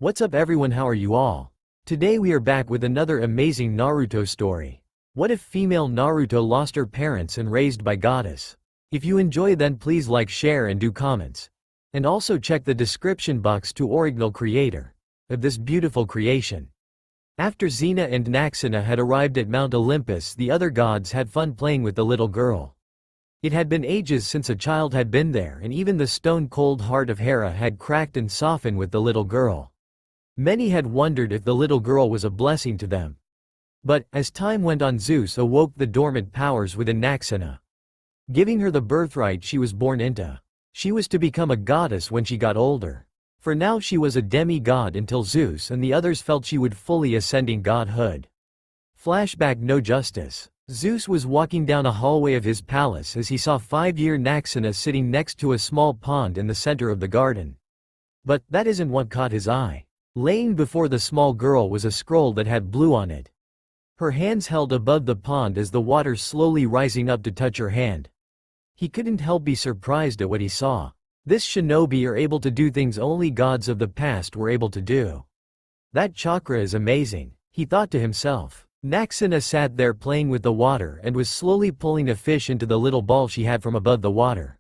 What's up everyone, how are you all? Today we are back with another amazing Naruto story. What if female Naruto lost her parents and raised by goddess? If you enjoy then please like, share and do comments. And also check the description box to original creator of this beautiful creation. After Xena and Naxena had arrived at Mount Olympus, the other gods had fun playing with the little girl. It had been ages since a child had been there, and even the stone-cold heart of Hera had cracked and softened with the little girl. Many had wondered if the little girl was a blessing to them. But, as time went on, Zeus awoke the dormant powers within Naxena, giving her the birthright she was born into. She was to become a goddess when she got older. For now she was a demigod until Zeus and the others felt she would fully ascending godhood. Flashback: No justice. Zeus was walking down a hallway of his palace as he saw 5-year Naxena sitting next to a small pond in the center of the garden. But that isn't what caught his eye. Laying before the small girl was a scroll that had blue on it. Her hands held above the pond as the water slowly rising up to touch her hand. He couldn't help be surprised at what he saw. This shinobi are able to do things only gods of the past were able to do. That chakra is amazing, he thought to himself. Naxena sat there playing with the water and was slowly pulling a fish into the little ball she had from above the water.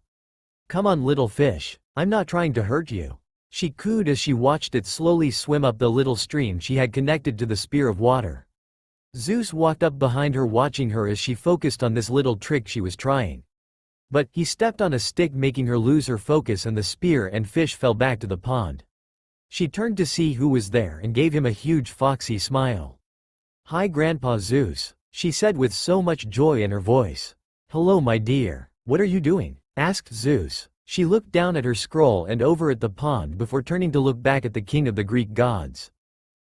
"Come on little fish, I'm not trying to hurt you," she cooed as she watched it slowly swim up the little stream she had connected to the spear of water. Zeus walked up behind her watching her as she focused on this little trick she was trying. But he stepped on a stick making her lose her focus and the spear and fish fell back to the pond. She turned to see who was there and gave him a huge foxy smile. "Hi Grandpa Zeus," she said with so much joy in her voice. "Hello my dear, what are you doing?" asked Zeus. She looked down at her scroll and over at the pond before turning to look back at the king of the Greek gods.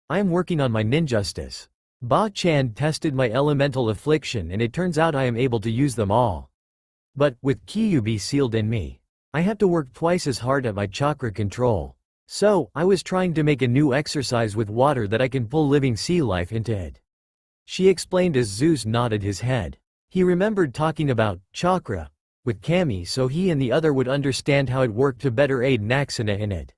"I am working on my ninjustice. Ba-chan tested my elemental affliction and it turns out I am able to use them all. But, with Kyuubi sealed in me, I have to work twice as hard at my chakra control. So, I was trying to make a new exercise with water that I can pull living sea life into it," she explained as Zeus nodded his head. He remembered talking about chakra with Kami, so he and the other would understand how it worked to better aid Naxena in it.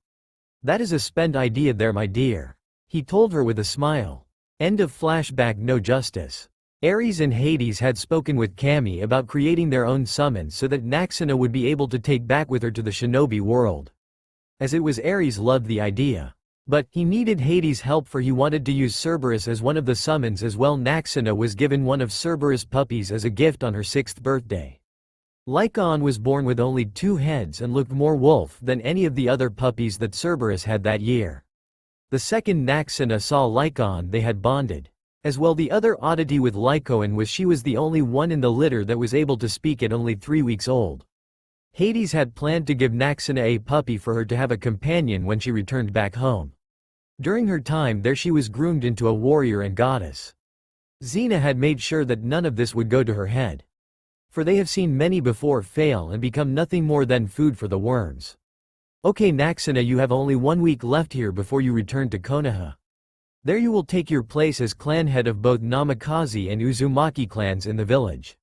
"That is a spend idea there my dear," he told her with a smile. End of flashback. No justice. Ares and Hades had spoken with Kami about creating their own summons so that Naxena would be able to take back with her to the shinobi world. As it was, Ares loved the idea. But he needed Hades' help, for he wanted to use Cerberus as one of the summons as well. Naxena was given one of Cerberus' puppies as a gift on her 6th birthday. Lycaon was born with only 2 heads and looked more wolf than any of the other puppies that Cerberus had that year. The second Naxena saw Lycaon, they had bonded. As well, the other oddity with Lycaon was she was the only one in the litter that was able to speak at only 3 weeks old. Hades had planned to give Naxena a puppy for her to have a companion when she returned back home. During her time there she was groomed into a warrior and goddess. Xena had made sure that none of this would go to her head. For they have seen many before fail and become nothing more than food for the worms. "Okay Naxena, you have only 1 week left here before you return to Konoha. There you will take your place as clan head of both Namikaze and Uzumaki clans in the village.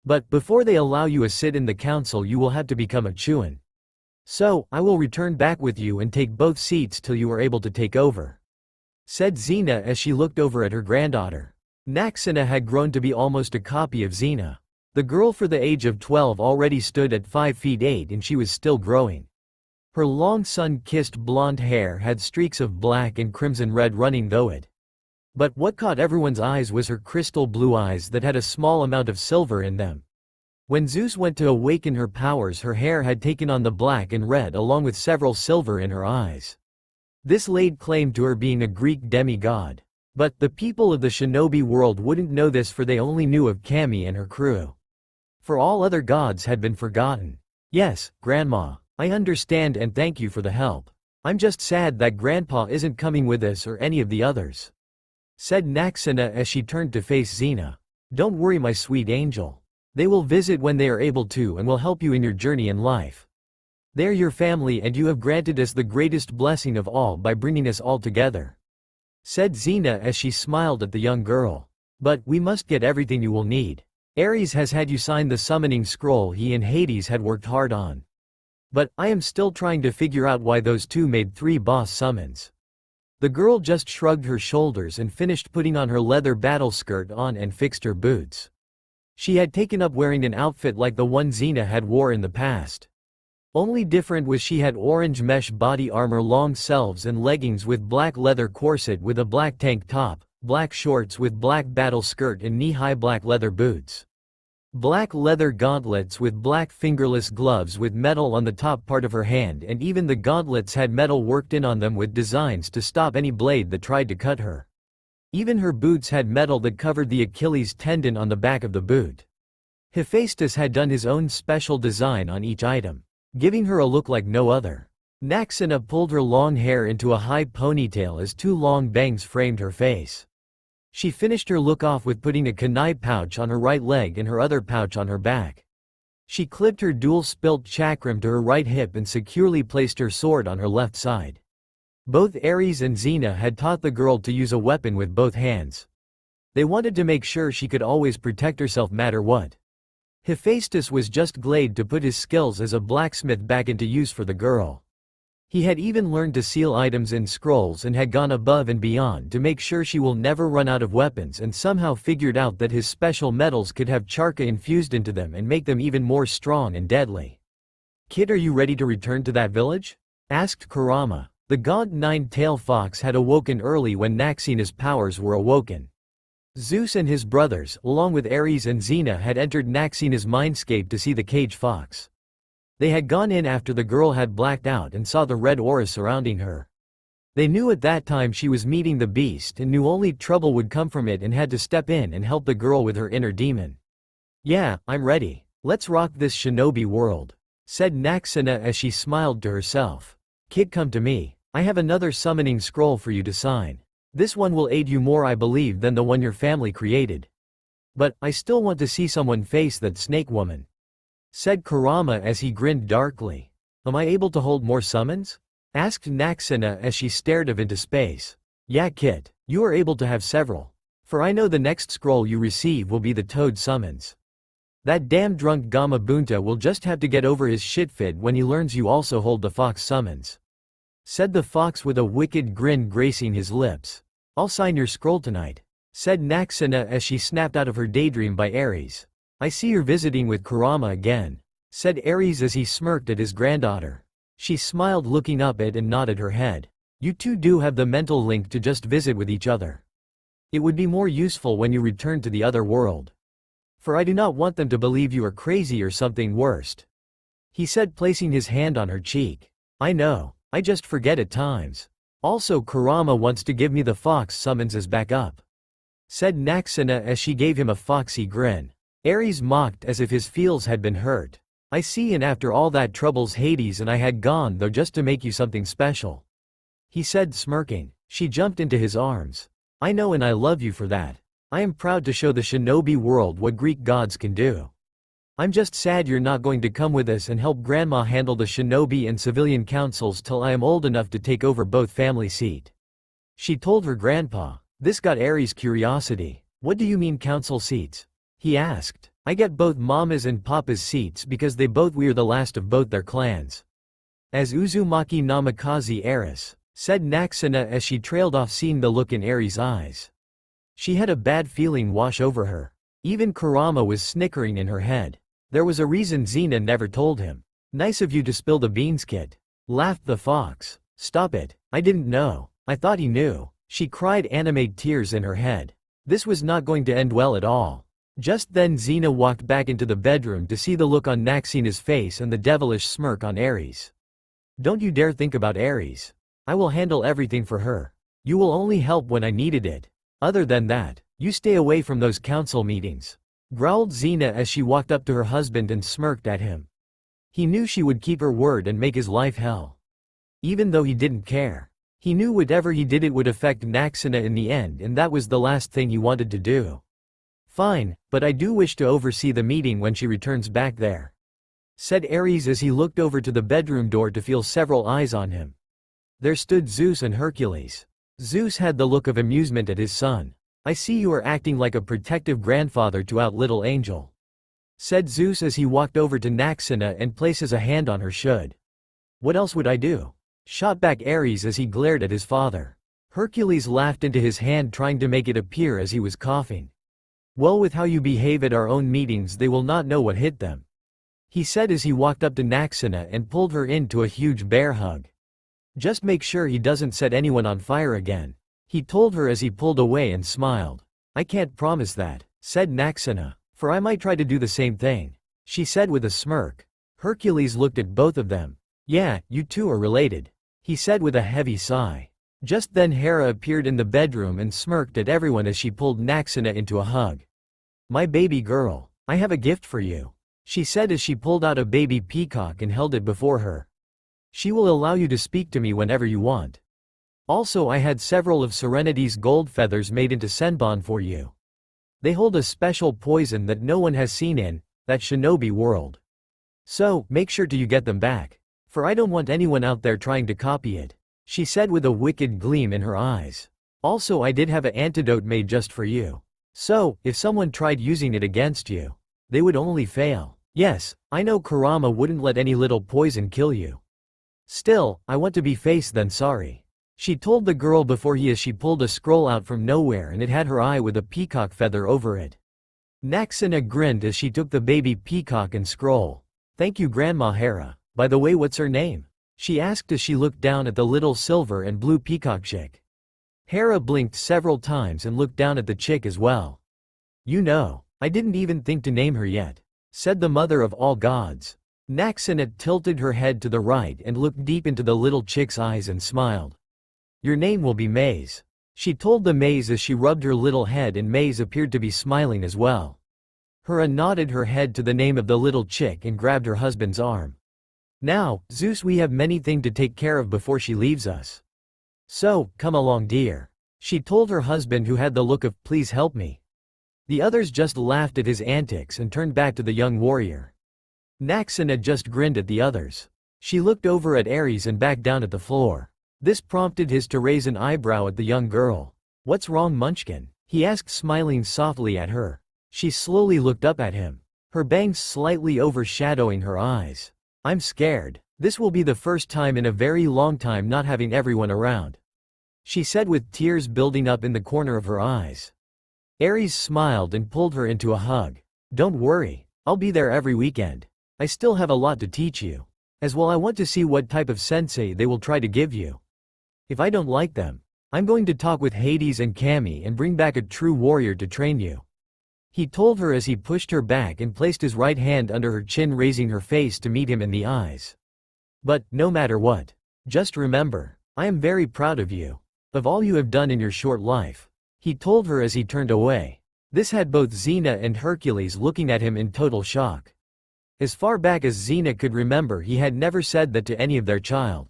But, before they allow you a sit in the council you will have to become a Chunin. So, I will return back with you and take both seats till you are able to take over," said Xena as she looked over at her granddaughter. Naxena had grown to be almost a copy of Xena. The girl for the age of 12 already stood at 5 feet 8 and she was still growing. Her long sun-kissed blonde hair had streaks of black and crimson red running through it. But what caught everyone's eyes was her crystal blue eyes that had a small amount of silver in them. When Zeus went to awaken her powers, her hair had taken on the black and red along with several silver in her eyes. This laid claim to her being a Greek demigod. But, the people of the shinobi world wouldn't know this, for they only knew of Kami and her crew. For all other gods had been forgotten. "Yes, Grandma. I understand and thank you for the help. I'm just sad that Grandpa isn't coming with us or any of the others," said Naxena as she turned to face Xena. "Don't worry my sweet angel. They will visit when they are able to and will help you in your journey in life. They're your family and you have granted us the greatest blessing of all by bringing us all together," said Xena as she smiled at the young girl. "But, we must get everything you will need. Ares has had you sign the summoning scroll he and Hades had worked hard on. But, I am still trying to figure out why those two made 3 boss summons. The girl just shrugged her shoulders and finished putting on her leather battle skirt on and fixed her boots. She had taken up wearing an outfit like the one Xena had wore in the past. Only different was she had orange mesh body armor, long sleeves and leggings with black leather corset with a black tank top, black shorts with black battle skirt and knee-high black leather boots. Black leather gauntlets with black fingerless gloves with metal on the top part of her hand, and even the gauntlets had metal worked in on them with designs to stop any blade that tried to cut her. Even her boots had metal that covered the Achilles tendon on the back of the boot. Hephaestus had done his own special design on each item, giving her a look like no other. Naxena pulled her long hair into a high ponytail as two long bangs framed her face. She finished her look off with putting a kunai pouch on her right leg and her other pouch on her back. She clipped her dual-spilt chakram to her right hip and securely placed her sword on her left side. Both Ares and Xena had taught the girl to use a weapon with both hands. They wanted to make sure she could always protect herself matter what. Hephaestus was just glad to put his skills as a blacksmith back into use for the girl. He had even learned to seal items in scrolls and had gone above and beyond to make sure she will never run out of weapons, and somehow figured out that his special metals could have charka infused into them and make them even more strong and deadly. "Kid, are you ready to return to that village?" asked Kurama. The gaunt nine-tailed fox had awoken early when Naxena's powers were awoken. Zeus and his brothers, along with Ares and Xena, had entered Naxena's mindscape to see the cage fox. They had gone in after the girl had blacked out and saw the red aura surrounding her. They knew at that time she was meeting the beast and knew only trouble would come from it, and had to step in and help the girl with her inner demon. "Yeah, I'm ready. Let's rock this shinobi world," said Naxena as she smiled to herself. "Kid, come to me. I have another summoning scroll for you to sign. This one will aid you more, I believe, than the one your family created. But I still want to see someone face that snake woman," said Kurama as he grinned darkly. "Am I able to hold more summons?" asked Naxena as she stared off into space. "Yeah, kid, you are able to have several. For I know the next scroll you receive will be the toad summons. That damn drunk Gamabunta will just have to get over his shit fit when he learns you also hold the fox summons," said the fox with a wicked grin gracing his lips. "I'll sign your scroll tonight," said Naxena as she snapped out of her daydream by Ares. "I see you're visiting with Kurama again," said Ares as he smirked at his granddaughter. She smiled, looking up at and nodded her head. "You two do have the mental link to just visit with each other. It would be more useful when you return to the other world. For I do not want them to believe you are crazy or something worse," he said, placing his hand on her cheek. "I know, I just forget at times. Also, Kurama wants to give me the fox summons as backup," said Naxena as she gave him a foxy grin. Ares mocked as if his feels had been hurt. "I see, and after all that troubles Hades and I had gone though just to make you something special," he said, smirking. She jumped into his arms. "I know, and I love you for that. I am proud to show the shinobi world what Greek gods can do. I'm just sad you're not going to come with us and help Grandma handle the shinobi and civilian councils till I am old enough to take over both family seat," she told her grandpa. This got Ares' curiosity. "What do you mean council seats?" he asked. "I get both Mama's and Papa's seats because they both were the last of both their clans." "As Uzumaki Namikaze heiress," said Naxena as she trailed off, seeing the look in Ares' eyes. She had a bad feeling wash over her. Even Kurama was snickering in her head. There was a reason Xena never told him. "Nice of you to spill the beans, kid," laughed the fox. "Stop it, I didn't know. I thought he knew," she cried, anime tears in her head. This was not going to end well at all. Just then Xena walked back into the bedroom to see the look on Naxena's face and the devilish smirk on Ares. "Don't you dare think about Ares. I will handle everything for her. You will only help when I needed it. Other than that, you stay away from those council meetings," growled Xena as she walked up to her husband and smirked at him. He knew she would keep her word and make his life hell. Even though he didn't care. He knew whatever he did, it would affect Naxena in the end, and that was the last thing he wanted to do. "Fine, but I do wish to oversee the meeting when she returns back there," said Ares as he looked over to the bedroom door to feel several eyes on him. There stood Zeus and Hercules. Zeus had the look of amusement at his son. "I see you are acting like a protective grandfather to our little angel," said Zeus as he walked over to Naxena and places a hand on her should. "What else would I do?" shot back Ares as he glared at his father. Hercules laughed into his hand trying to make it appear as he was coughing. Well, with how you behave at our own meetings they will not know what hit them, he said as he walked up to Naxena and pulled her into a huge bear hug. Just make sure he doesn't set anyone on fire again, he told her as he pulled away and smiled. I can't promise that, said Naxena, for I might try to do the same thing, she said with a smirk. Hercules looked at both of them. Yeah, you two are related, he said with a heavy sigh. Just then Hera appeared in the bedroom and smirked at everyone as she pulled Naxena into a hug. My baby girl, I have a gift for you, she said as she pulled out a baby peacock and held it before her. She will allow you to speak to me whenever you want. Also, I had several of Serenity's gold feathers made into senbon for you. They hold a special poison that no one has seen in that shinobi world. So, make sure you get them back, for I don't want anyone out there trying to copy it, she said with a wicked gleam in her eyes. Also, I did have an antidote made just for you. So, if someone tried using it against you, they would only fail. Yes, I know Kurama wouldn't let any little poison kill you. Still, I want to be faced then sorry, she told the girl before she pulled a scroll out from nowhere and it had her eye with a peacock feather over it. Naxena grinned as she took the baby peacock and scroll. Thank you Grandma Hera. By the way, what's her name? She asked as she looked down at the little silver and blue peacock chick. Hera blinked several times and looked down at the chick as well. You know, I didn't even think to name her yet, said the mother of all gods. Naxena tilted her head to the right and looked deep into the little chick's eyes and smiled. Your name will be Maze, she told the Maze as she rubbed her little head, and Maze appeared to be smiling as well. Hera nodded her head to the name of the little chick and grabbed her husband's arm. Now, Zeus, we have many things to take care of before she leaves us. So, come along dear, she told her husband who had the look of, please help me. The others just laughed at his antics and turned back to the young warrior. Naxena just grinned at the others. She looked over at Ares and back down at the floor. This prompted his to raise an eyebrow at the young girl. What's wrong Munchkin? He asked, smiling softly at her. She slowly looked up at him, her bangs slightly overshadowing her eyes. I'm scared. This will be the first time in a very long time not having everyone around, she said with tears building up in the corner of her eyes. Ares smiled and pulled her into a hug. Don't worry, I'll be there every weekend. I still have a lot to teach you. As well, I want to see what type of sensei they will try to give you. If I don't like them, I'm going to talk with Hades and Kami and bring back a true warrior to train you, he told her as he pushed her back and placed his right hand under her chin, raising her face to meet him in the eyes. But, no matter what, just remember, I am very proud of you, of all you have done in your short life, he told her as he turned away. This had both Xena and Hercules looking at him in total shock. As far back as Xena could remember, he had never said that to any of their child.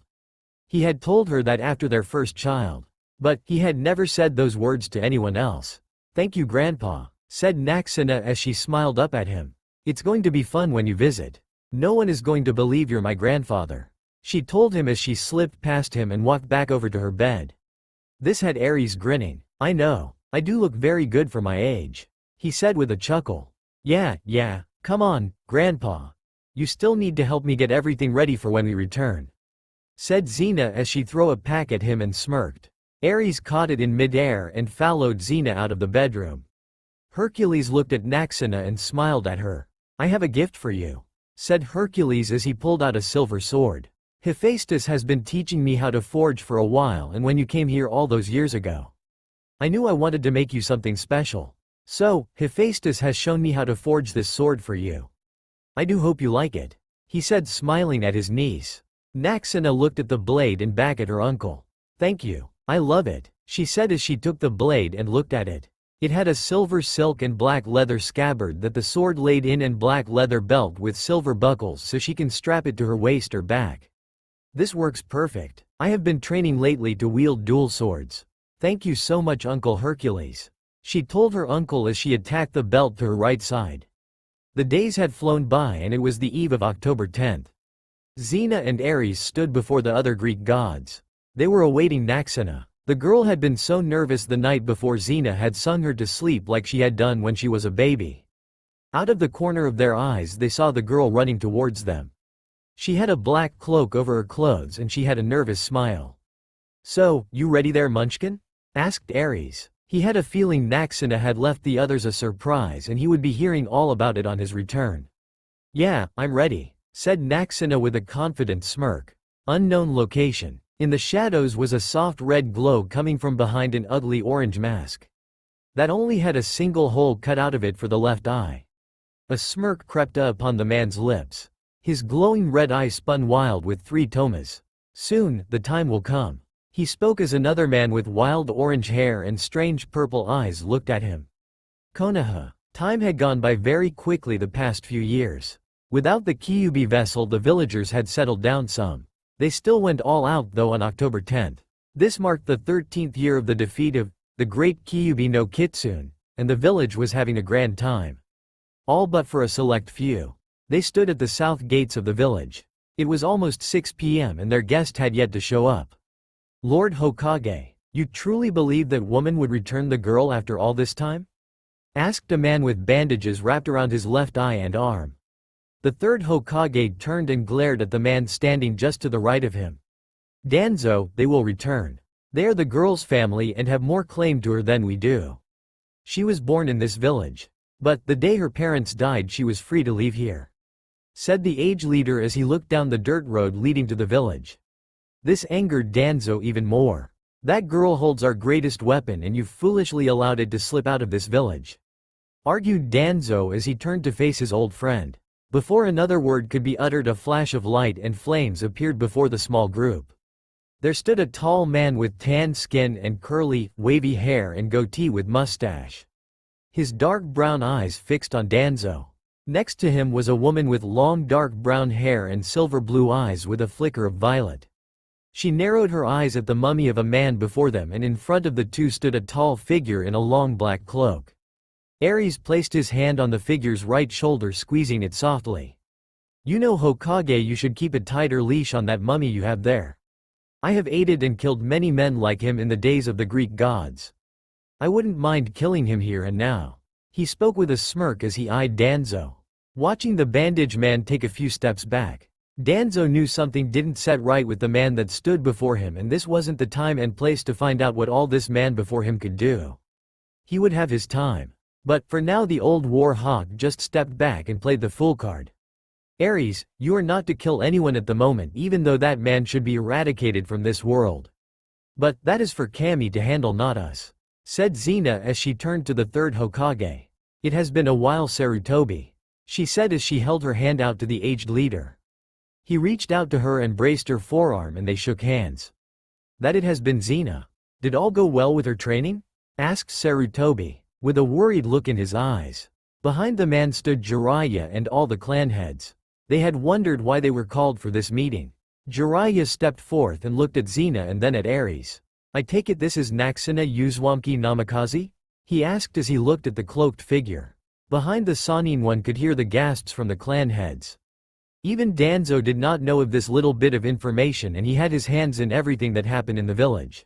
He had told her that after their first child, but he had never said those words to anyone else. Thank you Grandpa, said Naxena as she smiled up at him. It's going to be fun when you visit. No one is going to believe you're my grandfather, she told him as she slipped past him and walked back over to her bed. This had Ares grinning. I know, I do look very good for my age, he said with a chuckle. Yeah, come on, Grandpa. You still need to help me get everything ready for when we return, said Xena as she threw a pack at him and smirked. Ares caught it in midair and followed Xena out of the bedroom. Hercules looked at Naxena and smiled at her. I have a gift for you, said Hercules as he pulled out a silver sword. Hephaestus has been teaching me how to forge for a while, and when you came here all those years ago, I knew I wanted to make you something special. So, Hephaestus has shown me how to forge this sword for you. I do hope you like it, he said, smiling at his niece. Naxena looked at the blade and back at her uncle. Thank you, I love it, she said as she took the blade and looked at it. It had a silver silk and black leather scabbard that the sword laid in, and black leather belt with silver buckles so she can strap it to her waist or back. This works perfect. I have been training lately to wield dual swords. Thank you so much Uncle Hercules, she told her uncle as she attacked the belt to her right side. The days had flown by and it was the eve of October 10th. Xena and Ares stood before the other Greek gods. They were awaiting Naxena. The girl had been so nervous the night before Xena had sung her to sleep like she had done when she was a baby. Out of the corner of their eyes they saw the girl running towards them. She had a black cloak over her clothes and she had a nervous smile. "So, you ready there, Munchkin?" asked Ares. He had a feeling Naxena had left the others a surprise and he would be hearing all about it on his return. "Yeah, I'm ready," said Naxena with a confident smirk. Unknown location. In the shadows was a soft red glow coming from behind an ugly orange mask that only had a single hole cut out of it for the left eye. A smirk crept upon the man's lips. His glowing red eye spun wild with 3 tomas. "Soon, the time will come," he spoke as another man with wild orange hair and strange purple eyes looked at him. Konoha. Time had gone by very quickly the past few years. Without the Kyuubi vessel, the villagers had settled down some. They still went all out though on October 10th. This marked the 13th year of the defeat of the great Kyuubi no Kitsune, and the village was having a grand time. All but for a select few. They stood at the south gates of the village. It was almost 6 p.m. and their guest had yet to show up. "Lord Hokage, you truly believe that woman would return the girl after all this time?" asked a man with bandages wrapped around his left eye and arm. The third Hokage turned and glared at the man standing just to the right of him. "Danzo, they will return. They are the girl's family and have more claim to her than we do. She was born in this village. But the day her parents died she was free to leave here," said the age leader as he looked down the dirt road leading to the village. This angered Danzo even more. "That girl holds our greatest weapon and you foolishly allowed it to slip out of this village," argued Danzo as he turned to face his old friend. Before another word could be uttered, a flash of light and flames appeared before the small group. There stood a tall man with tan skin and curly, wavy hair and goatee with mustache. His dark brown eyes fixed on Danzo. Next to him was a woman with long dark brown hair and silver blue eyes with a flicker of violet. She narrowed her eyes at the mummy of a man before them, and in front of the two stood a tall figure in a long black cloak. Ares placed his hand on the figure's right shoulder, squeezing it softly. "You know, Hokage, you should keep a tighter leash on that mummy you have there. I have aided and killed many men like him in the days of the Greek gods. I wouldn't mind killing him here and now." He spoke with a smirk as he eyed Danzo. Watching the bandage man take a few steps back, Danzo knew something didn't set right with the man that stood before him, and this wasn't the time and place to find out what all this man before him could do. He would have his time. But for now the old war hawk just stepped back and played the fool card. "Ares, you are not to kill anyone at the moment, even though that man should be eradicated from this world. But that is for Kami to handle, not us," said Xena as she turned to the third Hokage. "It has been a while, Sarutobi," she said as she held her hand out to the aged leader. He reached out to her and braced her forearm and they shook hands. "That it has been, Xena. Did all go well with her training?" asked Sarutobi, with a worried look in his eyes. Behind the man stood Jiraiya and all the clan heads. They had wondered why they were called for this meeting. Jiraiya stepped forth and looked at Xena and then at Ares. "I take it this is Naxena Uzumaki Namikaze?" he asked as he looked at the cloaked figure. Behind the Sanin one could hear the gasps from the clan heads. Even Danzo did not know of this little bit of information, and he had his hands in everything that happened in the village.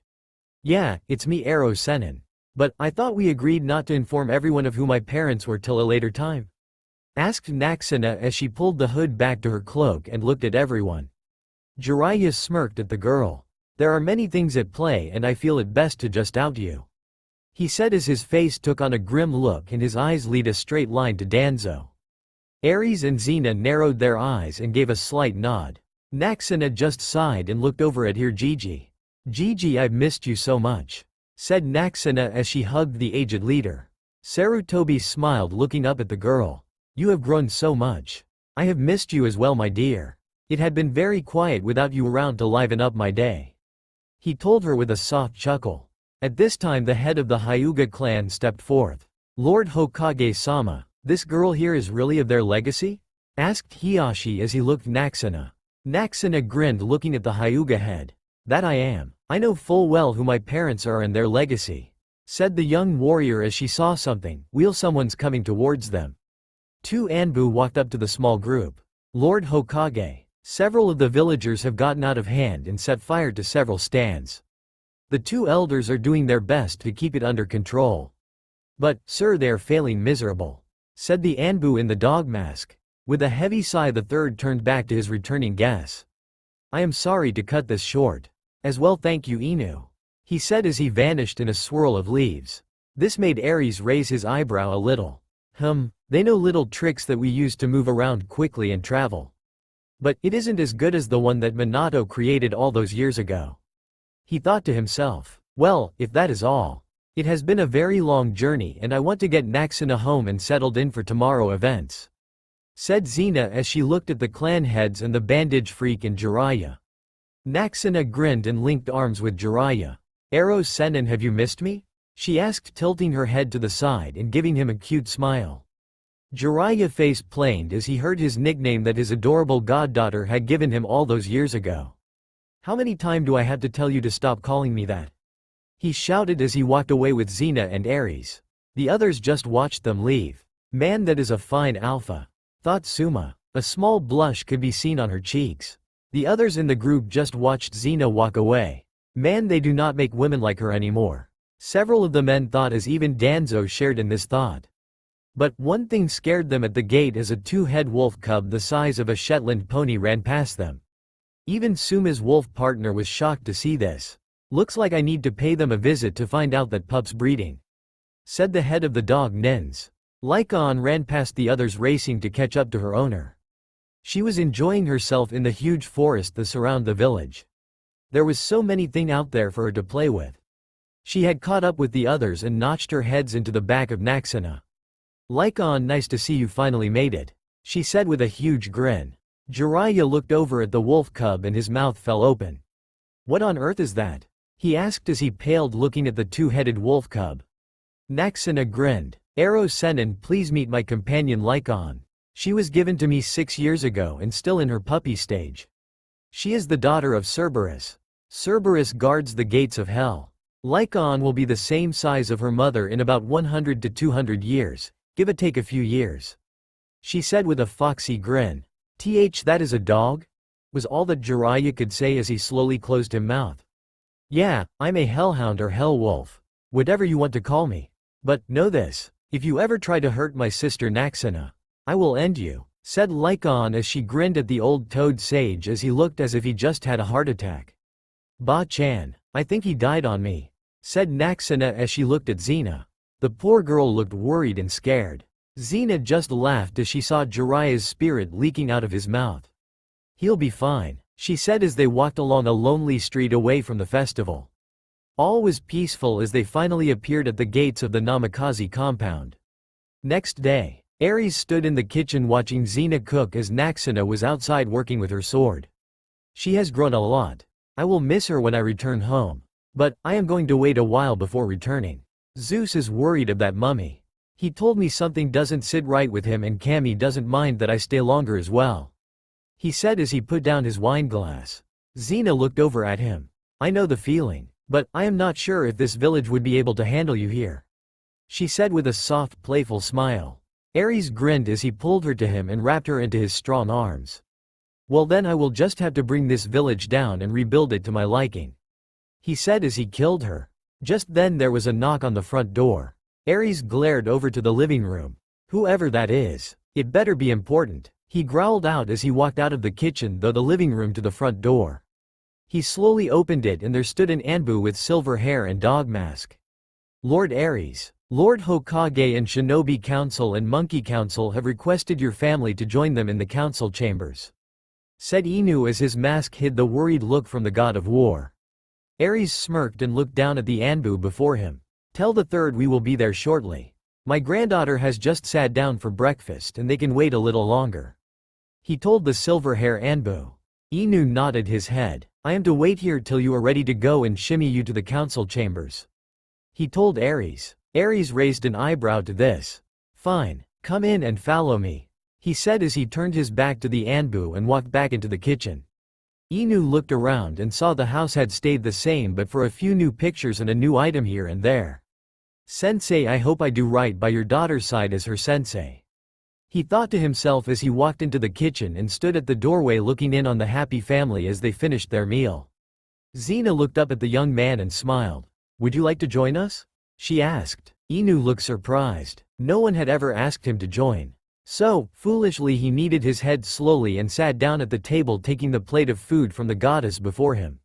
"Yeah, it's me, Ero Sennin. But I thought we agreed not to inform everyone of who my parents were till a later time?" asked Naxena as she pulled the hood back to her cloak and looked at everyone. Jiraiya smirked at the girl. "There are many things at play and I feel it best to just out you," he said as his face took on a grim look and his eyes lead a straight line to Danzo. Ares and Xena narrowed their eyes and gave a slight nod. Naxena just sighed and looked over at Gigi. "Gigi, I've missed you so much," said Naxena as she hugged the aged leader. Sarutobi smiled, looking up at the girl. "You have grown so much. I have missed you as well, my dear. It had been very quiet without you around to liven up my day," he told her with a soft chuckle. At this time the head of the Hyuga clan stepped forth. "Lord Hokage-sama, this girl here is really of their legacy?" asked Hiyashi as he looked Naxena. Naxena grinned, looking at the Hyuga head. "That I am. I know full well who my parents are and their legacy," said the young warrior as she saw something. Someone's coming towards them. Two Anbu walked up to the small group. "Lord Hokage, several of the villagers have gotten out of hand and set fire to several stands. The two elders are doing their best to keep it under control. But, sir, they are failing miserable," said the Anbu in the dog mask. With a heavy sigh the third turned back to his returning guest. "I am sorry to cut this short. As well, thank you, Inu, he said as he vanished in a swirl of leaves. This made Ares raise his eyebrow a little. They know little tricks that we use to move around quickly and travel. But it isn't as good as the one that Minato created all those years ago. He thought to himself, well, if that is all. It has been a very long journey and I want to get Naxena home and settled in for tomorrow events, said Xena as she looked at the clan heads and the bandage freak and Jiraiya. Naxena grinned and linked arms with Jiraiya. Eros Sennin, have you missed me? She asked, tilting her head to the side and giving him a cute smile. Jiraiya face planed as he heard his nickname that his adorable goddaughter had given him all those years ago. How many times do I have to tell you to stop calling me that? He shouted as he walked away with Xena and Ares. The others just watched them leave. Man, that is a fine alpha, thought Suma. A small blush could be seen on her cheeks. The others in the group just watched Xena walk away. Man, they do not make women like her anymore. Several of the men thought, as even Danzo shared in this thought. But one thing scared them at the gate as a two-head wolf cub the size of a Shetland pony ran past them. Even Suma's wolf partner was shocked to see this. Looks like I need to pay them a visit to find out that pup's breeding, said the head of the dog Nins. Lycaon ran past the others racing to catch up to her owner. She was enjoying herself in the huge forest that surround the village. There was so many things out there for her to play with. She had caught up with the others and notched her heads into the back of Naxena. Lycaon, nice to see you finally made it, she said with a huge grin. Jiraiya looked over at the wolf cub and his mouth fell open. What on earth is that? He asked as he paled, looking at the two-headed wolf cub. Naxena grinned. Eros Sennin, please meet my companion Lycaon. She was given to me 6 years ago and still in her puppy stage. She is the daughter of Cerberus. Cerberus guards the gates of hell. Lycaon will be the same size of her mother in about 100 to 200 years, give or take a few years, she said with a foxy grin. That is a dog? Was all that Jiraiya could say as he slowly closed his mouth. Yeah, I'm a hellhound or hell wolf. Whatever you want to call me. But, know this, if you ever try to hurt my sister Naxena, I will end you, said Lycaon as she grinned at the old toad sage as he looked as if he just had a heart attack. Ba-chan, I think he died on me, said Naxena as she looked at Xena. The poor girl looked worried and scared. Xena just laughed as she saw Jiraiya's spirit leaking out of his mouth. He'll be fine, she said as they walked along a lonely street away from the festival. All was peaceful as they finally appeared at the gates of the Namikaze compound. Next day, Ares stood in the kitchen watching Xena cook as Naxena was outside working with her sword. She has grown a lot. I will miss her when I return home. But, I am going to wait a while before returning. Zeus is worried of that mummy. He told me something doesn't sit right with him and Cammy doesn't mind that I stay longer as well, he said as he put down his wine glass. Xena looked over at him. I know the feeling, but I am not sure if this village would be able to handle you here, she said with a soft, playful smile. Ares grinned as he pulled her to him and wrapped her into his strong arms. Well then I will just have to bring this village down and rebuild it to my liking, he said as he killed her. Just then there was a knock on the front door. Ares glared over to the living room. Whoever that is, it better be important, he growled out as he walked out of the kitchen through the living room to the front door. He slowly opened it and there stood an Anbu with silver hair and dog mask. Lord Ares, Lord Hokage and Shinobi Council and Monkey Council have requested your family to join them in the council chambers, said Inu as his mask hid the worried look from the god of war. Ares smirked and looked down at the Anbu before him. Tell the third we will be there shortly. My granddaughter has just sat down for breakfast and they can wait a little longer, he told the silver hair Anbu. Inu nodded his head. I am to wait here till you are ready to go and shimmy you to the council chambers, he told Ares. Ares raised an eyebrow to this. Fine, come in and follow me, he said as he turned his back to the Anbu and walked back into the kitchen. Inu looked around and saw the house had stayed the same but for a few new pictures and a new item here and there. Sensei, I hope I do right by your daughter's side as her sensei, he thought to himself as he walked into the kitchen and stood at the doorway looking in on the happy family as they finished their meal. Xena looked up at the young man and smiled. Would you like to join us? She asked. Inu looked surprised. No one had ever asked him to join. So, foolishly he kneaded his head slowly and sat down at the table taking the plate of food from the goddess before him.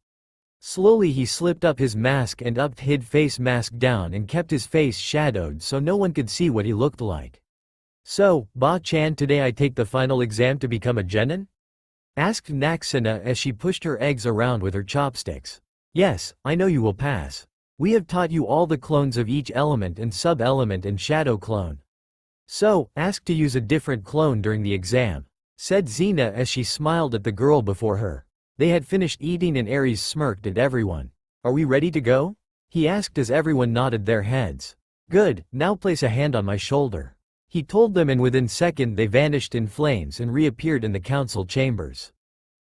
Slowly he slipped up his mask and hid face mask down and kept his face shadowed so no one could see what he looked like. So, Ba-chan, today I take the final exam to become a genin? Asked Naxena as she pushed her eggs around with her chopsticks. Yes, I know you will pass. We have taught you all the clones of each element and sub-element and shadow clone. So, ask to use a different clone during the exam, said Xena as she smiled at the girl before her. They had finished eating and Ares smirked at everyone. Are we ready to go? He asked as everyone nodded their heads. Good, now place a hand on my shoulder. He told them and within second they vanished in flames and reappeared in the council chambers.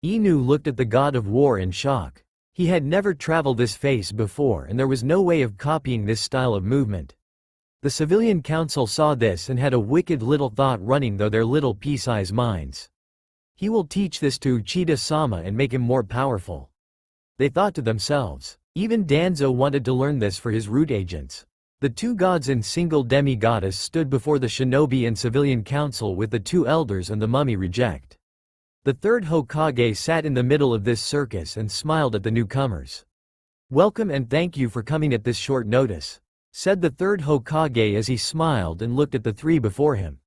Inu looked at the god of war in shock. He had never traveled this phase before and there was no way of copying this style of movement. The civilian council saw this and had a wicked little thought running through their little pea-sized minds. He will teach this to Uchida-sama and make him more powerful. They thought to themselves. Even Danzo wanted to learn this for his root agents. The two gods and single demi-goddess stood before the shinobi and civilian council with the two elders and the mummy reject. The third Hokage sat in the middle of this circus and smiled at the newcomers. Welcome and thank you for coming at this short notice, said the third Hokage as he smiled and looked at the three before him.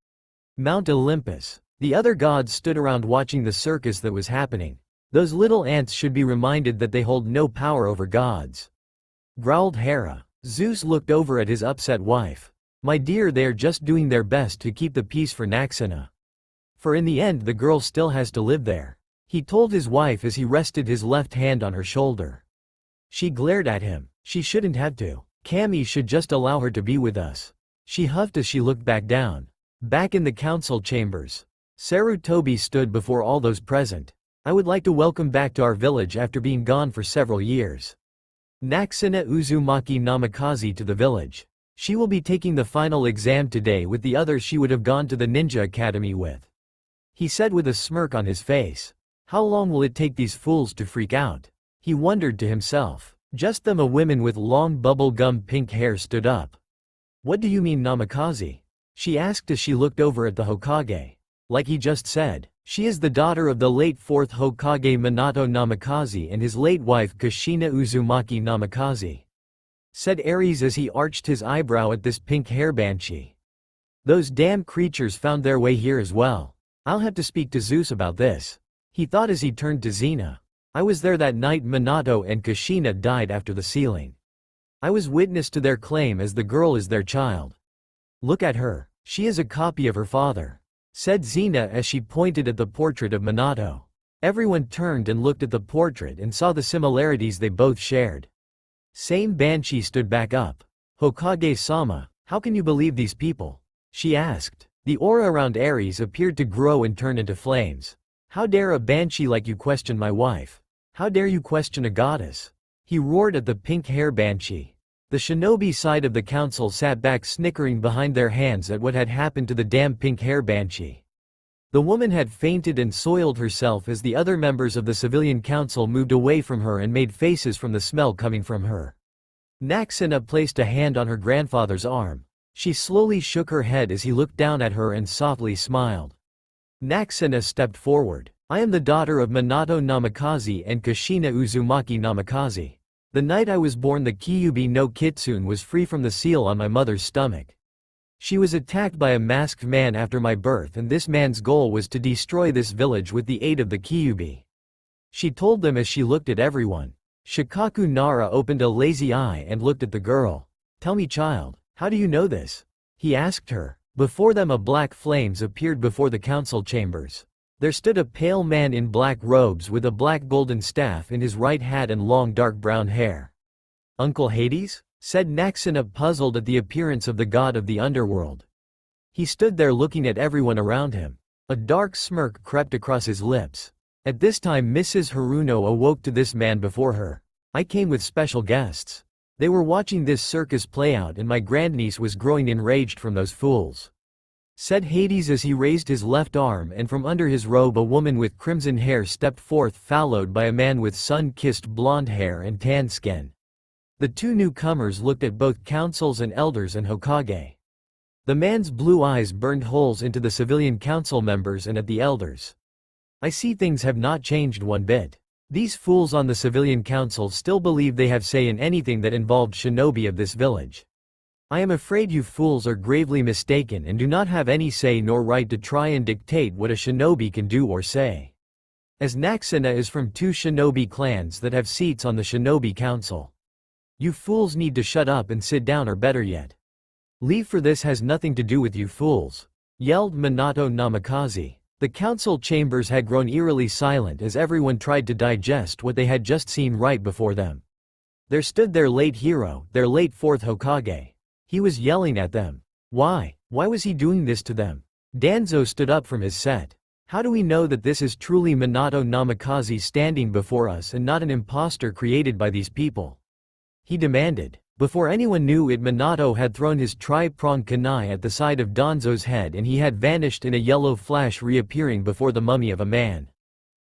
Mount Olympus. The other gods stood around watching the circus that was happening. Those little ants should be reminded that they hold no power over gods. Growled Hera. Zeus looked over at his upset wife. My dear, they are just doing their best to keep the peace for Naxena. For in the end the girl still has to live there. He told his wife as he rested his left hand on her shoulder. She glared at him. She shouldn't have to. Kami should just allow her to be with us. She huffed as she looked back down. Back in the council chambers. Sarutobi stood before all those present. I would like to welcome back to our village after being gone for several years. Naxena Uzumaki Namikaze to the village. She will be taking the final exam today with the others she would have gone to the ninja academy with. He said with a smirk on his face. How long will it take these fools to freak out? He wondered to himself. Just then a woman with long bubble-gum pink hair stood up. What do you mean Namikaze? She asked as she looked over at the Hokage. Like he just said, she is the daughter of the late 4th Hokage Minato Namikaze and his late wife Kushina Uzumaki Namikaze. Said Ares as he arched his eyebrow at this pink hair banshee. Those damn creatures found their way here as well. I'll have to speak to Zeus about this. He thought as he turned to Xena. I was there that night Minato and Kushina died after the sealing. I was witness to their claim as the girl is their child. Look at her, she is a copy of her father. Said Xena as she pointed at the portrait of Minato. Everyone turned and looked at the portrait and saw the similarities they both shared. Same banshee stood back up. Hokage-sama, how can you believe these people? She asked. The aura around Ares appeared to grow and turn into flames. How dare a banshee like you question my wife? How dare you question a goddess? He roared at the pink hair banshee. The shinobi side of the council sat back snickering behind their hands at what had happened to the damn pink hair banshee. The woman had fainted and soiled herself as the other members of the civilian council moved away from her and made faces from the smell coming from her. Naxena placed a hand on her grandfather's arm. She slowly shook her head as he looked down at her and softly smiled. Naxena stepped forward. I am the daughter of Minato Namikaze and Kushina Uzumaki Namikaze. The night I was born the Kyuubi no Kitsune was free from the seal on my mother's stomach. She was attacked by a masked man after my birth and this man's goal was to destroy this village with the aid of the Kyuubi. She told them as she looked at everyone. Shikaku Nara opened a lazy eye and looked at the girl. Tell me child, how do you know this? He asked her. Before them a black flames appeared before the council chambers. There stood a pale man in black robes with a black golden staff in his right hand and long dark brown hair. Uncle Hades? Said Naxena puzzled at the appearance of the god of the underworld. He stood there looking at everyone around him. A dark smirk crept across his lips. At this time Mrs. Haruno awoke to this man before her. I came with special guests. They were watching this circus play out and my grandniece was growing enraged from those fools. Said Hades as he raised his left arm and from under his robe a woman with crimson hair stepped forth followed by a man with sun-kissed blonde hair and tan skin. The two newcomers looked at both councils and elders and Hokage. The man's blue eyes burned holes into the civilian council members and at the elders. I see things have not changed one bit. These fools on the civilian council still believe they have say in anything that involved shinobi of this village. I am afraid you fools are gravely mistaken and do not have any say nor right to try and dictate what a shinobi can do or say. As Naxena is from 2 shinobi clans that have seats on the shinobi council. You fools need to shut up and sit down, or better yet, leave, for this has nothing to do with you fools, yelled Minato Namikaze. The council chambers had grown eerily silent as everyone tried to digest what they had just seen right before them. There stood their late hero, their late 4th Hokage. He was yelling at them. Why was he doing this to them? Danzo stood up from his set. How do we know that this is truly Minato Namikaze standing before us and not an imposter created by these people? He demanded. Before anyone knew it, Minato had thrown his tri-pronged kunai at the side of Danzo's head and he had vanished in a yellow flash, reappearing before the mummy of a man.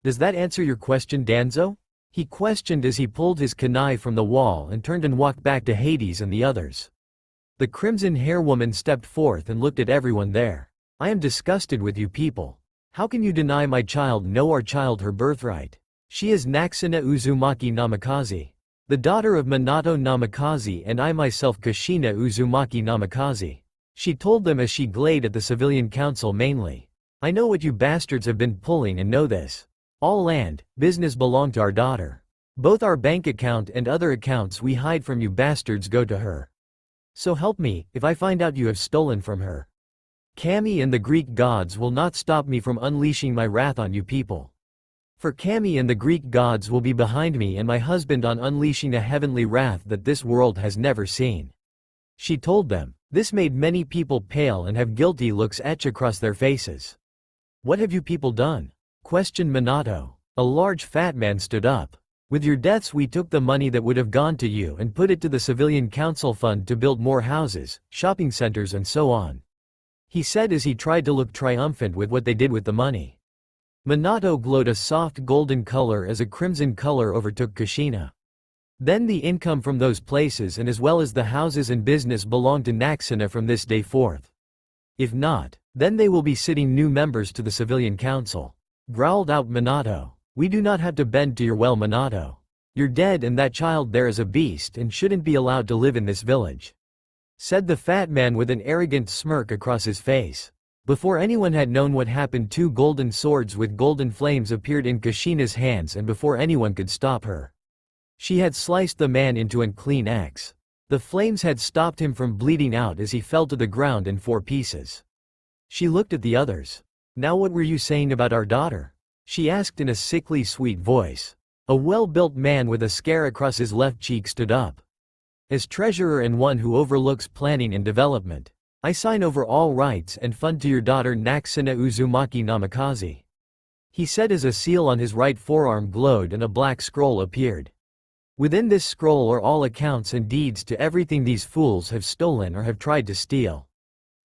Does that answer your question, Danzo? He questioned as he pulled his kunai from the wall and turned and walked back to Hades and the others. The crimson hair woman stepped forth and looked at everyone there. I am disgusted with you people. How can you deny my child, our child, her birthright? She is Naxena Uzumaki Namikaze, the daughter of Minato Namikaze, and I myself Kushina Uzumaki Namikaze. She told them as she glared at the civilian council mainly. I know what you bastards have been pulling and know this. All land, business belong to our daughter. Both our bank account and other accounts we hide from you bastards go to her. So help me, if I find out you have stolen from her, Kami and the Greek gods will not stop me from unleashing my wrath on you people. For Kami and the Greek gods will be behind me and my husband on unleashing a heavenly wrath that this world has never seen. She told them. This made many people pale and have guilty looks etch across their faces. What have you people done? Questioned Minato. A large fat man stood up. With your deaths we took the money that would have gone to you and put it to the civilian council fund to build more houses, shopping centers and so on. He said as he tried to look triumphant with what they did with the money. Minato glowed a soft golden color as a crimson color overtook Kushina. Then the income from those places and as well as the houses and business belonged to Naxena from this day forth. If not, then they will be sitting new members to the civilian council. Growled out Minato. We do not have to bend to your will, Minato. You're dead and that child there is a beast and shouldn't be allowed to live in this village. Said the fat man with an arrogant smirk across his face. Before anyone had known what happened, 2 golden swords with golden flames appeared in Kushina's hands and before anyone could stop her, she had sliced the man into an clean X. The flames had stopped him from bleeding out as he fell to the ground in 4 pieces. She looked at the others. Now what were you saying about our daughter? She asked in a sickly sweet voice. A well-built man with a scar across his left cheek stood up. As treasurer and one who overlooks planning and development, I sign over all rights and fund to your daughter Naxena Uzumaki Namikaze. He said as a seal on his right forearm glowed and a black scroll appeared. Within this scroll are all accounts and deeds to everything these fools have stolen or have tried to steal.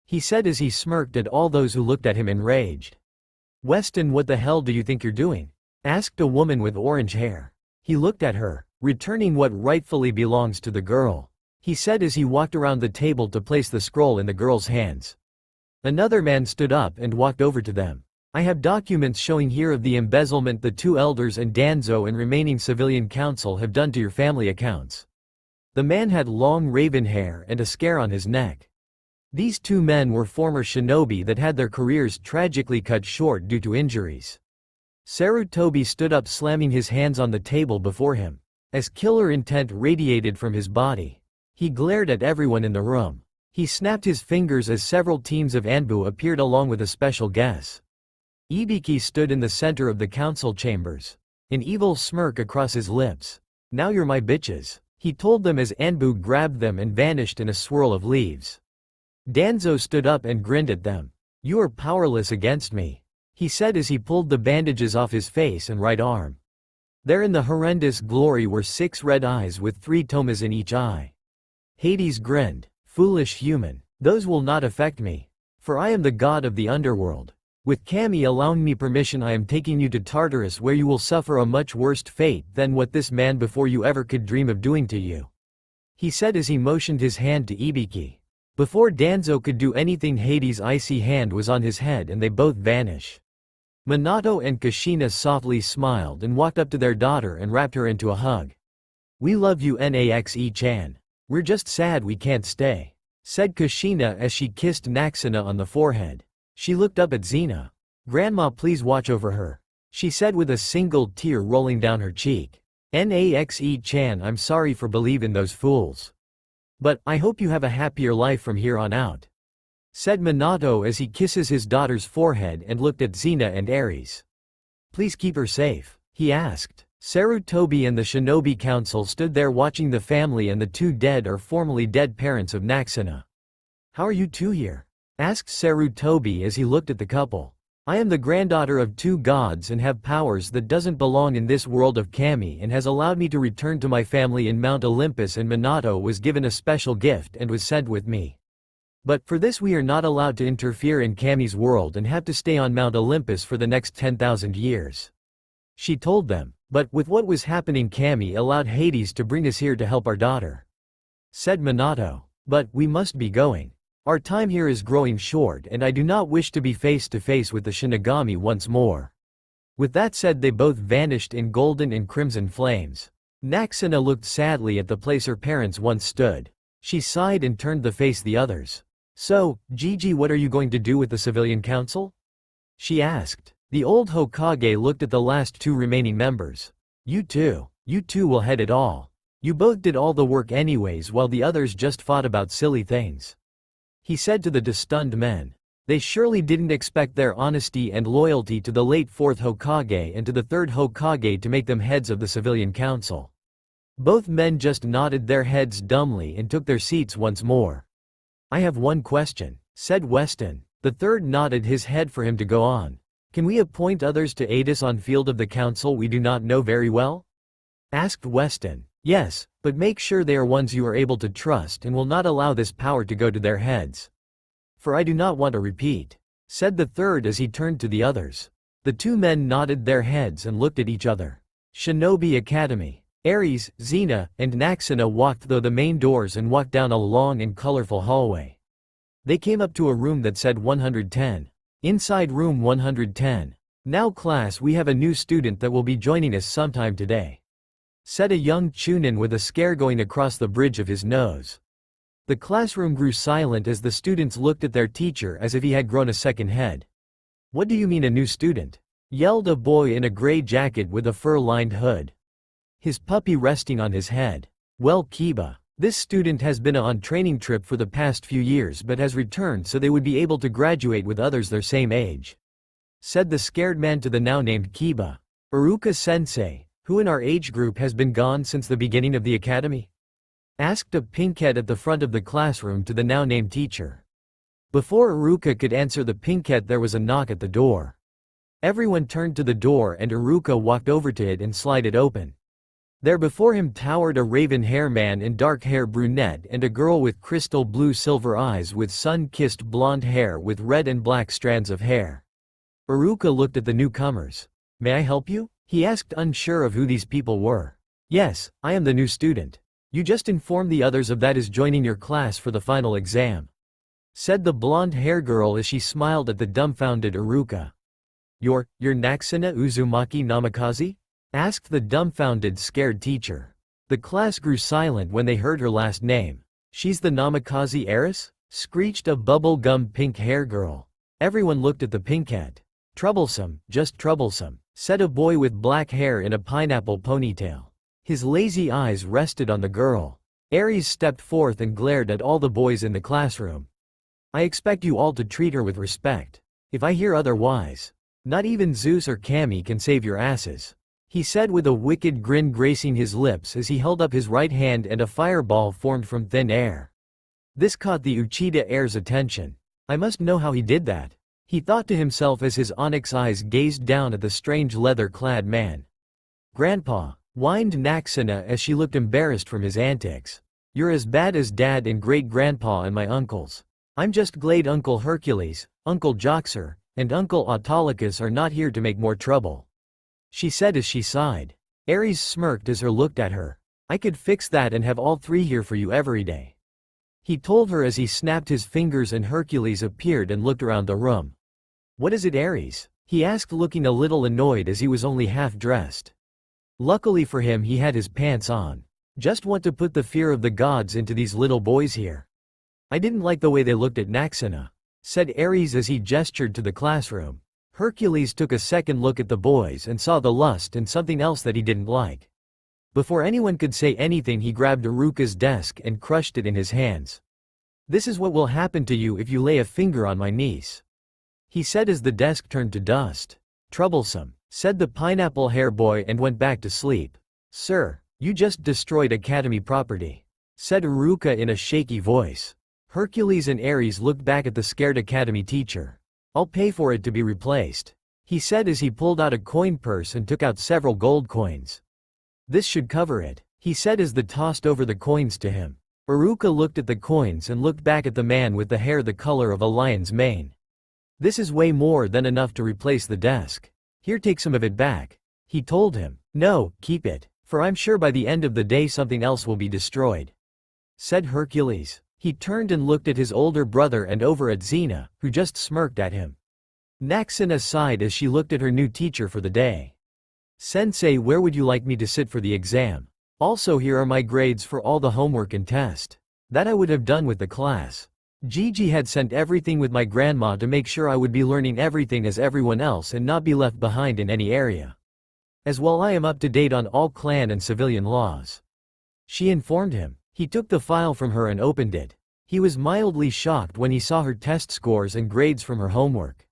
He said as he smirked at all those who looked at him enraged. Weston, what the hell do you think you're doing? Asked a woman with orange hair. He looked at her, returning what rightfully belongs to the girl. He said as he walked around the table to place the scroll in the girl's hands. Another man stood up and walked over to them. I have documents showing here of the embezzlement the 2 elders and Danzo and remaining civilian council have done to your family accounts. The man had long raven hair and a scar on his neck. These 2 men were former shinobi that had their careers tragically cut short due to injuries. Sarutobi stood up, slamming his hands on the table before him. As killer intent radiated from his body, he glared at everyone in the room. He snapped his fingers as several teams of Anbu appeared along with a special guest. Ibiki stood in the center of the council chambers, an evil smirk across his lips. Now you're my bitches, he told them as Anbu grabbed them and vanished in a swirl of leaves. Danzo stood up and grinned at them. You are powerless against me, he said as he pulled the bandages off his face and right arm. There in the horrendous glory were 6 red eyes with 3 tomas in each eye. Hades grinned. Foolish human, those will not affect me. For I am the god of the underworld. With Kami allowing me permission, I am taking you to Tartarus, where you will suffer a much worse fate than what this man before you ever could dream of doing to you, he said as he motioned his hand to Ibiki. Before Danzo could do anything, Hades' icy hand was on his head and they both vanish. Minato and Kushina softly smiled and walked up to their daughter and wrapped her into a hug. "We love you Naxe-chan. We're just sad we can't stay," said Kushina as she kissed Naxena on the forehead. She looked up at Xena. "Grandma, please watch over her," she said with a single tear rolling down her cheek. "Naxe-chan, I'm sorry for believing those fools. But I hope you have a happier life from here on out," said Minato as he kisses his daughter's forehead and looked at Xena and Ares. "Please keep her safe," he asked. Sarutobi and the Shinobi Council stood there watching the family and the two dead or formerly dead parents of Naxena. "How are you two here?" asked Sarutobi as he looked at the couple. "I am the granddaughter of two gods and have powers that doesn't belong in this world of Kami and has allowed me to return to my family in Mount Olympus, and Minato was given a special gift and was sent with me. But for this we are not allowed to interfere in Kami's world and have to stay on Mount Olympus for the next 10,000 years. She told them. "But with what was happening, Kami allowed Hades to bring us here to help our daughter," said Minato. "But we must be going. Our time here is growing short and I do not wish to be face to face with the Shinigami once more." With that said, they both vanished in golden and crimson flames. Naxena looked sadly at the place her parents once stood. She sighed and turned to face the others. "So, Gigi, what are you going to do with the civilian council?" she asked. The old Hokage looked at the last two remaining members. You two will head it all. You both did all the work anyways while the others just fought about silly things," he said to the stunned men. They surely didn't expect their honesty and loyalty to the late fourth Hokage and to the third Hokage to make them heads of the civilian council. Both men just nodded their heads dumbly and took their seats once more. "I have one question," said Weston. The third nodded his head for him to go on. "Can we appoint others to aid us on field of the council we do not know very well?" asked Weston. "Yes, but make sure they are ones you are able to trust and will not allow this power to go to their heads. For I do not want a repeat," said the third as he turned to the others. The two men nodded their heads and looked at each other. Shinobi Academy. Ares, Xena, and Naxena walked through the main doors and walked down a long and colorful hallway. They came up to a room that said 110. Inside room 110. "Now class, we have a new student that will be joining us sometime today," said a young Chunin with a scare going across the bridge of his nose. The classroom grew silent as the students looked at their teacher as if he had grown a second head. "What do you mean a new student?" yelled a boy in a gray jacket with a fur-lined hood, his puppy resting on his head. "Well, Kiba, this student has been on training trip for the past few years but has returned so they would be able to graduate with others their same age," said the scared man to the now named Kiba. "Iruka-sensei, who in our age group has been gone since the beginning of the academy?" asked a pinkhead at the front of the classroom to the now named teacher. Before Iruka could answer the pinkhead, there was a knock at the door. Everyone turned to the door and Iruka walked over to it and slid it open. There before him towered a raven-hair man in dark-hair brunette and a girl with crystal blue-silver eyes with sun-kissed blonde hair with red and black strands of hair. Iruka looked at the newcomers. "May I help you?" he asked, unsure of who these people were. "Yes, I am the new student. You just inform the others of that is joining your class for the final exam," said the blonde-hair girl as she smiled at the dumbfounded Iruka. You're Naxena Uzumaki Namikaze?" asked the dumbfounded, scared teacher. The class grew silent when they heard her last name. "She's the Namikaze heiress?" screeched a bubble-gum pink-hair girl. Everyone looked at the pinkhead. "Troublesome, just troublesome," said a boy with black hair in a pineapple ponytail. His lazy eyes rested on the girl. Ares stepped forth and glared at all the boys in the classroom. "I expect you all to treat her with respect. If I hear otherwise, not even Zeus or Kami can save your asses," he said with a wicked grin gracing his lips as he held up his right hand and a fireball formed from thin air. This caught the Uchida heir's attention. "I must know how he did that," he thought to himself as his onyx eyes gazed down at the strange leather-clad man. "Grandpa," whined Naxena as she looked embarrassed from his antics. "You're as bad as Dad and Great-Grandpa and my uncles. I'm just glad Uncle Hercules, Uncle Joxer, and Uncle Autolycus are not here to make more trouble," she said as she sighed. Ares smirked as her looked at her. "I could fix that and have all three here for you every day," he told her as he snapped his fingers and Hercules appeared and looked around the room. "What is it, Ares?" he asked, looking a little annoyed as he was only half dressed. Luckily for him, he had his pants on. Just want to put the fear of the gods into these little boys here. I didn't like the way they looked at Naxena, said Ares as he gestured to the classroom. Hercules took a second look at the boys and saw the lust and something else that he didn't like. Before anyone could say anything, he grabbed Aruka's desk and crushed it in his hands. This is what will happen to you if you lay a finger on my niece, he said as the desk turned to dust. Troublesome, said the pineapple hair boy and went back to sleep. Sir, you just destroyed Academy property, said Aruka in a shaky voice. Hercules and Ares looked back at the scared Academy teacher. I'll pay for it to be replaced, he said as he pulled out a coin purse and took out several gold coins. This should cover it, he said as they tossed over the coins to him. Aruka looked at the coins and looked back at the man with the hair the color of a lion's mane. This is way more than enough to replace the desk. Here, take some of it back, he told him. No, keep it, for I'm sure by the end of the day something else will be destroyed, said Hercules. He turned and looked at his older brother and over at Xena, who just smirked at him. Naxena sighed as she looked at her new teacher for the day. Sensei, where would you like me to sit for the exam? Also, here are my grades for all the homework and test that I would have done with the class. Gigi had sent everything with my grandma to make sure I would be learning everything as everyone else and not be left behind in any area. As well, I am up to date on all clan and civilian laws, she informed him. He took the file from her and opened it. He was mildly shocked when he saw her test scores and grades from her homework.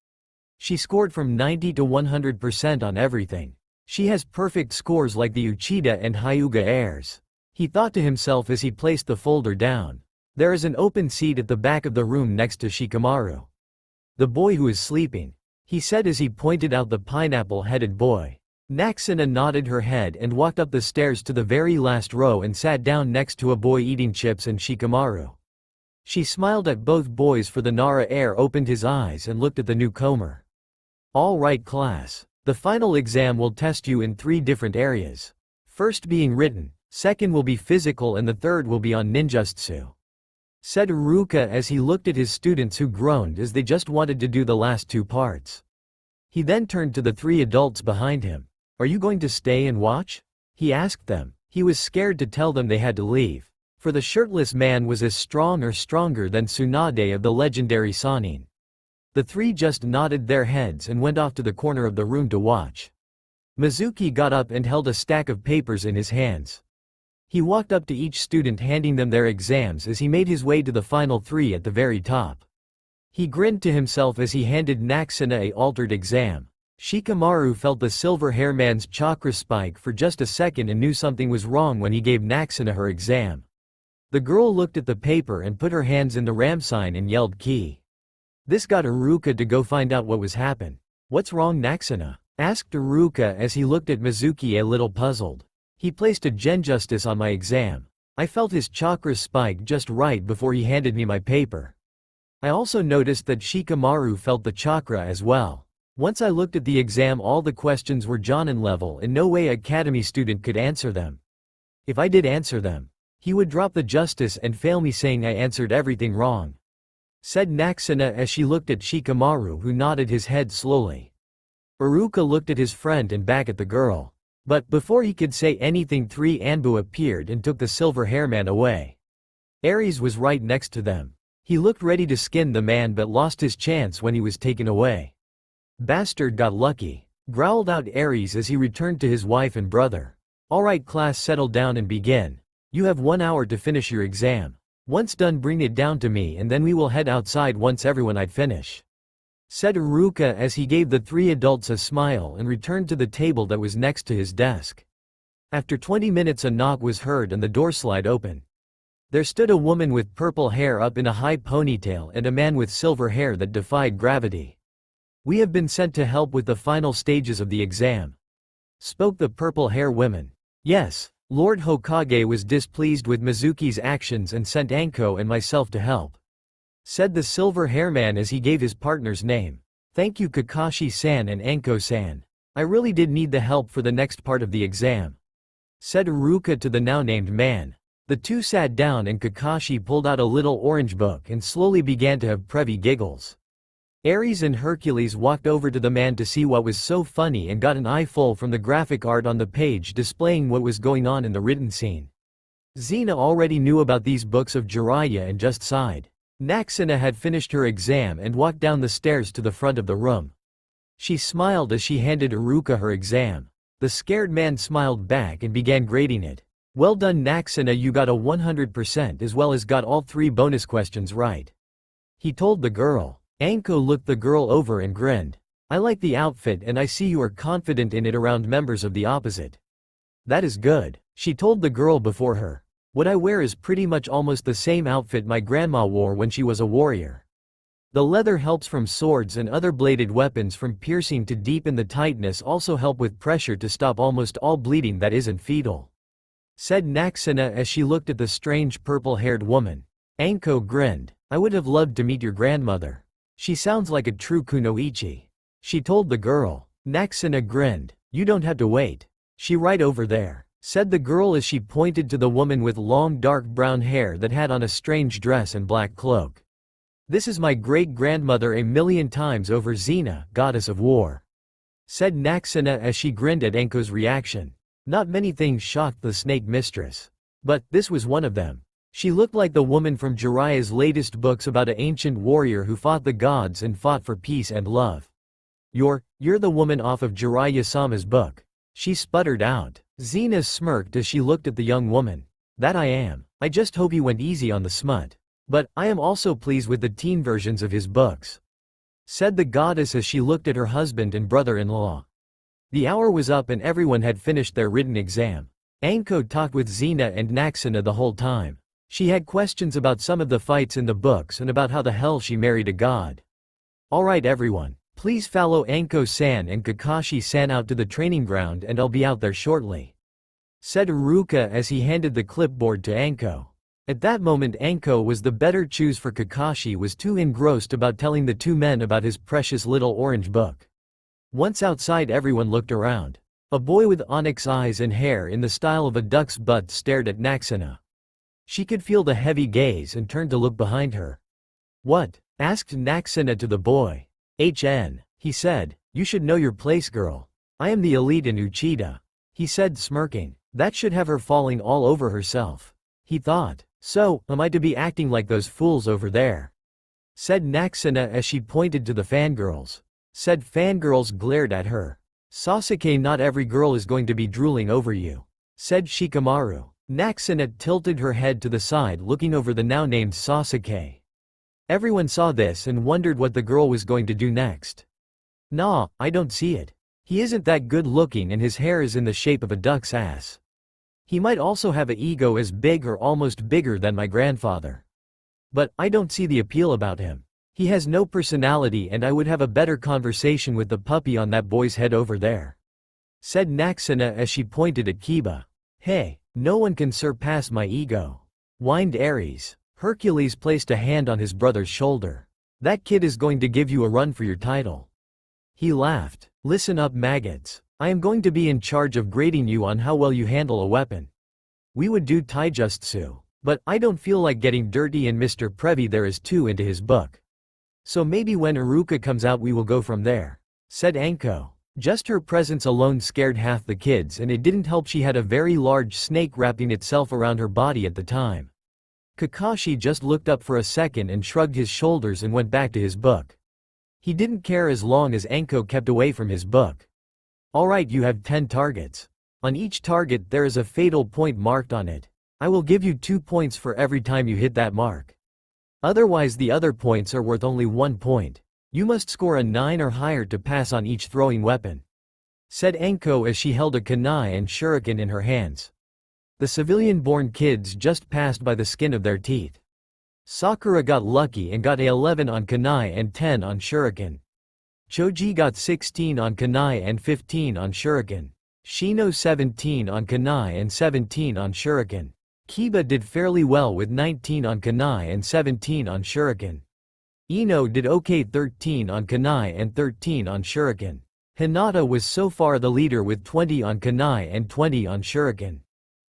She scored from 90 to 100% on everything. She has perfect scores like the Uchida and Hyuga heirs, he thought to himself as he placed the folder down. There is an open seat at the back of the room next to Shikamaru, the boy who is sleeping, he said as he pointed out the pineapple-headed boy. Naxena nodded her head and walked up the stairs to the very last row and sat down next to a boy eating chips and Shikamaru. She smiled at both boys, for the Nara heir opened his eyes and looked at the newcomer. All right, class. The final exam will test you in 3 different areas. First being written, second will be physical, and the third will be on ninjutsu, said Aruka as he looked at his students, who groaned as they just wanted to do the last 2 parts. He then turned to the 3 adults behind him. Are you going to stay and watch? He asked them. He was scared to tell them they had to leave, for the shirtless man was as strong or stronger than Tsunade of the legendary Sannin. The 3 just nodded their heads and went off to the corner of the room to watch. Mizuki got up and held a stack of papers in his hands. He walked up to each student, handing them their exams as he made his way to the final 3 at the very top. He grinned to himself as he handed Naxena a altered exam. Shikamaru felt the silver hair man's chakra spike for just a second and knew something was wrong when he gave Naxena her exam. The girl looked at the paper and put her hands in the ram sign and yelled "Key." This got Aruka to go find out what was happened. What's wrong, Naxena? Asked Aruka as he looked at Mizuki a little puzzled. He placed a genjustice on my exam. I felt his chakra spike just right before he handed me my paper. I also noticed that Shikamaru felt the chakra as well. Once I looked at the exam, all the questions were Jonin level and no way Academy student could answer them. If I did answer them, he would drop the justice and fail me, saying I answered everything wrong, said Naxena as she looked at Shikamaru, who nodded his head slowly. Aruka looked at his friend and back at the girl. But before he could say anything, 3 Anbu appeared and took the silver hair man away. Ares was right next to them. He looked ready to skin the man but lost his chance when he was taken away. Bastard got lucky, growled out Ares as he returned to his wife and brother. Alright, class, settle down and begin. You have 1 hour to finish your exam. Once done, bring it down to me and then we will head outside once everyone I'd finish, said Aruka as he gave the 3 adults a smile and returned to the table that was next to his desk. After 20 minutes a knock was heard and the door slid open. There stood a woman with purple hair up in a high ponytail and a man with silver hair that defied gravity. We have been sent to help with the final stages of the exam, spoke the purple hair woman. Yes, Lord Hokage was displeased with Mizuki's actions and sent Anko and myself to help, said the silver hair man as he gave his partner's name. Thank you, Kakashi-san and Anko-san. I really did need the help for the next part of the exam, said Aruka to the now named man. The 2 sat down and Kakashi pulled out a little orange book and slowly began to have Previ giggles. Ares and Hercules walked over to the man to see what was so funny and got an eyeful from the graphic art on the page displaying what was going on in the written scene. Xena already knew about these books of Jiraiya and just sighed. Naxena had finished her exam and walked down the stairs to the front of the room. She smiled as she handed Iruka her exam. The scared man smiled back and began grading it. "Well done Naxena, you got a 100% as well as got all 3 bonus questions right," he told the girl. Anko looked the girl over and grinned. "I like the outfit and I see you are confident in it around members of the opposite." "That is good," she told the girl before her. "What I wear is pretty much almost the same outfit my grandma wore when she was a warrior. The leather helps from swords and other bladed weapons from piercing to deep, and the tightness also help with pressure to stop almost all bleeding that isn't fetal," said Naxena as she looked at the strange purple-haired woman. Anko grinned. "I would have loved to meet your grandmother. She sounds like a true kunoichi," she told the girl. Naxena grinned. "You don't have to wait. She right over there," said the girl as she pointed to the woman with long dark brown hair that had on a strange dress and black cloak. "This is my great-grandmother a million times over, Xena, goddess of war," said Naxena as she grinned at Anko's reaction. Not many things shocked the snake mistress, but this was one of them. She looked like the woman from Jiraiya's latest books about an ancient warrior who fought the gods and fought for peace and love. You're the woman off of Jiraiya-sama's book," she sputtered out. Xena smirked as she looked at the young woman. "That I am. I just hope he went easy on the smut. But I am also pleased with the teen versions of his books," said the goddess as she looked at her husband and brother-in-law. The hour was up and everyone had finished their written exam. Anko talked with Xena and Naxena the whole time. She had questions about some of the fights in the books and about how the hell she married a god. "Alright everyone, please follow Anko-san and Kakashi-san out to the training ground and I'll be out there shortly," said Iruka as he handed the clipboard to Anko. At that moment Anko was the better choice for Kakashi was too engrossed about telling the 2 men about his precious little orange book. Once outside everyone looked around. A boy with onyx eyes and hair in the style of a duck's butt stared at Naxena. She could feel the heavy gaze and turned to look behind her. "What?" asked Naxena to the boy. "HN," he said. "You should know your place, girl. I am the elite in Uchida," he said smirking. That should have her falling all over herself, he thought. "So, am I to be acting like those fools over there?" said Naxena as she pointed to the fangirls. Said fangirls glared at her. "Sasuke, not every girl is going to be drooling over you," said Shikamaru. Naxena tilted her head to the side looking over the now-named Sasuke. Everyone saw this and wondered what the girl was going to do next. "Nah, I don't see it. He isn't that good looking and his hair is in the shape of a duck's ass. He might also have an ego as big or almost bigger than my grandfather. But I don't see the appeal about him. He has no personality and I would have a better conversation with the puppy on that boy's head over there," said Naxena as she pointed at Kiba. "Hey, no one can surpass my ego," whined Ares. Hercules placed a hand on his brother's shoulder. "That kid is going to give you a run for your title." He laughed. "Listen up maggots. I am going to be in charge of grading you on how well you handle a weapon. We would do taijutsu, but I don't feel like getting dirty and Mr. Previ there is too into his book. So maybe when Iruka comes out we will go from there," said Anko. Just her presence alone scared half the kids and it didn't help she had a very large snake wrapping itself around her body at the time. Kakashi just looked up for a second and shrugged his shoulders and went back to his book. He didn't care as long as Anko kept away from his book. "Alright, you have 10 targets. On each target there is a fatal point marked on it. I will give you 2 points for every time you hit that mark. Otherwise the other points are worth only 1 point. You must score a 9 or higher to pass on each throwing weapon," said Anko as she held a kunai and shuriken in her hands. The civilian-born kids just passed by the skin of their teeth. Sakura got lucky and got a 11 on kunai and 10 on shuriken. Choji got 16 on kunai and 15 on shuriken. Shino 17 on kunai and 17 on shuriken. Kiba did fairly well with 19 on kunai and 17 on shuriken. Ino did okay, 13 on kunai and 13 on shuriken. Hinata was so far the leader with 20 on kunai and 20 on shuriken.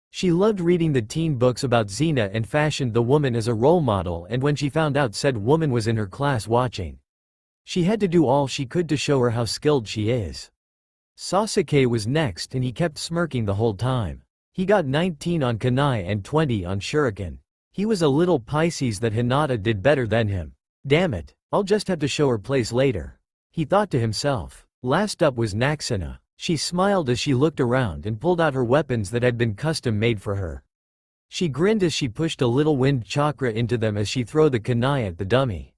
She loved reading the teen books about Xena and fashioned the woman as a role model, and when she found out said woman was in her class watching, She had to do all she could to show her how skilled she is. Sasuke was next and he kept smirking the whole time. He got 19 on kunai and 20 on shuriken. He was a little Pisces that Hinata did better than him. Damn it, I'll just have to show her place later, he thought to himself. Last up was Naxena. She smiled as she looked around and pulled out her weapons that had been custom made for her. She grinned as she pushed a little wind chakra into them as she threw the kunai at the dummy.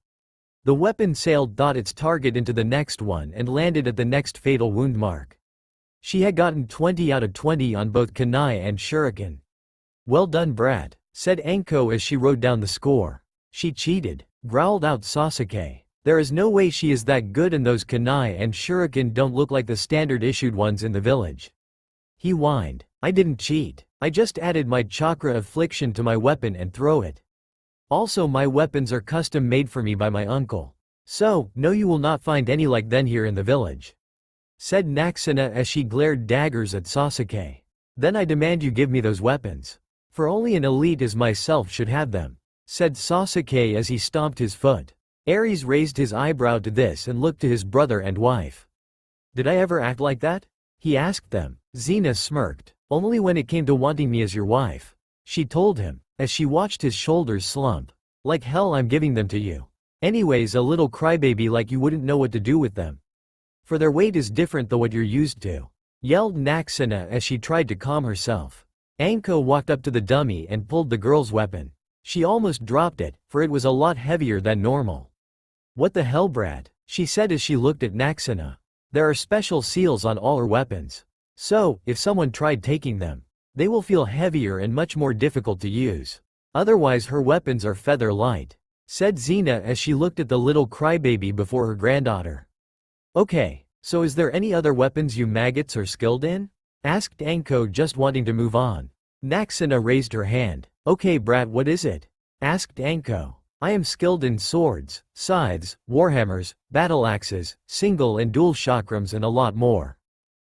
The weapon sailed its target into the next one and landed at the next fatal wound mark. She had gotten 20 out of 20 on both kunai and shuriken. Well done, brat, said Anko as she wrote down the score. She cheated, growled out Sasuke. There is no way she is that good and those kunai and shuriken don't look like the standard issued ones in the village. He whined. I didn't cheat. I just added my chakra affliction to my weapon and throw it. Also my weapons are custom made for me by my uncle. So, no, you will not find any like them here in the village, said Naxena as she glared daggers at Sasuke. Then I demand you give me those weapons. For only an elite as myself should have them, said Sasuke as he stomped his foot. Ares raised his eyebrow to this and looked to his brother and wife. Did I ever act like that? He asked them. Xena smirked. Only when it came to wanting me as your wife, she told him, as she watched his shoulders slump. Like hell I'm giving them to you. Anyways, a little crybaby like you wouldn't know what to do with them. For their weight is different than what you're used to, yelled Naxena as she tried to calm herself. Anko walked up to the dummy and pulled the girl's weapon. She almost dropped it, for it was a lot heavier than normal. What the hell, brat? She said as she looked at Naxena. There are special seals on all her weapons. So, if someone tried taking them, they will feel heavier and much more difficult to use. Otherwise her weapons are feather light, said Xena as she looked at the little crybaby before her granddaughter. Okay, so is there any other weapons you maggots are skilled in? Asked Anko, just wanting to move on. Naxena raised her hand. Okay brat, what is it? Asked Anko. I am skilled in swords, scythes, warhammers, battle axes, single and dual chakrams and a lot more,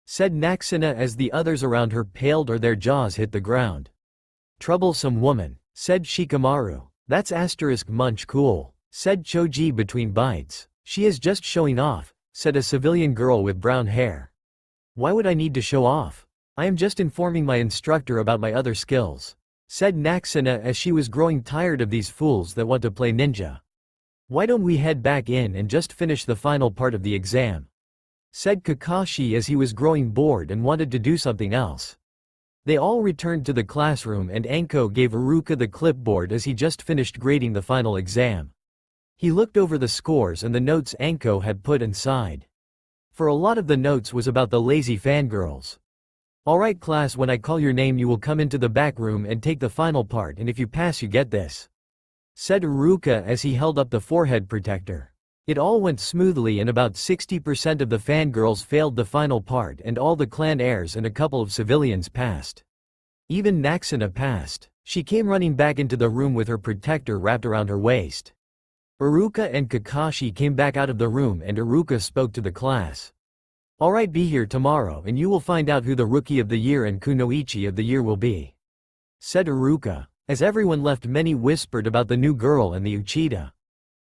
said Naxena as the others around her paled or their jaws hit the ground. Troublesome woman, said Shikamaru. That's asterisk munch cool, said Choji between bites. She is just showing off, said a civilian girl with brown hair. Why would I need to show off? I am just informing my instructor about my other skills, said Naxena as she was growing tired of these fools that want to play ninja. Why don't we head back in and just finish the final part of the exam? Said Kakashi as he was growing bored and wanted to do something else. They all returned to the classroom and Anko gave Iruka the clipboard as he just finished grading the final exam. He looked over the scores and the notes Anko had put and sighed. For a lot of the notes was about the lazy fangirls. Alright class, when I call your name you will come into the back room and take the final part, and if you pass you get this, said Iruka as he held up the forehead protector. It all went smoothly and about 60% of the fangirls failed the final part and all the clan heirs and a couple of civilians passed. Even Naxena passed. She came running back into the room with her protector wrapped around her waist. Iruka and Kakashi came back out of the room and Iruka spoke to the class. Alright, be here tomorrow and you will find out who the Rookie of the Year and Kunoichi of the Year will be, said Iruka. As everyone left, many whispered about the new girl and the Uchida.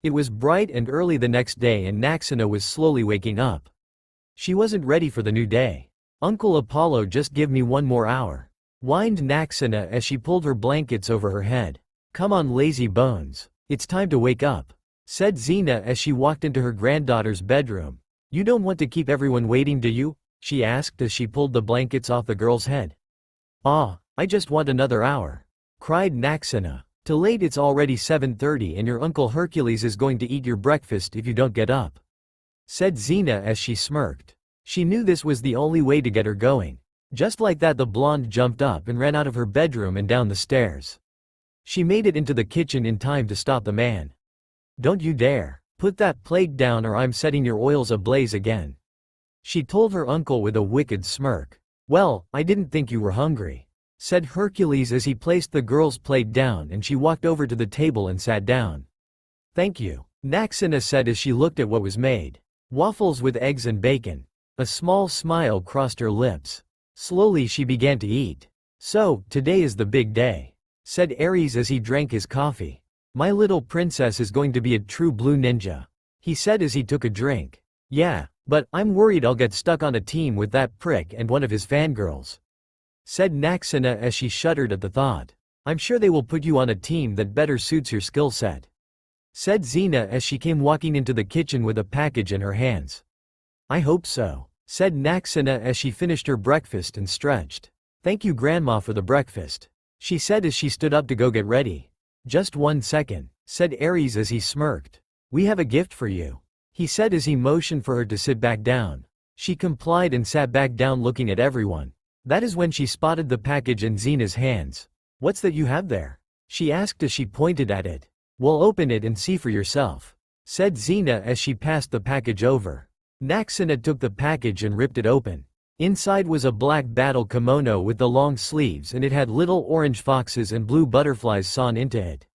It was bright and early the next day and Naxena was slowly waking up. She wasn't ready for the new day. Uncle Apollo, just give me one more hour, whined Naxena as she pulled her blankets over her head. Come on lazy bones, it's time to wake up, said Xena as she walked into her granddaughter's bedroom. You don't want to keep everyone waiting, do you? She asked as she pulled the blankets off the girl's head. Ah, I just want another hour, cried Naxena. Too late, it's already 7:30 and your Uncle Hercules is going to eat your breakfast if you don't get up, said Xena as she smirked. She knew this was the only way to get her going. Just like that the blonde jumped up and ran out of her bedroom and down the stairs. She made it into the kitchen in time to stop the man. Don't you dare put that plate down or I'm setting your oils ablaze again, she told her uncle with a wicked smirk. Well, I didn't think you were hungry, said Hercules as he placed the girl's plate down and she walked over to the table and sat down. Thank you, Naxena said as she looked at what was made. Waffles with eggs and bacon. A small smile crossed her lips. Slowly she began to eat. So, today is the big day, said Ares as he drank his coffee. My little princess is going to be a true blue ninja. he said as he took a drink. Yeah, but I'm worried I'll get stuck on a team with that prick and one of his fangirls, said Naxena as she shuddered at the thought. I'm sure they will put you on a team that better suits your skill set, said Xena as she came walking into the kitchen with a package in her hands. I hope so, said Naxena as she finished her breakfast and stretched. Thank you Grandma for the breakfast, she said as she stood up to go get ready. Just 1 second, said Aries as he smirked. We have a gift for you, he said as he motioned for her to sit back down. She complied and sat back down looking at everyone. That is when she spotted the package in Xena's hands. What's that you have there? She asked as she pointed at it. Well, open it and see for yourself, said Xena as she passed the package over. Naxena took the package and ripped it open. Inside was a black battle kimono with the long sleeves and it had little orange foxes and blue butterflies sewn into it.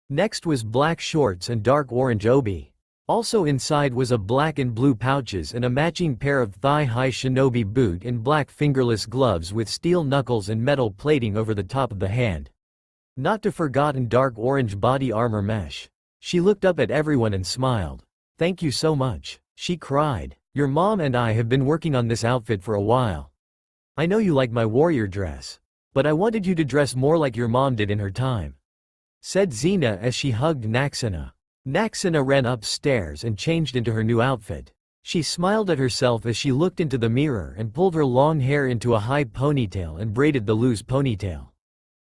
Next was black shorts and dark orange obi. Also inside was a black and blue pouches and a matching pair of thigh-high shinobi boot and black fingerless gloves with steel knuckles and metal plating over the top of the hand. Not to forgotten dark orange body armor mesh. She looked up at everyone and smiled. Thank you so much, she cried. Your mom and I have been working on this outfit for a while. I know you like my warrior dress, but I wanted you to dress more like your mom did in her time, said Xena as she hugged Naxena. Naxena ran upstairs and changed into her new outfit. She smiled at herself as she looked into the mirror and pulled her long hair into a high ponytail and braided the loose ponytail.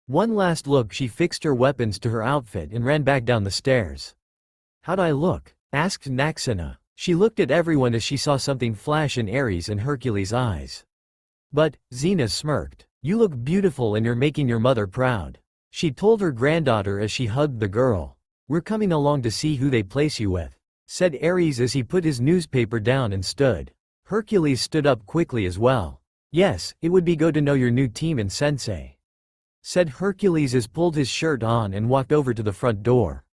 One last look, she fixed her weapons to her outfit and ran back down the stairs. How'd I look? Asked Naxena. She looked at everyone as she saw something flash in Aries and Hercules' eyes. But, Xena smirked. You look beautiful and you're making your mother proud, she told her granddaughter as she hugged the girl. We're coming along to see who they place you with, said Aries as he put his newspaper down and stood. Hercules stood up quickly as well. Yes, it would be good to know your new team and sensei, said Hercules as pulled his shirt on and walked over to the front door.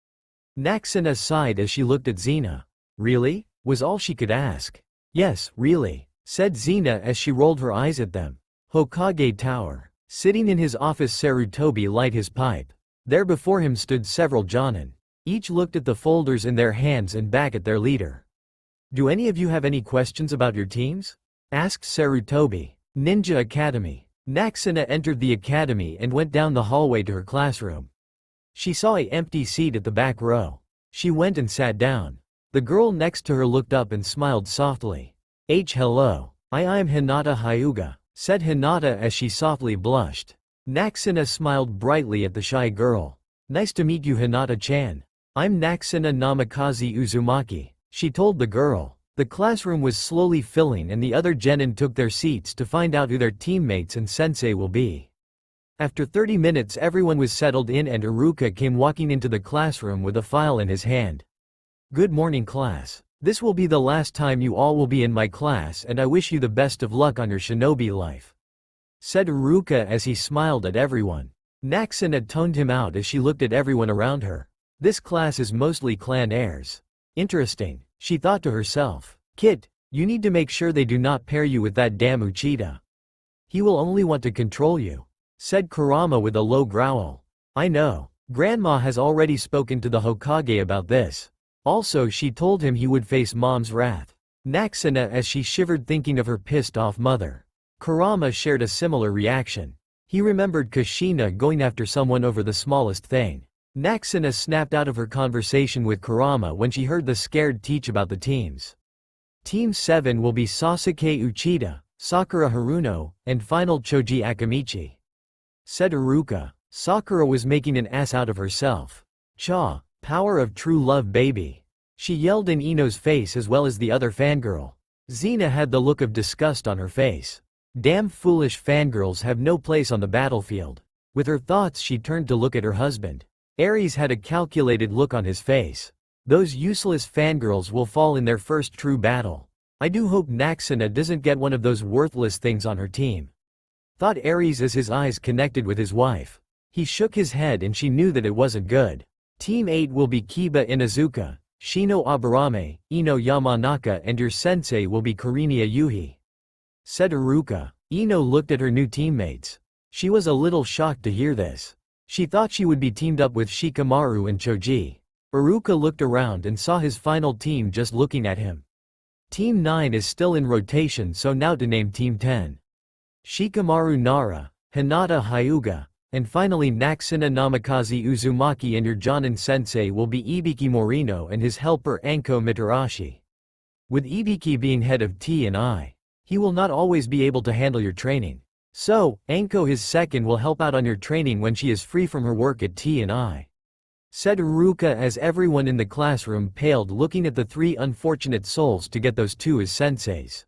Naxena sighed as she looked at Xena. Really? Was all she could ask. Yes, really, said Xena as she rolled her eyes at them. Hokage Tower. Sitting in his office, Sarutobi lit his pipe. There before him stood several Jonin. Each looked at the folders in their hands and back at their leader. Do any of you have any questions about your teams? Asked Sarutobi. Ninja Academy. Naxena entered the academy and went down the hallway to her classroom. She saw an empty seat at the back row. She went and sat down. The girl next to her looked up and smiled softly. Hello. I'm Hinata Hyuga, said Hinata as she softly blushed. Naxena smiled brightly at the shy girl. Nice to meet you, Hinata-chan. I'm Naxena Namikaze Uzumaki, she told the girl. The classroom was slowly filling and the other genin took their seats to find out who their teammates and sensei will be. After 30 minutes everyone was settled in and Iruka came walking into the classroom with a file in his hand. Good morning class. This will be the last time you all will be in my class and I wish you the best of luck on your shinobi life, said Iruka as he smiled at everyone. Naxena toned him out as she looked at everyone around her. This class is mostly clan heirs. Interesting, she thought to herself. Kit, you need to make sure they do not pair you with that damn Uchida. He will only want to control you, said Kurama with a low growl. I know. Grandma has already spoken to the Hokage about this. Also, she told him he would face mom's wrath. Naxena as she shivered thinking of her pissed off mother. Kurama shared a similar reaction. He remembered Kushina going after someone over the smallest thing. Naxena snapped out of her conversation with Kurama when she heard the scared teach about the teams. Team 7 will be Sasuke Uchida, Sakura Haruno, and final Choji Akamichi, said Iruka. Sakura was making an ass out of herself. Cha, power of true love baby, she yelled in Ino's face as well as the other fangirl. Xena had the look of disgust on her face. Damn foolish fangirls have no place on the battlefield. With her thoughts she turned to look at her husband. Aries had a calculated look on his face. Those useless fangirls will fall in their first true battle. I do hope Naxena doesn't get one of those worthless things on her team, thought Aries as his eyes connected with his wife. He shook his head and she knew that it wasn't good. Team 8 will be Kiba Inuzuka, Shino Aburame, Ino Yamanaka, and your sensei will be Karinia Yuhi, said Iruka. Ino looked at her new teammates. She was a little shocked to hear this. She thought she would be teamed up with Shikamaru and Choji. Iruka looked around and saw his final team just looking at him. Team 9 is still in rotation, so now to name Team 10. Shikamaru Nara, Hinata Hyuga, and finally Naxena Namikaze Uzumaki, and your Jonin sensei will be Ibiki Morino and his helper Anko Mitarashi. With Ibiki being head of T&I, he will not always be able to handle your training. So, Anko his second will help out on your training when she is free from her work at T&I. Said Iruka as everyone in the classroom paled, looking at the three unfortunate souls to get those two as senseis.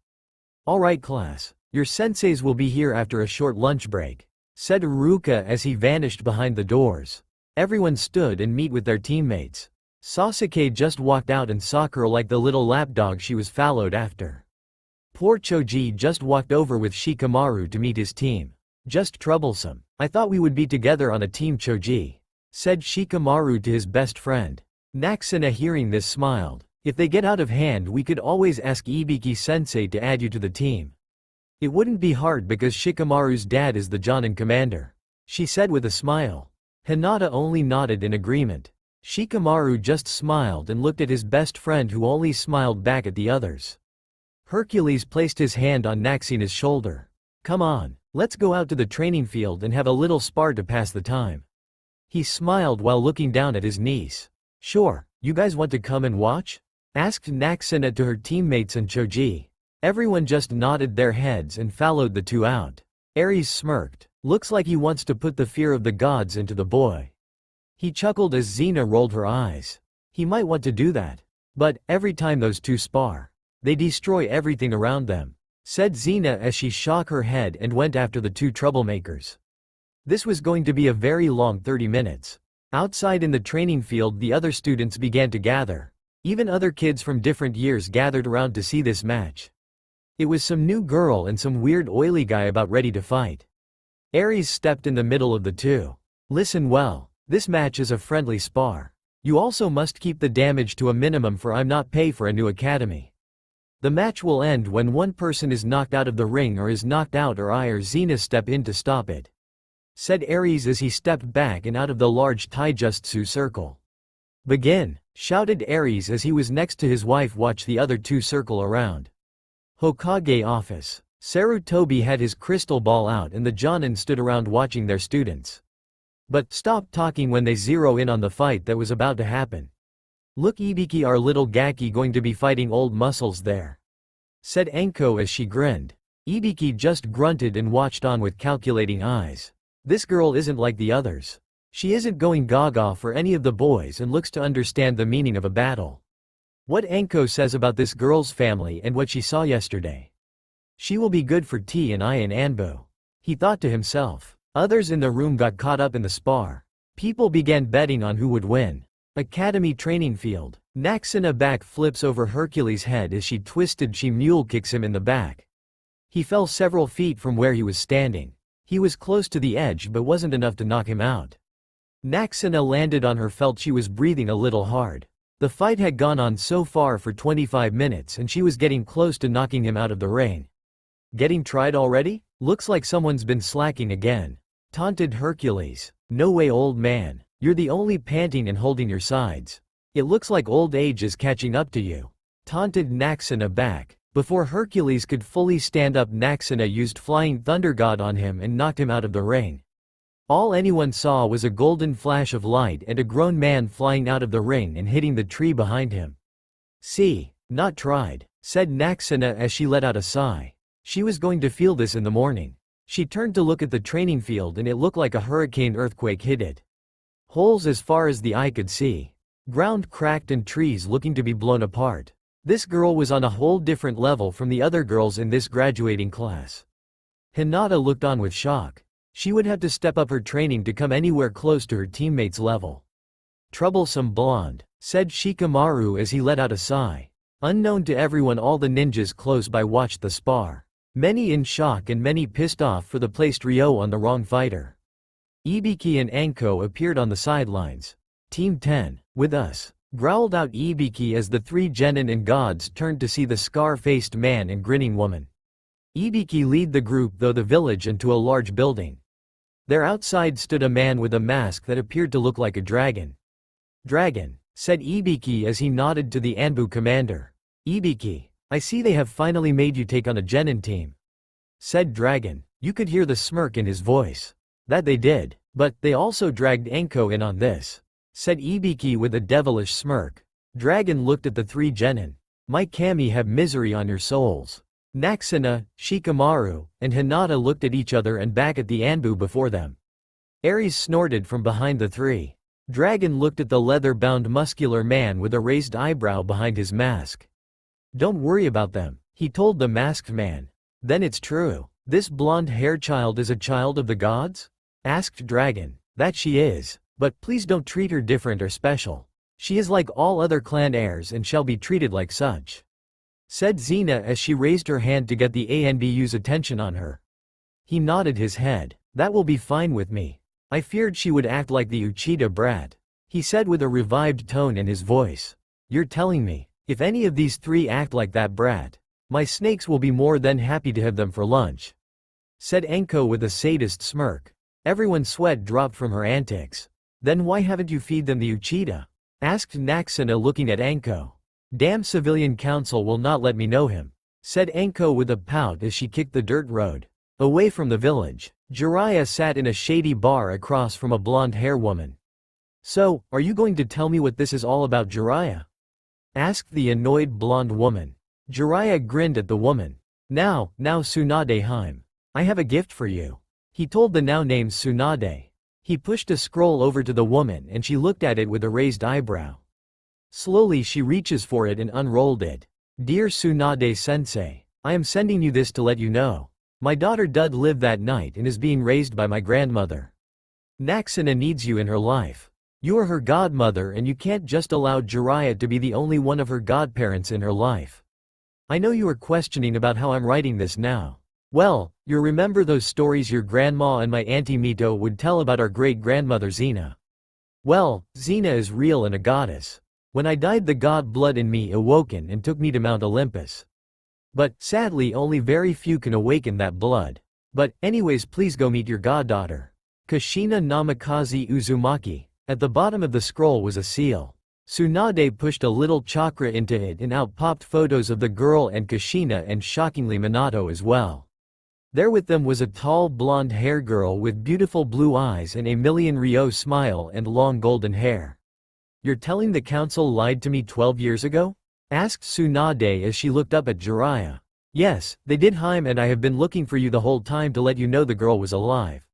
Alright class, your senseis will be here after a short lunch break, said Iruka as he vanished behind the doors. Everyone stood and meet with their teammates. Sasuke just walked out and Sakura like the little lapdog she was followed after. Poor Choji just walked over with Shikamaru to meet his team. Just troublesome. I thought we would be together on a team, Choji, said Shikamaru to his best friend. Naxena hearing this smiled. If they get out of hand, we could always ask Ibiki-sensei to add you to the team. It wouldn't be hard because Shikamaru's dad is the Jonin commander, she said with a smile. Hinata only nodded in agreement. Shikamaru just smiled and looked at his best friend, who only smiled back at the others. Hercules placed his hand on Naxena's shoulder. Come on, let's go out to the training field and have a little spar to pass the time. He smiled while looking down at his niece. Sure, you guys want to come and watch? Asked Naxena to her teammates and Choji. Everyone just nodded their heads and followed the two out. Ares smirked. Looks like he wants to put the fear of the gods into the boy. He chuckled as Xena rolled her eyes. He might want to do that. But, every time those two spar, they destroy everything around them, said Xena as she shook her head and went after the two troublemakers. This was going to be a very long 30 minutes. Outside in the training field, the other students began to gather. Even other kids from different years gathered around to see this match. It was some new girl and some weird oily guy about ready to fight. Ares stepped in the middle of the two. Listen well, this match is a friendly spar. You also must keep the damage to a minimum, for I'm not pay for a new academy. The match will end when one person is knocked out of the ring or is knocked out, or I or Xena step in to stop it, said Ares as he stepped back and out of the large taijutsu circle. Begin, shouted Ares as he was next to his wife. Watch the other two circle around. Hokage office. Sarutobi had his crystal ball out and the Jonin stood around watching their students. But stop talking when they zero in on the fight that was about to happen. Look, Ibiki, our little Gaki going to be fighting old muscles there, said Anko as she grinned. Ibiki just grunted and watched on with calculating eyes. This girl isn't like the others. She isn't going gaga for any of the boys and looks to understand the meaning of a battle. What Anko says about this girl's family and what she saw yesterday. She will be good for T&I and Anbu, he thought to himself. Others in the room got caught up in the spar. People began betting on who would win. Academy training field. Naxena back flips over Hercules' head as she twisted she mule kicks him in the back. He fell several feet from where he was standing. He was close to the edge but wasn't enough to knock him out. Naxena landed on her, felt she was breathing a little hard. The fight had gone on so far for 25 minutes and she was getting close to knocking him out of the ring. Getting tried already? Looks like someone's been slacking again, taunted Hercules. No way, old man. You're the only panting and holding your sides. It looks like old age is catching up to you, taunted Naxena back. Before Hercules could fully stand up, Naxena used Flying Thunder God on him and knocked him out of the ring. All anyone saw was a golden flash of light and a grown man flying out of the ring and hitting the tree behind him. See, not tried, said Naxena as she let out a sigh. She was going to feel this in the morning. She turned to look at the training field and it looked like a hurricane earthquake hit it. Holes as far as the eye could see. Ground cracked and trees looking to be blown apart. This girl was on a whole different level from the other girls in this graduating class. Hinata looked on with shock. She would have to step up her training to come anywhere close to her teammates' level. Troublesome blonde, said Shikamaru as he let out a sigh. Unknown to everyone, all the ninjas close by watched the spar. Many in shock and many pissed off for the placed Ryo on the wrong fighter. Ibiki and Anko appeared on the sidelines. Team 10, with us, growled out Ibiki as the three genin and gods turned to see the scar-faced man and grinning woman. Ibiki lead the group though the village into a large building. There outside stood a man with a mask that appeared to look like a dragon. Dragon, said Ibiki as he nodded to the Anbu commander. Ibiki, I see they have finally made you take on a genin team, said Dragon. You could hear the smirk in his voice. That they did, but they also dragged Anko in on this, said Ibiki with a devilish smirk. Dragon looked at the three genin. My kami have misery on your souls. Naxena, Shikamaru, and Hinata looked at each other and back at the Anbu before them. Ares snorted from behind the three. Dragon looked at the leather-bound muscular man with a raised eyebrow behind his mask. Don't worry about them, he told the masked man. Then it's true. This blonde-haired child is a child of the gods? Asked Dragon. That she is. But please don't treat her different or special. She is like all other clan heirs and shall be treated like such, said Xena as she raised her hand to get the ANBU's attention on her. He nodded his head. That will be fine with me. I feared she would act like the Uchida brat, he said with a revived tone in his voice. You're telling me, if any of these three act like that brat, my snakes will be more than happy to have them for lunch, said Anko with a sadist smirk. Everyone's sweat dropped from her antics. Then why haven't you feed them the Uchida? Asked Naxena looking at Anko. Damn civilian council will not let me know him, said Anko with a pout as she kicked the dirt road away from the village. Jiraiya sat in a shady bar across from a blonde-haired woman. So, are you going to tell me what this is all about, Jiraiya? Asked the annoyed blonde woman. Jiraiya grinned at the woman. Now Tsunade Heim. I have a gift for you, he told the now-named Tsunade. He pushed a scroll over to the woman and she looked at it with a raised eyebrow. Slowly she reaches for it and unrolled it. Dear Tsunade-sensei, I am sending you this to let you know. My daughter Dud lived that night and is being raised by my grandmother. Naxena needs you in her life. You are her godmother and you can't just allow Jiraiya to be the only one of her godparents in her life. I know you are questioning about how I'm writing this now. Well, you remember those stories your grandma and my auntie Mito would tell about our great-grandmother Xena? Well, Xena is real and a goddess. When I died, the god blood in me awoken and took me to Mount Olympus. But, sadly, only very few can awaken that blood. But, anyways, please go meet your goddaughter. Kushina Namikaze Uzumaki. At the bottom of the scroll was a seal. Tsunade pushed a little chakra into it and out popped photos of the girl and Kushina and shockingly Minato as well. There with them was a tall blonde-haired girl with beautiful blue eyes and a million Ryo smile and long golden hair. You're telling the council lied to me 12 years ago? Asked Tsunade as she looked up at Jiraiya. Yes, they did, Heim, and I have been looking for you the whole time to let you know the girl was alive.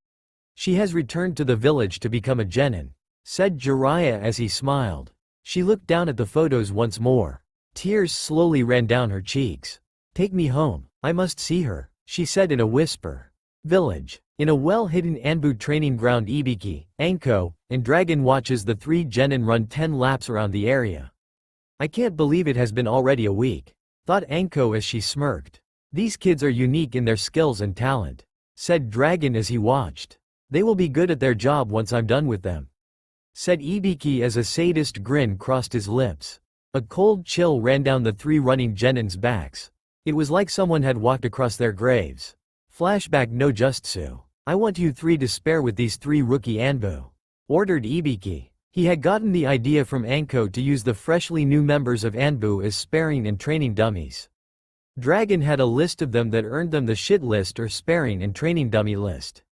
She has returned to the village to become a genin, said Jiraiya as he smiled. She looked down at the photos once more. Tears slowly ran down her cheeks. Take me home, I must see her, she said in a whisper. Village. In a well-hidden Anbu training ground, Ibiki, Anko, and Dragon watches the three genin run 10 laps around the area. I can't believe it has been already a week, thought Anko as she smirked. These kids are unique in their skills and talent, said Dragon as he watched. They will be good at their job once I'm done with them, said Ibiki as a sadist grin crossed his lips. A cold chill ran down the three running genins' backs. It was like someone had walked across their graves. Flashback no Justsu. I want you three to spare with these three rookie Anbu, ordered Ibiki. He had gotten the idea from Anko to use the freshly new members of Anbu as sparring and training dummies. Dragon had a list of them that earned them the shit list or sparring and training dummy list.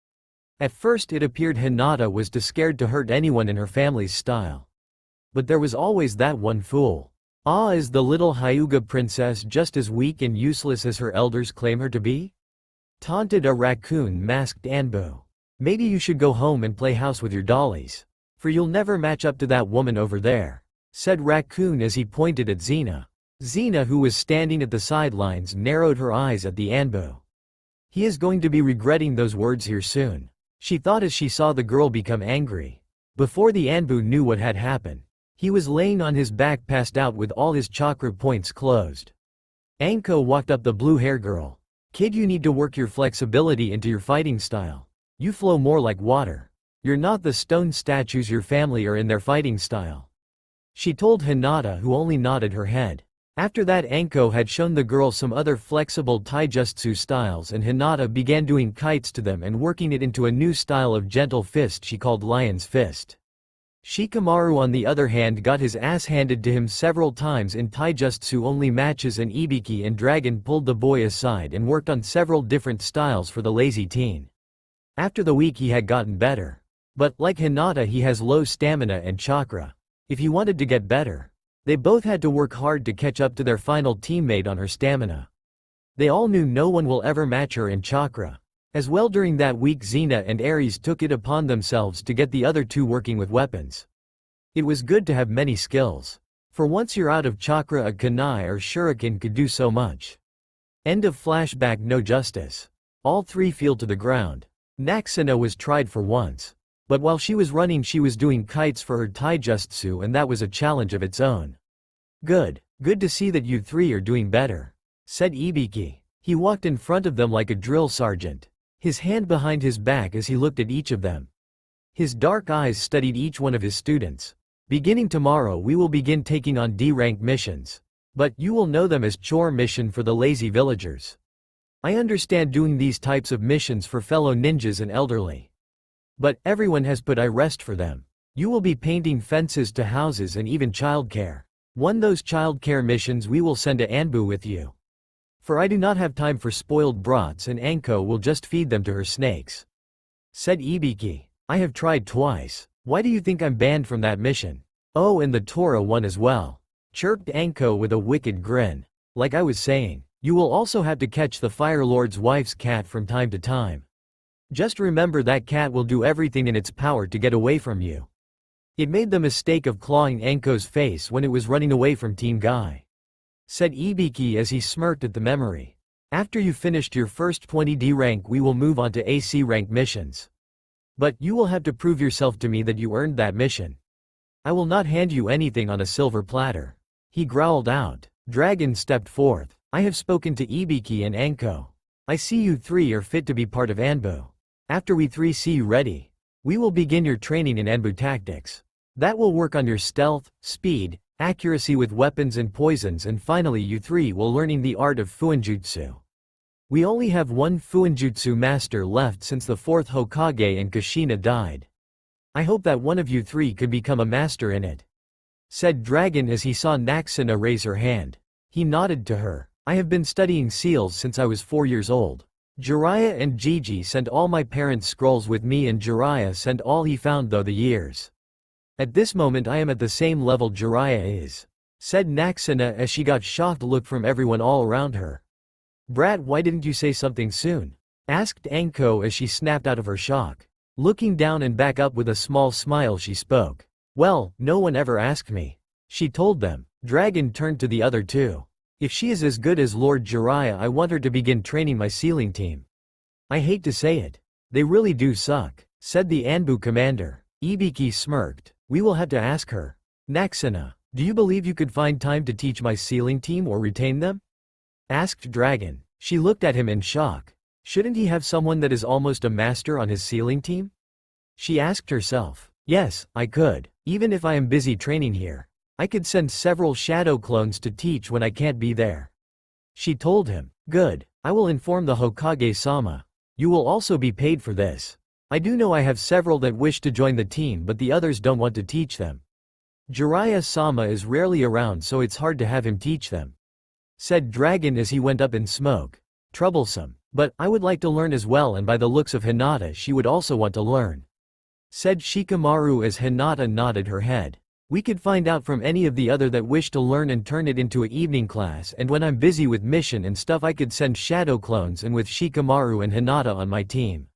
At first it appeared Hinata was too scared to hurt anyone in her family's style. But there was always that one fool. Is the little Hyuga princess just as weak and useless as her elders claim her to be? Taunted a raccoon-masked Anbu. Maybe you should go home and play house with your dollies, for you'll never match up to that woman over there, said Raccoon as he pointed at Xena. Xena, who was standing at the sidelines, narrowed her eyes at the Anbu. He is going to be regretting those words here soon, she thought as she saw the girl become angry. Before the Anbu knew what had happened, he was laying on his back passed out with all his chakra points closed. Anko walked up the blue-hair girl. Kid, you need to work your flexibility into your fighting style. You flow more like water. You're not the stone statues your family are in their fighting style, she told Hinata, who only nodded her head. After that, Anko had shown the girl some other flexible taijutsu styles and Hinata began doing kites to them and working it into a new style of gentle fist she called Lion's Fist. Shikamaru on the other hand got his ass handed to him several times in taijutsu only matches, and Ibiki and Dragon pulled the boy aside and worked on several different styles for the lazy teen. After the week he had gotten better. But, like Hinata, he has low stamina and chakra. If he wanted to get better, they both had to work hard to catch up to their final teammate on her stamina. They all knew no one will ever match her in chakra. As well, during that week Xena and Ares took it upon themselves to get the other two working with weapons. It was good to have many skills. For once you're out of chakra, a kunai or shuriken could do so much. End of flashback. No justice. All three fell to the ground. Naxena was tried for once. But while she was running she was doing kites for her taijutsu, and that was a challenge of its own. Good to see that you three are doing better, said Ibiki. He walked in front of them like a drill sergeant, his hand behind his back as he looked at each of them. His dark eyes studied each one of his students. Beginning tomorrow we will begin taking on D-rank missions. But you will know them as chore mission for the lazy villagers. I understand doing these types of missions for fellow ninjas and elderly. But everyone has put I rest for them. You will be painting fences to houses and even childcare. Those childcare missions we will send to Anbu with you. For I do not have time for spoiled brats, and Anko will just feed them to her snakes, said Ibiki. I have tried twice. Why do you think I'm banned from that mission? Oh, and the Tora one as well, chirped Anko with a wicked grin. Like I was saying, you will also have to catch the Fire Lord's wife's cat from time to time. Just remember that cat will do everything in its power to get away from you. It made the mistake of clawing Anko's face when it was running away from Team Guy, said Ibiki as he smirked at the memory. After you finished your first 20D rank we will move on to AC rank missions. But you will have to prove yourself to me that you earned that mission. I will not hand you anything on a silver platter, he growled out. Dragon stepped forth. I have spoken to Ibiki and Anko. I see you three are fit to be part of Anbu. After we three see you ready, we will begin your training in Anbu tactics. That will work on your stealth, speed, accuracy with weapons and poisons, and finally you three will learning the art of Fuinjutsu. We only have one Fuinjutsu master left since the 4th Hokage and Kushina died. I hope that one of you three could become a master in it, said Dragon as he saw Naxena raise her hand. He nodded to her. I have been studying seals since I was 4 years old. Jiraiya and Gigi sent all my parents' scrolls with me, and Jiraiya sent all he found through the years. At this moment I am at the same level Jiraiya is, said Naxena as she got shocked look from everyone all around her. Brat, why didn't you say something soon? Asked Anko as she snapped out of her shock. Looking down and back up with a small smile she spoke. Well, no one ever asked me, she told them. Dragon turned to the other two. If she is as good as Lord Jiraiya I want her to begin training my sealing team. I hate to say it. They really do suck, said the Anbu commander. Ibiki smirked. We will have to ask her. Naxena, do you believe you could find time to teach my sealing team or retain them? Asked Dragon. She looked at him in shock. Shouldn't he have someone that is almost a master on his sealing team? She asked herself. Yes, I could. Even if I am busy training here, I could send several shadow clones to teach when I can't be there. She told him. Good. I will inform the Hokage-sama. You will also be paid for this. I do know I have several that wish to join the team, but the others don't want to teach them. Jiraiya-sama is rarely around, so it's hard to have him teach them, said Dragon as he went up in smoke. Troublesome. But I would like to learn as well, and by the looks of Hinata she would also want to learn, said Shikamaru as Hinata nodded her head. We could find out from any of the other that wish to learn and turn it into an evening class, and when I'm busy with mission and stuff I could send shadow clones, and with Shikamaru and Hinata on my team,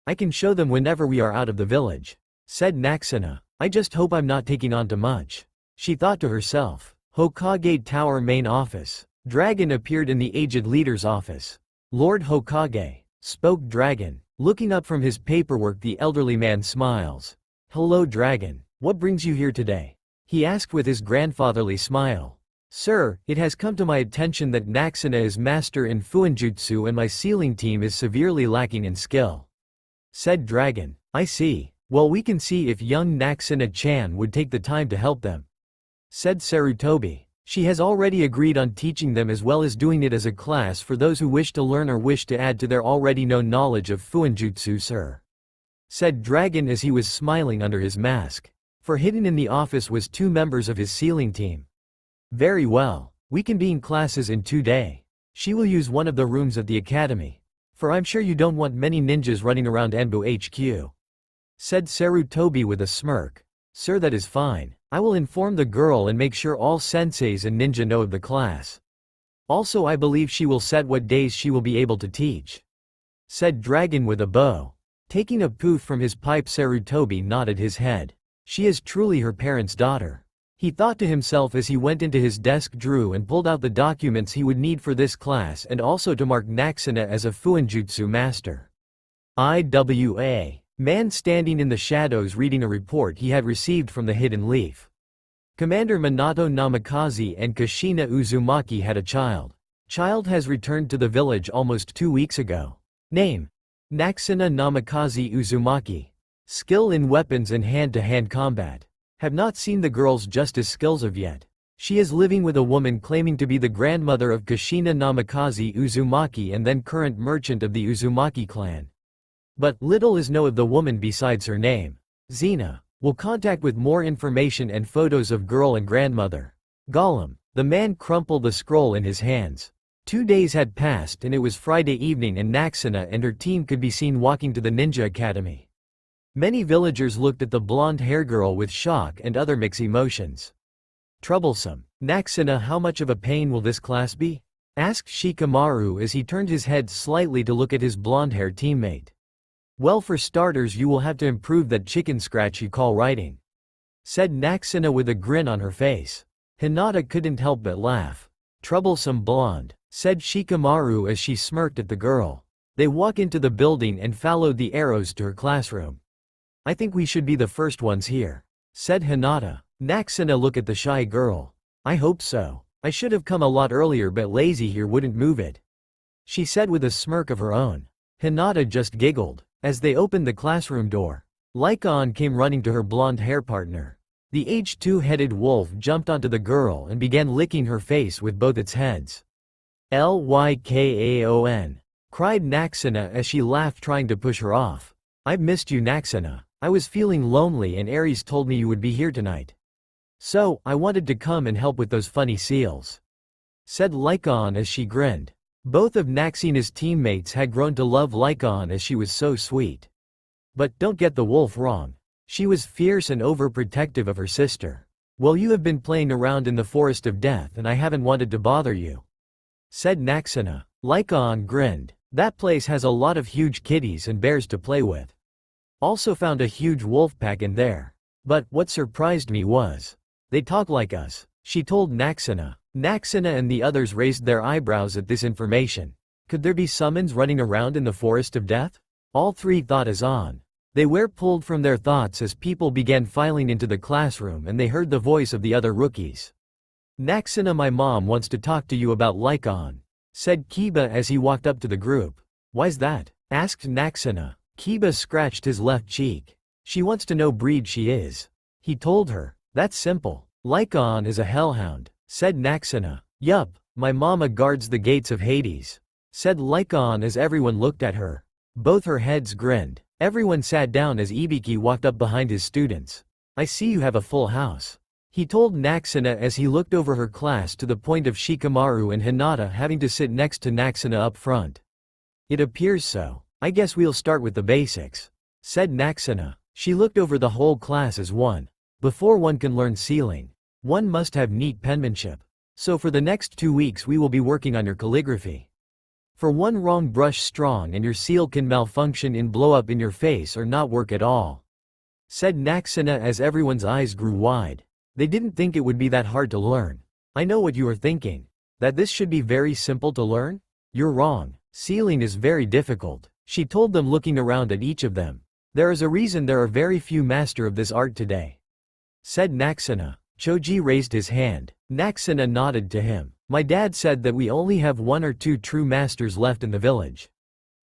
I can show them whenever we are out of the village, said Naxena. I just hope I'm not taking on too much, she thought to herself. Hokage Tower main office. Dragon appeared in the aged leader's office. Lord Hokage, spoke Dragon. Looking up from his paperwork the elderly man smiles. Hello Dragon. What brings you here today? He asked with his grandfatherly smile. Sir, it has come to my attention that Naxena is master in Fuinjutsu and my sealing team is severely lacking in skill, said Dragon. I see. Well, we can see if young Naxena-chan would take the time to help them, said Sarutobi. She has already agreed on teaching them as well as doing it as a class for those who wish to learn or wish to add to their already known knowledge of Fuinjutsu, sir, said Dragon as he was smiling under his mask. For hidden in the office was 2 members of his sealing team. Very well. We can be in classes in 2 days. She will use one of the rooms at the academy. For I'm sure you don't want many ninjas running around Enbu HQ. Said Sarutobi with a smirk. Sir, that is fine. I will inform the girl and make sure all senseis and ninja know of the class. Also I believe she will set what days she will be able to teach. Said Dragon with a bow. Taking a poof from his pipe, Sarutobi nodded his head. She is truly her parents' daughter. He thought to himself as he went into his desk drawer and pulled out the documents he would need for this class and also to mark Naxena as a Fuinjutsu master. IWA. Man standing in the shadows reading a report he had received from the Hidden Leaf. Commander Minato Namikaze and Kushina Uzumaki had a child. Child has returned to the village almost 2 weeks ago. Name: Naxena Namikaze Uzumaki. Skill in weapons and hand-to-hand combat. Have not seen the girl's justice skills of yet. She is living with a woman claiming to be the grandmother of Kushina Namikaze Uzumaki and then current merchant of the Uzumaki clan. But little is known of the woman besides her name. Xena. Will contact with more information and photos of girl and grandmother. Gollum. The man crumpled the scroll in his hands. 2 days had passed and it was Friday evening and Naxena and her team could be seen walking to the ninja academy. Many villagers looked at the blonde-haired girl with shock and other mixed emotions. Troublesome. Naxena, how much of a pain will this class be? Asked Shikamaru as he turned his head slightly to look at his blonde-haired teammate. Well, for starters you will have to improve that chicken scratch you call writing. Said Naxena with a grin on her face. Hinata couldn't help but laugh. Troublesome blonde, said Shikamaru as she smirked at the girl. They walked into the building and followed the arrows to her classroom. I think we should be the first ones here, said Hinata. Naxena looked at the shy girl. I hope so. I should have come a lot earlier but lazy here wouldn't move it. She said with a smirk of her own. Hinata just giggled. As they opened the classroom door, Lycaon came running to her blonde hair partner. The aged 2-headed wolf jumped onto the girl and began licking her face with both its heads. Lykaon, cried Naxena as she laughed trying to push her off. I've missed you, Naxena. I was feeling lonely and Ares told me you would be here tonight. So, I wanted to come and help with those funny seals. Said Lycaon as she grinned. Both of Naxena's teammates had grown to love Lycaon as she was so sweet. But don't get the wolf wrong. She was fierce and overprotective of her sister. Well, you have been playing around in the forest of death and I haven't wanted to bother you. Said Naxena. Lycaon grinned. That place has a lot of huge kitties and bears to play with. Also found a huge wolf pack in there. But what surprised me was, they talk like us, she told Naxena. Naxena and the others raised their eyebrows at this information. Could there be summons running around in the forest of death? All three thought as on. They were pulled from their thoughts as people began filing into the classroom and they heard the voice of the other rookies. Naxena, my mom wants to talk to you about Lycaon, said Kiba as he walked up to the group. Why's that? Asked Naxena. Kiba scratched his left cheek. She wants to know breed she is. He told her. That's simple. Lycaon is a hellhound, said Naxena. Yup, my mama guards the gates of Hades, said Lycaon as everyone looked at her. Both her heads grinned. Everyone sat down as Ibiki walked up behind his students. I see you have a full house, he told Naxena as he looked over her class to the point of Shikamaru and Hinata having to sit next to Naxena up front. It appears so. I guess we'll start with the basics, said Naxena. She looked over the whole class as one. Before one can learn sealing, one must have neat penmanship. So for the next 2 weeks we will be working on your calligraphy. For one wrong brush strong and your seal can malfunction in blow up in your face or not work at all, said Naxena as everyone's eyes grew wide. They didn't think it would be that hard to learn. I know what you are thinking. That this should be very simple to learn? You're wrong. Sealing is very difficult, she told them looking around at each of them. There is a reason there are very few master of this art today, said Naxena. Choji raised his hand. Naxena nodded to him. My dad said that we only have 1 or 2 true masters left in the village.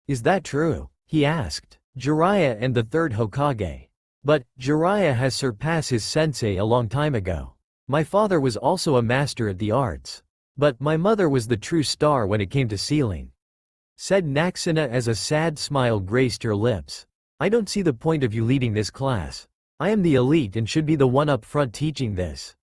Is that true? He asked. Jiraiya and the 3rd Hokage. But, Jiraiya has surpassed his sensei a long time ago. My father was also a master at the arts. But my mother was the true star when it came to sealing, said Naxena as a sad smile graced her lips. I don't see the point of you leading this class. I am the elite and should be the one up front teaching this,"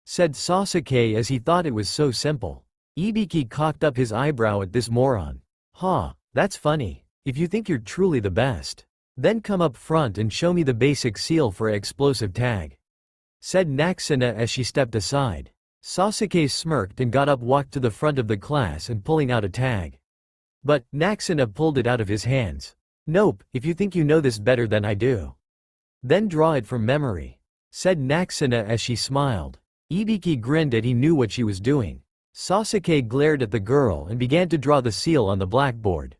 said Sasuke as he thought it was so simple. Ibiki cocked up his eyebrow at this moron. "Ha, that's funny. If you think you're truly the best, then come up front and show me the basic seal for a explosive tag," said Naxena as she stepped aside. Sasuke smirked and got up, walked to the front of the class and pulling out a tag. But Naxena pulled it out of his hands. "Nope, if you think you know this better than I do, then draw it from memory," said Naxena as she smiled. Ibiki grinned as he knew what she was doing. Sasuke glared at the girl and began to draw the seal on the blackboard.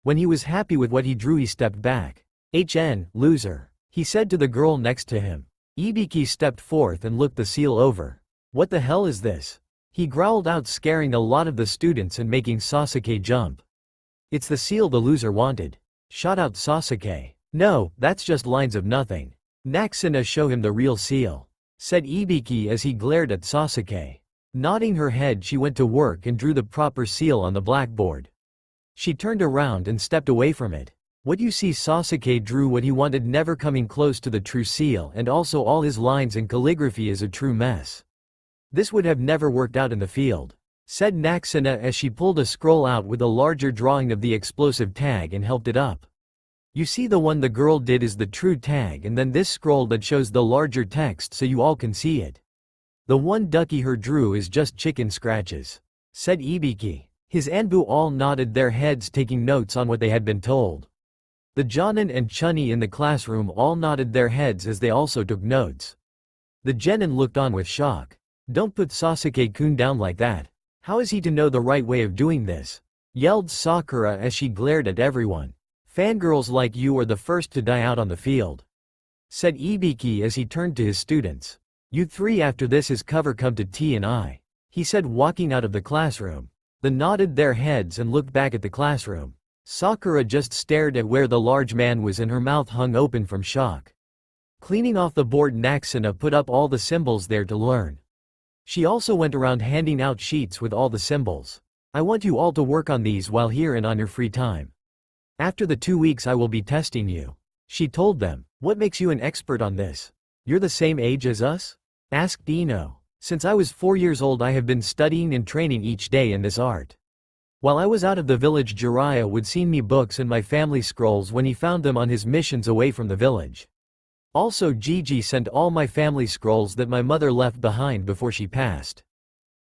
When he was happy with what he drew, he stepped back. Loser," he said to the girl next to him. Ibiki stepped forth and looked the seal over. "What the hell is this?" he growled out, scaring a lot of the students and making Sasuke jump. "It's the seal the loser wanted," shot out Sasuke. "No, that's just lines of nothing. Naxena, show him the real seal," said Ibiki as he glared at Sasuke. Nodding her head, she went to work and drew the proper seal on the blackboard. She turned around and stepped away from it. "What you see?" Sasuke drew what he wanted, never coming close to the true seal, and also all his lines and calligraphy is a true mess. "This would have never worked out in the field," said Naxena as she pulled a scroll out with a larger drawing of the explosive tag and helped it up. "You see, the one the girl did is the true tag, and then this scroll that shows the larger text so you all can see it. The one Ducky her drew is just chicken scratches," said Ibiki. His Anbu all nodded their heads, taking notes on what they had been told. The Jonin and Chunny in the classroom all nodded their heads as they also took notes. The Genin looked on with shock. "Don't put Sasuke-kun down like that. How is he to know the right way of doing this?" yelled Sakura as she glared at everyone. "Fangirls like you are the first to die out on the field," said Ibiki as he turned to his students. "You three, after this is cover, come to T&I," he said, walking out of the classroom. They nodded their heads and looked back at the classroom. Sakura just stared at where the large man was and her mouth hung open from shock. Cleaning off the board, Naxena put up all the symbols there to learn. She also went around handing out sheets with all the symbols. "I want you all to work on these while here and on your free time. After the 2 weeks I will be testing you," she told them. "What makes you an expert on this? You're the same age as us?" asked Ino. "Since I was 4 years old I have been studying and training each day in this art. While I was out of the village, Jiraiya would send me books and my family scrolls when he found them on his missions away from the village. Also, Gigi sent all my family scrolls that my mother left behind before she passed.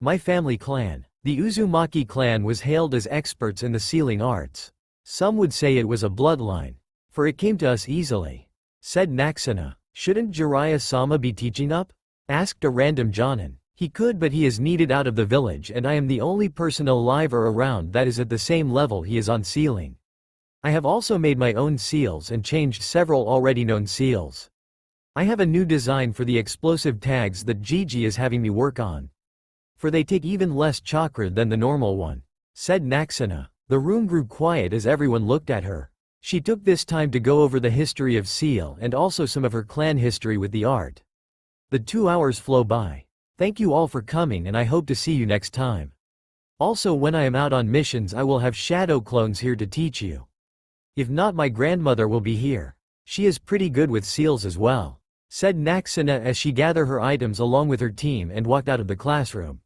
My family clan, the Uzumaki clan, was hailed as experts in the sealing arts. Some would say it was a bloodline, for it came to us easily," said Naxena. "Shouldn't Jiraiya-sama be teaching up?" asked a random Jonin. "He could, but he is needed out of the village and I am the only person alive or around that is at the same level he is on sealing. I have also made my own seals and changed several already known seals. I have a new design for the explosive tags that Gigi is having me work on, for they take even less chakra than the normal one," said Naxena. The room grew quiet as everyone looked at her. She took this time to go over the history of seal and also some of her clan history with the art. The 2 hours flew by. "Thank you all for coming and I hope to see you next time. Also, when I am out on missions I will have shadow clones here to teach you. If not, my grandmother will be here. She is pretty good with seals as well," said Naxena as she gathered her items along with her team and walked out of the classroom.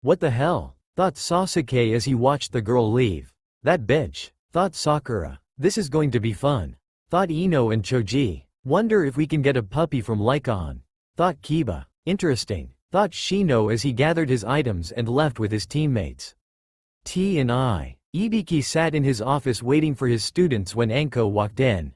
"What the hell?" thought Sasuke as he watched the girl leave. "That bitch," thought Sakura. "This is going to be fun," thought Ino and Choji. "Wonder if we can get a puppy from Lycaon," thought Kiba. "Interesting," thought Shino as he gathered his items and left with his teammates. T&I. Ibiki sat in his office waiting for his students when Anko walked in.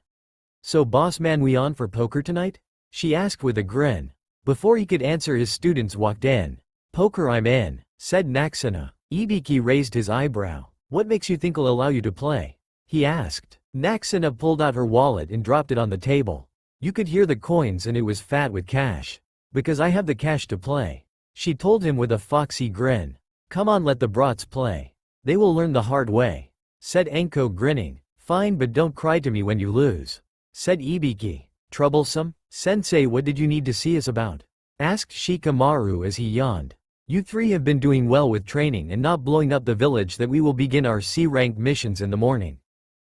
"So boss man, we on for poker tonight?" she asked with a grin. Before he could answer, his students walked in. "Poker, I'm in," said Naxena. Ibiki raised his eyebrow. "What makes you think I'll allow you to play?" he asked. Naxena pulled out her wallet and dropped it on the table. You could hear the coins and it was fat with cash. "Because I have the cash to play," she told him with a foxy grin. "Come on, let the brats play. They will learn the hard way," said Anko, grinning. "Fine, but don't cry to me when you lose," said Ibiki. "Troublesome? Sensei, what did you need to see us about?" asked Shikamaru as he yawned. "You three have been doing well with training and not blowing up the village that we will begin our C-rank missions in the morning,"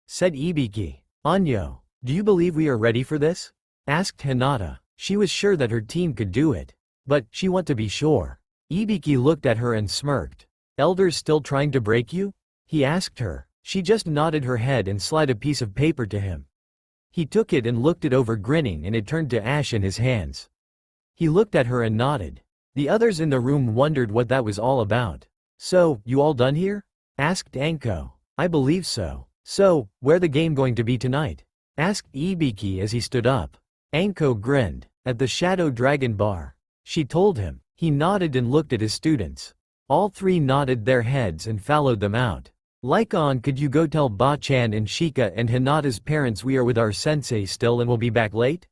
said Ibiki. "Anyo, do you believe we are ready for this?" asked Hinata. She was sure that her team could do it. But, she want to be sure. Ibiki looked at her and smirked. Elders still trying to break you? He asked her. She just nodded her head and slid a piece of paper to him. He took it and looked it over, grinning, and it turned to ash in his hands. He looked at her and nodded. The others in the room wondered what that was all about. So, you all done here? Asked Anko. I believe so. So, where the game going to be tonight? Asked Ibiki as he stood up. Anko grinned. At the Shadow Dragon Bar. She told him. He nodded and looked at his students. All three nodded their heads and followed them out. Lycon, could you go tell Ba-chan and Shika and Hinata's parents we are with our sensei still and will be back late?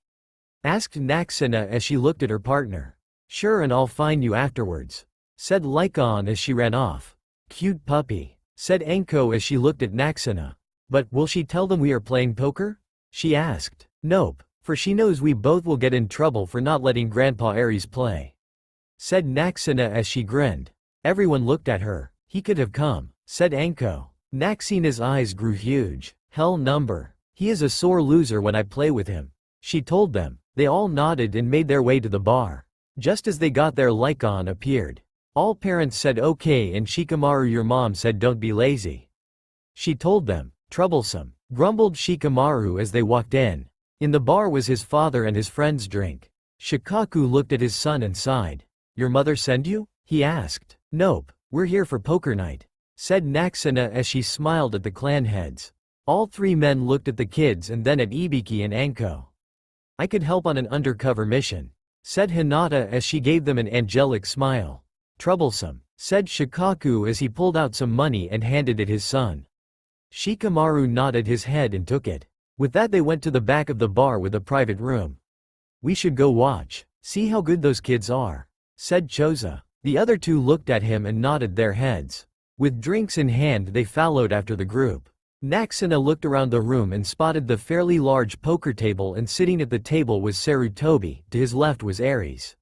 Asked Naxena as she looked at her partner. Sure, and I'll find you afterwards. Said Lycon as she ran off. Cute puppy. Said Anko as she looked at Naxena. But, will she tell them we are playing poker? She asked. Nope, for she knows we both will get in trouble for not letting Grandpa Aries play. Said Naxena as she grinned. Everyone looked at her. He could have come, said Anko. Naxena's eyes grew huge. Hell number. He is a sore loser when I play with him. She told them. They all nodded and made their way to the bar. Just as they got there, Lycon appeared. All parents said okay and Shikamaru, your mom said don't be lazy. She told them. Troublesome, grumbled Shikamaru as they walked in. In the bar was his father and his friend's drink. Shikaku looked at his son and sighed. Your mother send you? He asked. Nope, we're here for poker night, said Naxena as she smiled at the clan heads. All three men looked at the kids and then at Ibiki and Anko. I could help on an undercover mission, said Hinata as she gave them an angelic smile. Troublesome, said Shikaku as he pulled out some money and handed it his son. Shikamaru nodded his head and took it. With that they went to the back of the bar with a private room. We should go watch, see how good those kids are, said Choza. The other two looked at him and nodded their heads. With drinks in hand they followed after the group. Naxena looked around the room and spotted the fairly large poker table, and sitting at the table was Sarutobi, to his left was Aries,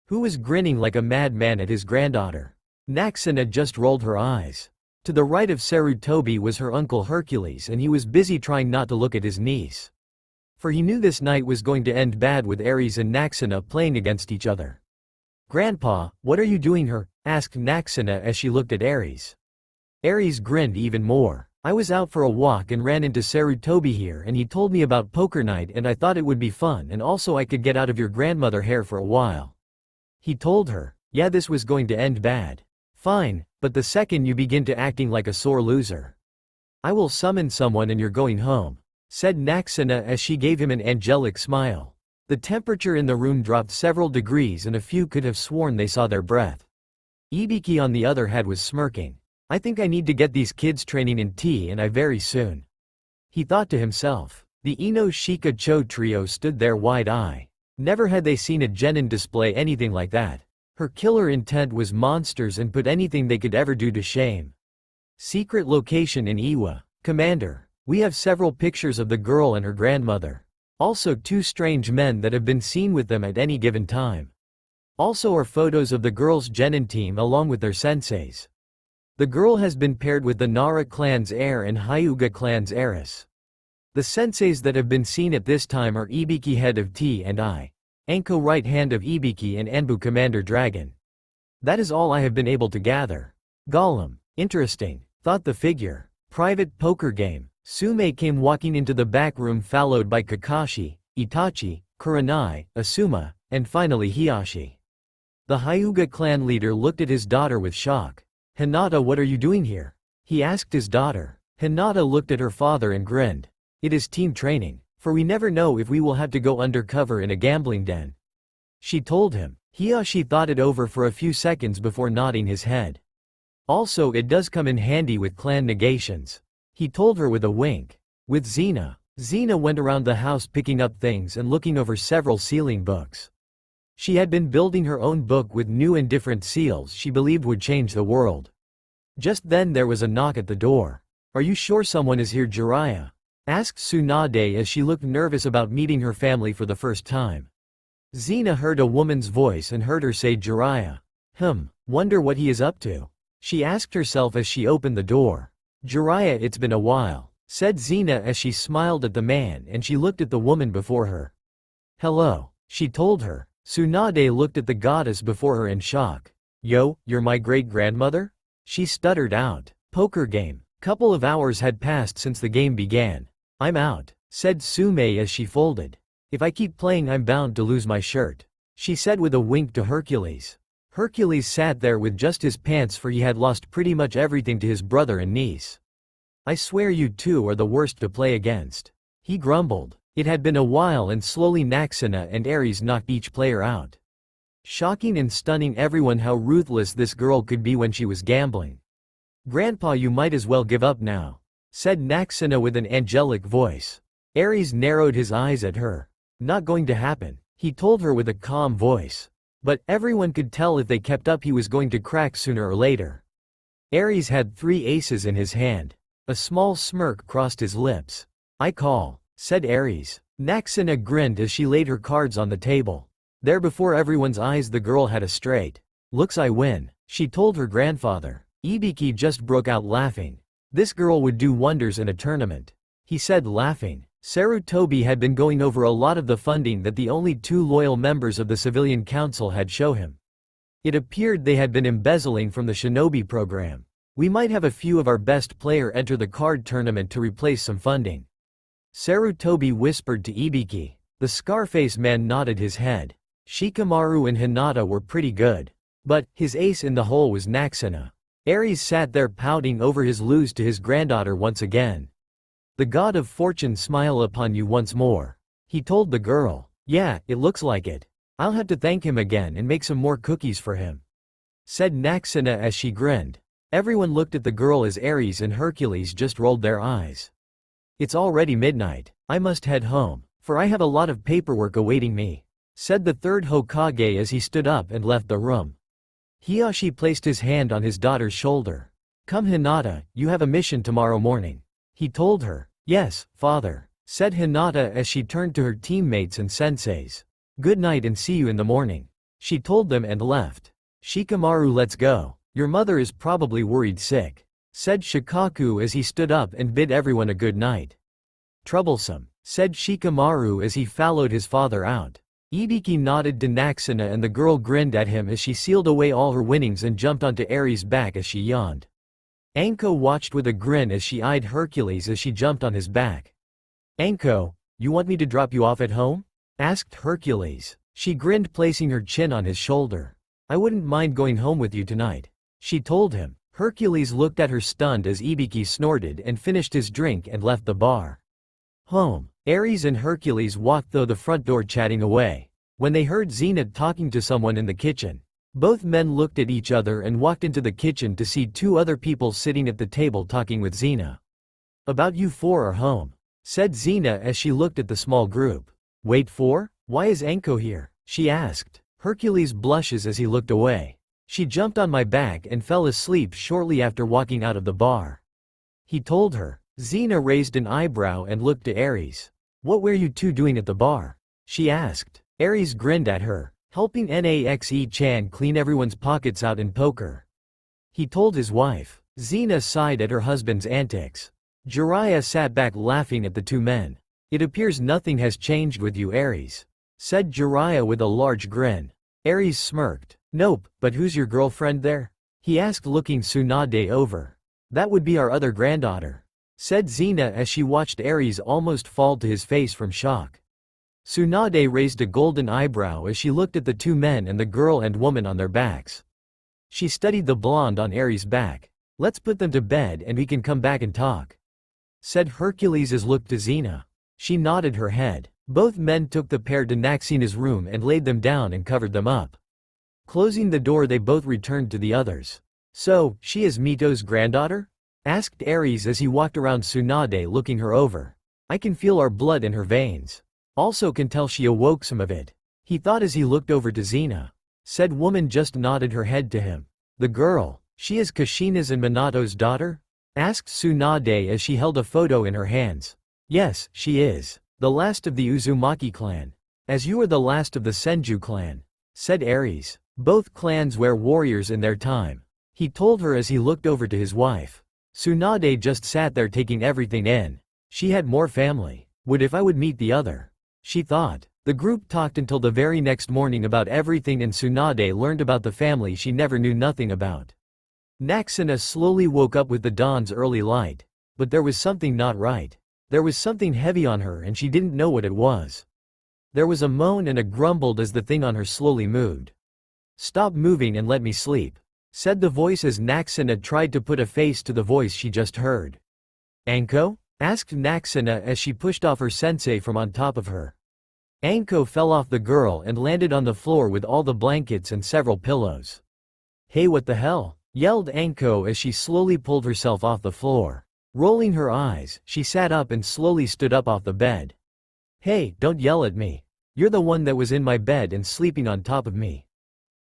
who was grinning like a madman at his granddaughter. Naxena just rolled her eyes. To the right of Sarutobi was her uncle Hercules, and he was busy trying not to look at his niece. For he knew this night was going to end bad with Aries and Naxena playing against each other. Grandpa, what are you doing here? Asked Naxena as she looked at Aries. Aries grinned even more. I was out for a walk and ran into Sarutobi here, and he told me about poker night and I thought it would be fun, and also I could get out of your grandmother hair for a while. He told her. Yeah, this was going to end bad. Fine, but the second you begin to acting like a sore loser, I will summon someone and you're going home, said Naxena as she gave him an angelic smile. The temperature in the room dropped several degrees and a few could have sworn they saw their breath. Ibiki on the other hand was smirking. I think I need to get these kids training in tea, and I very soon, he thought to himself. The Ino Shika Cho trio stood there wide-eyed. Never had they seen a genin display anything like that. Her killer intent was monsters and put anything they could ever do to shame. Secret location in Iwa. Commander, we have several pictures of the girl and her grandmother. Also 2 strange men that have been seen with them at any given time. Also are photos of the girl's genin team along with their senseis. The girl has been paired with the Nara clan's heir and Hyuga clan's heiress. The senseis that have been seen at this time are Ibiki head of T and I, Anko right hand of Ibiki, and Anbu commander dragon. That is all I have been able to gather. Gollum. Interesting, thought the figure. Private poker game. Sume came walking into the back room followed by Kakashi, Itachi, Kurenai, Asuma, and finally Hiyashi. The Hyuga clan leader looked at his daughter with shock. Hinata, what are you doing here? He asked his daughter. Hinata looked at her father and grinned. It is team training, for we never know if we will have to go undercover in a gambling den, she told him. Hiyashi thought it over for a few seconds before nodding his head. Also, it does come in handy with clan negations, he told her with a wink. With Xena. Xena went around the house picking up things and looking over several sealing books. She had been building her own book with new and different seals she believed would change the world. Just then there was a knock at the door. Are you sure someone is here, Jiraiya? Asked Tsunade as she looked nervous about meeting her family for the first time. Xena heard a woman's voice and heard her say Jiraiya. Wonder what he is up to, she asked herself as she opened the door. Jiraiya, it's been a while, said Xena as she smiled at the man and she looked at the woman before her. Hello, she told her. Tsunade looked at the goddess before her in shock. Yo, you're my great-grandmother? She stuttered out. Poker game. Couple of hours had passed since the game began. I'm out, said Sume as she folded. If I keep playing I'm bound to lose my shirt, she said with a wink to Hercules. Hercules sat there with just his pants, for he had lost pretty much everything to his brother and niece. I swear you two are the worst to play against, he grumbled. It had been a while, and slowly Naxena and Ares knocked each player out, shocking and stunning everyone how ruthless this girl could be when she was gambling. Grandpa, you might as well give up now, said Naxena with an angelic voice. Ares narrowed his eyes at her. Not going to happen, he told her with a calm voice. But everyone could tell if they kept up he was going to crack sooner or later. Ares had 3 aces in his hand. A small smirk crossed his lips. I call, said Ares. Naxena grinned as she laid her cards on the table. There before everyone's eyes the girl had a straight. Looks I win, she told her grandfather. Ibiki just broke out laughing. This girl would do wonders in a tournament, he said laughing. Sarutobi had been going over a lot of the funding that the only 2 loyal members of the civilian council had show him. It appeared they had been embezzling from the shinobi program. We might have a few of our best player enter the card tournament to replace some funding, Sarutobi whispered to Ibiki. The Scarface man nodded his head. Shikamaru and Hinata were pretty good, but his ace in the hole was Naxena. Ares sat there pouting over his lose to his granddaughter once again. The god of fortune smile upon you once more, he told the girl. Yeah, it looks like it. I'll have to thank him again and make some more cookies for him, said Naxena as she grinned. Everyone looked at the girl as Ares and Hercules just rolled their eyes. It's already midnight. I must head home, for I have a lot of paperwork awaiting me, said the 3rd Hokage as he stood up and left the room. Hiyashi placed his hand on his daughter's shoulder. Come Hinata, you have a mission tomorrow morning, he told her. Yes, father, said Hinata as she turned to her teammates and senseis. Good night and see you in the morning, she told them and left. Shikamaru, let's go. Your mother is probably worried sick, said Shikaku as he stood up and bid everyone a good night. Troublesome, said Shikamaru as he followed his father out. Ibiki nodded to Naxena and the girl grinned at him as she sealed away all her winnings and jumped onto Ares' back as she yawned. Anko watched with a grin as she eyed Hercules as she jumped on his back. Anko, you want me to drop you off at home? Asked Hercules. She grinned, placing her chin on his shoulder. I wouldn't mind going home with you tonight, she told him. Hercules looked at her stunned as Ibiki snorted and finished his drink and left the bar. Home. Ares and Hercules walked through the front door chatting away, when they heard Xena talking to someone in the kitchen. Both men looked at each other and walked into the kitchen to see 2 other people sitting at the table talking with Xena. About you 4 are home, said Xena as she looked at the small group. Wait for? Why is Anko here? She asked. Hercules blushes as he looked away. She jumped on my back and fell asleep shortly after walking out of the bar, he told her. Xena raised an eyebrow and looked to Ares. What were you 2 doing at the bar? She asked. Ares grinned at her. Helping Naxe-chan clean everyone's pockets out in poker, he told his wife. Xena sighed at her husband's antics. Jiraiya sat back laughing at the 2 men. It appears nothing has changed with you, Ares, said Jiraiya with a large grin. Ares smirked. Nope, but who's your girlfriend there? He asked, looking Tsunade over. That would be our other granddaughter, said Xena as she watched Ares almost fall to his face from shock. Tsunade raised a golden eyebrow as she looked at the 2 men and the girl and woman on their backs. She studied the blonde on Ares' back. Let's put them to bed and we can come back and talk, said Hercules as looked to Xena. She nodded her head. Both men took the pair to Naxena's room and laid them down and covered them up. Closing the door, they both returned to the others. So, she is Mito's granddaughter? Asked Ares as he walked around Tsunade looking her over. I can feel our blood in her veins. Also can tell she awoke some of it, he thought as he looked over to Xena. Said woman just nodded her head to him. The girl, she is Kushina's and Minato's daughter? Asked Tsunade as she held a photo in her hands. Yes, she is. The last of the Uzumaki clan. As you are the last of the Senju clan, said Ares. Both clans were warriors in their time, he told her as he looked over to his wife. Tsunade just sat there taking everything in. She had more family. Would if I would meet the other, she thought. The group talked until the very next morning about everything, and Tsunade learned about the family she never knew nothing about. Naxena slowly woke up with the dawn's early light. But there was something not right. There was something heavy on her and she didn't know what it was. There was a moan and a grumbled as the thing on her slowly moved. "Stop moving and let me sleep," said the voice as Naxena tried to put a face to the voice she just heard. "Anko?" asked Naxena as she pushed off her sensei from on top of her. Anko fell off the girl and landed on the floor with all the blankets and several pillows. "Hey, what the hell?" yelled Anko as she slowly pulled herself off the floor. Rolling her eyes, she sat up and slowly stood up off the bed. "Hey, don't yell at me. You're the one that was in my bed and sleeping on top of me.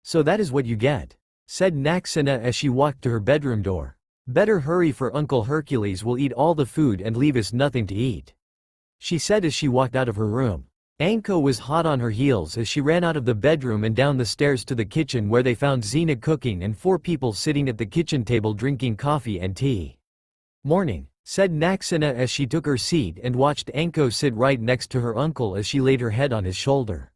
So that is what you get," said Naxena as she walked to her bedroom door. "Better hurry, for Uncle Hercules will eat all the food and leave us nothing to eat," she said as she walked out of her room. Anko was hot on her heels as she ran out of the bedroom and down the stairs to the kitchen, where they found Xena cooking and 4 people sitting at the kitchen table drinking coffee and tea. "Morning," said Naxena as she took her seat and watched Anko sit right next to her uncle as she laid her head on his shoulder.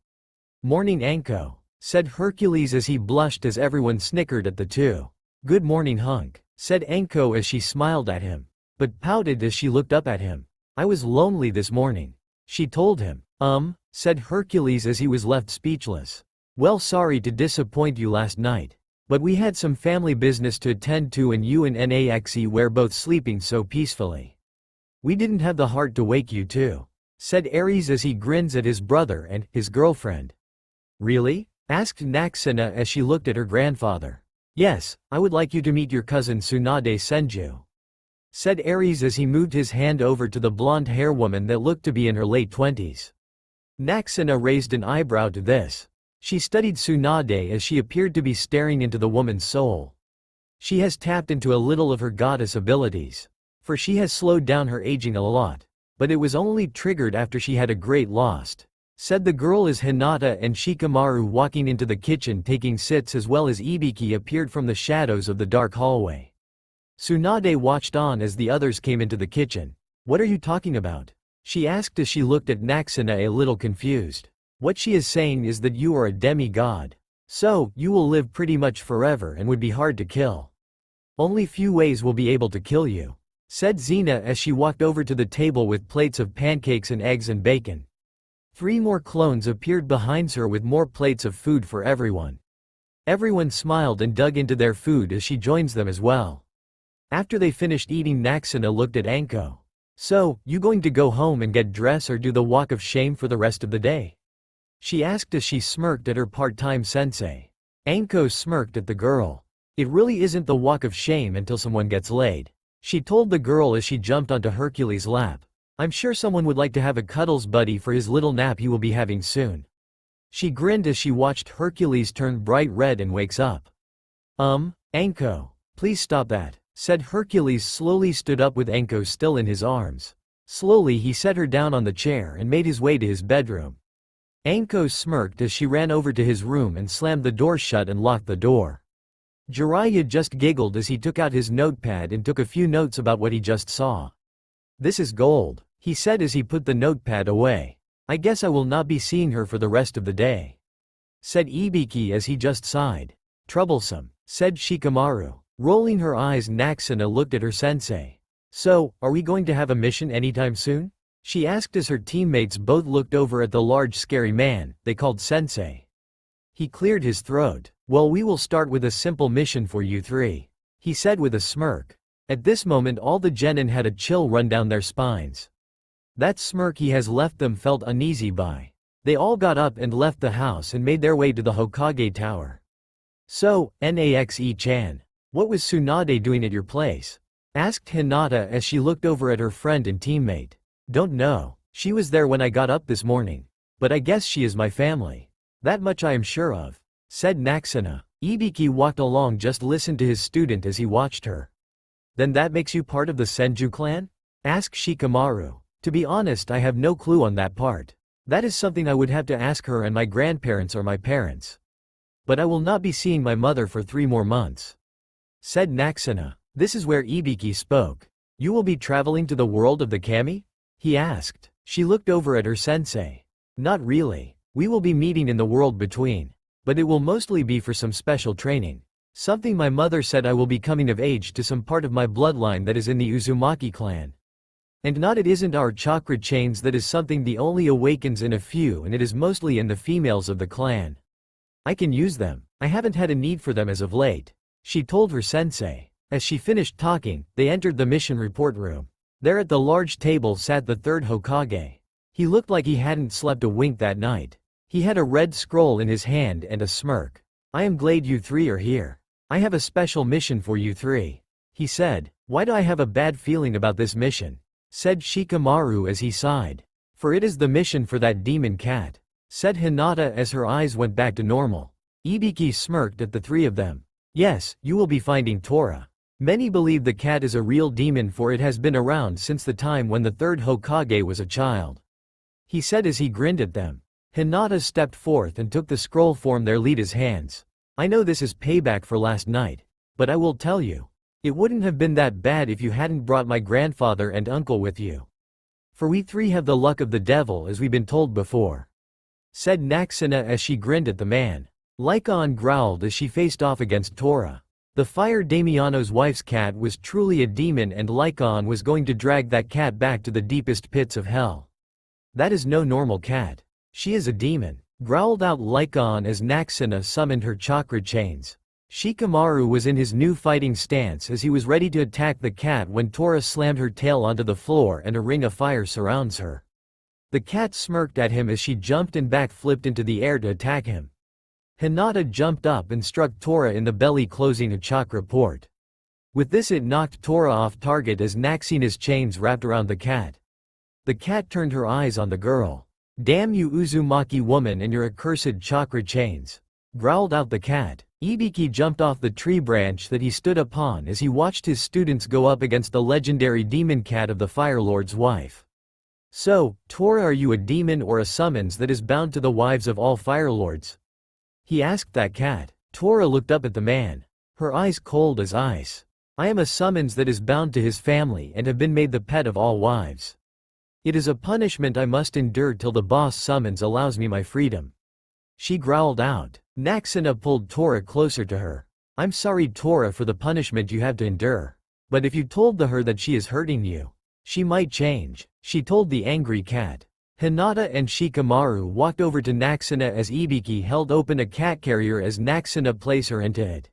"Morning, Anko," said Hercules as he blushed as everyone snickered at the two. "Good morning, hunk," said Anko as she smiled at him, but pouted as she looked up at him. "I was lonely this morning," she told him. Said Hercules as he was left speechless. "Well, sorry to disappoint you last night. But we had some family business to attend to, and you and Naxe were both sleeping so peacefully. We didn't have the heart to wake you too," said Ares as he grins at his brother and his girlfriend. "Really?" asked Naxena as she looked at her grandfather. "Yes, I would like you to meet your cousin Tsunade Senju," said Ares as he moved his hand over to the blonde-haired woman that looked to be in her late 20s. Naxena raised an eyebrow to this. She studied Tsunade as she appeared to be staring into the woman's soul. She has tapped into a little of her goddess abilities. For she has slowed down her aging a lot. But it was only triggered after she had a great loss, said the girl as Hinata and Shikamaru walking into the kitchen taking sits, as well as Ibiki appeared from the shadows of the dark hallway. Tsunade watched on as the others came into the kitchen. "What are you talking about?" she asked as she looked at Naxena a little confused. "What she is saying is that you are a demigod. So, you will live pretty much forever and would be hard to kill. Only few ways will be able to kill you," said Xena as she walked over to the table with plates of pancakes and eggs and bacon. 3 more clones appeared behind her with more plates of food for everyone. Everyone smiled and dug into their food as she joins them as well. After they finished eating, Naxena looked at Anko. "So, you going to go home and get dressed or do the walk of shame for the rest of the day?" she asked as she smirked at her part-time sensei. Anko smirked at the girl. "It really isn't the walk of shame until someone gets laid," she told the girl as she jumped onto Hercules' lap. "I'm sure someone would like to have a cuddles buddy for his little nap he will be having soon." She grinned as she watched Hercules turn bright red and wakes up. Anko, please stop that," said Hercules, slowly stood up with Anko still in his arms. Slowly he set her down on the chair and made his way to his bedroom. Anko smirked as she ran over to his room and slammed the door shut and locked the door. Jiraiya just giggled as he took out his notepad and took a few notes about what he just saw. "This is gold," he said as he put the notepad away. "I guess I will not be seeing her for the rest of the day," said Ibiki as he just sighed. "Troublesome," said Shikamaru. Rolling her eyes, Naxena looked at her sensei. "So, are we going to have a mission anytime soon?" she asked as her teammates both looked over at the large scary man they called sensei. He cleared his throat. "Well, we will start with a simple mission for you 3, he said with a smirk. At this moment all the genin had a chill run down their spines. That smirk he has left them felt uneasy by. They all got up and left the house and made their way to the Hokage Tower. "So, Naxe-chan, what was Tsunade doing at your place?" asked Hinata as she looked over at her friend and teammate. "Don't know. She was there when I got up this morning. But I guess she is my family. That much I am sure of," said Naxena. Ibiki walked along, just listened to his student as he watched her. "Then that makes you part of the Senju clan?" asked Shikamaru. "To be honest, I have no clue on that part. That is something I would have to ask her and my grandparents or my parents. But I will not be seeing my mother for 3 more months," said Naxena. This is where Ibiki spoke. "You will be traveling to the world of the kami?" he asked. She looked over at her sensei. Not really. We will be meeting in the world between. But it will mostly be for some special training. Something my mother said I will be coming of age to some part of my bloodline that is in the Uzumaki clan. And not it isn't our chakra chains that is something the only awakens in a few and it is mostly in the females of the clan. I can use them. I haven't had a need for them as of late. She told her sensei. As she finished talking, they entered the mission report room. There at the large table sat the third Hokage. He looked like he hadn't slept a wink that night. He had a red scroll in his hand and a smirk. I am glad you three are here. I have a special mission for you three. He said. Why do I have a bad feeling about this mission? Said Shikamaru as he sighed. For it is the mission for that demon cat. Said Hinata as her eyes went back to normal. Ibiki smirked at the three of them. Yes, you will be finding Tora. Many believe the cat is a real demon for it has been around since the time when the third Hokage was a child. He said as he grinned at them. Hinata stepped forth and took the scroll from their leader's hands. I know this is payback for last night. But I will tell you. It wouldn't have been that bad if you hadn't brought my grandfather and uncle with you. For we three have the luck of the devil as we've been told before. Said Naxena as she grinned at the man. Lycaon growled as she faced off against Tora. The Fire Damiano's wife's cat was truly a demon and Lycaon was going to drag that cat back to the deepest pits of hell. That is no normal cat. She is a demon, growled out Lycaon as Naxena summoned her chakra chains. Shikamaru was in his new fighting stance as he was ready to attack the cat when Tora slammed her tail onto the floor and a ring of fire surrounds her. The cat smirked at him as she jumped and backflipped into the air to attack him. Hinata jumped up and struck Tora in the belly, closing a chakra port. With this it knocked Tora off target as Naxena's chains wrapped around the cat. The cat turned her eyes on the girl. Damn you Uzumaki woman and your accursed chakra chains. Growled out the cat. Ibiki jumped off the tree branch that he stood upon as he watched his students go up against the legendary demon cat of the Fire Lord's wife. So, Tora, are you a demon or a summons that is bound to the wives of all Fire Lords? He asked that cat. Tora looked up at the man. Her eyes cold as ice. I am a summons that is bound to his family and have been made the pet of all wives. It is a punishment I must endure till the boss summons allows me my freedom. She growled out. Naxena pulled Tora closer to her. I'm sorry Tora for the punishment you have to endure. But if you told her that she is hurting you, she might change, she told the angry cat. Hinata and Shikamaru walked over to Naxena as Ibiki held open a cat carrier as Naxena placed her into it.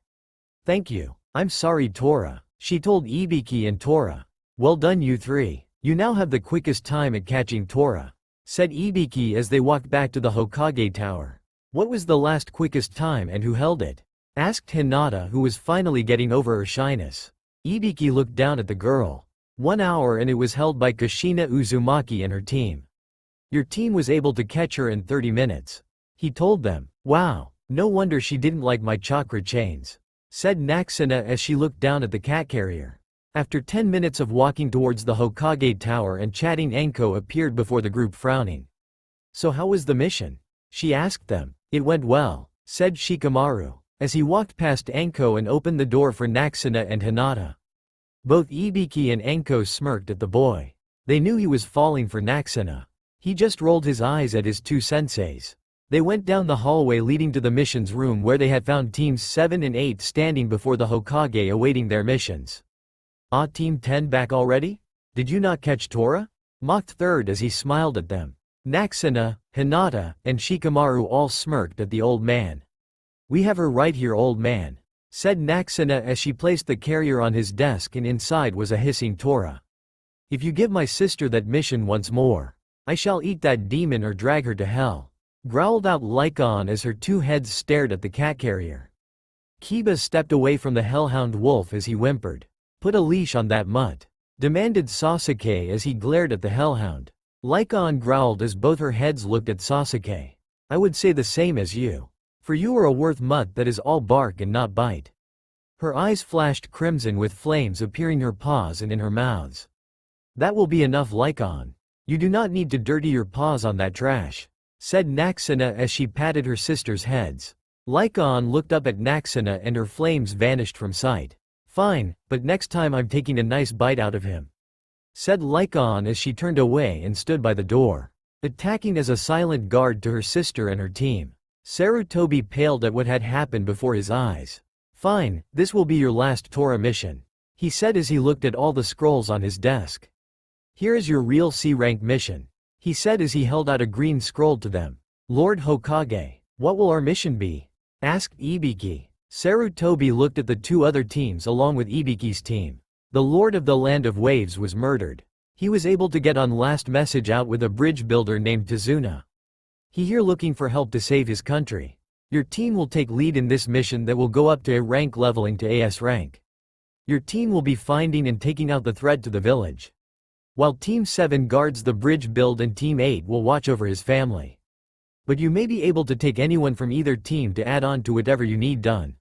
Thank you. I'm sorry Tora, she told Ibiki and Tora. Well done you three. You now have the quickest time at catching Tora, said Ibiki as they walked back to the Hokage Tower. What was the last quickest time and who held it? Asked Hinata, who was finally getting over her shyness. Ibiki looked down at the girl. 1 hour and it was held by Kushina Uzumaki and her team. Your team was able to catch her in 30 minutes. He told them. Wow, no wonder she didn't like my chakra chains, said Naxena as she looked down at the cat carrier. After 10 minutes of walking towards the Hokage Tower and chatting, Anko appeared before the group frowning. So how was the mission? She asked them. It went well, said Shikamaru, as he walked past Anko and opened the door for Naxena and Hinata. Both Ibiki and Anko smirked at the boy. They knew he was falling for Naxena. He just rolled his eyes at his two senseis. They went down the hallway leading to the missions room where they had found teams 7 and 8 standing before the Hokage awaiting their missions. Ah, Team 10 back already? Did you not catch Tora? Mocked third as he smiled at them. Naxena, Hinata, and Shikamaru all smirked at the old man. We have her right here old man, said Naxena as she placed the carrier on his desk and inside was a hissing Tora. If you give my sister that mission once more, I shall eat that demon or drag her to hell, growled out Lycaon as her two heads stared at the cat carrier. Kiba stepped away from the hellhound wolf as he whimpered. Put a leash on that mutt, demanded Sasuke as he glared at the hellhound. Lycaon growled as both her heads looked at Sasuke. I would say the same as you. For you are a worth mutt that is all bark and not bite. Her eyes flashed crimson with flames appearing her paws and in her mouths. That will be enough Lycaon. You do not need to dirty your paws on that trash, said Naxena as she patted her sister's heads. Lycaon looked up at Naxena and her flames vanished from sight. Fine, but next time I'm taking a nice bite out of him, said Lycaon as she turned away and stood by the door. attacking as a silent guard to her sister and her team. Sarutobi paled at what had happened before his eyes. "Fine, this will be your last Torah mission," he said as he looked at all the scrolls on his desk. "Here is your real C-rank mission," he said as he held out a green scroll to them. "Lord Hokage, what will our mission be?" asked Ibiki. Sarutobi looked at the two other teams along with Ibiki's team. The Lord of the Land of Waves was murdered. He was able to get on last message out with a bridge builder named Tazuna. He here looking for help to save his country. Your team will take lead in this mission that will go up to A rank leveling to AS rank. Your team will be finding and taking out the threat to the village, while Team 7 guards the bridge build and Team 8 will watch over his family. But you may be able to take anyone from either team to add on to whatever you need done,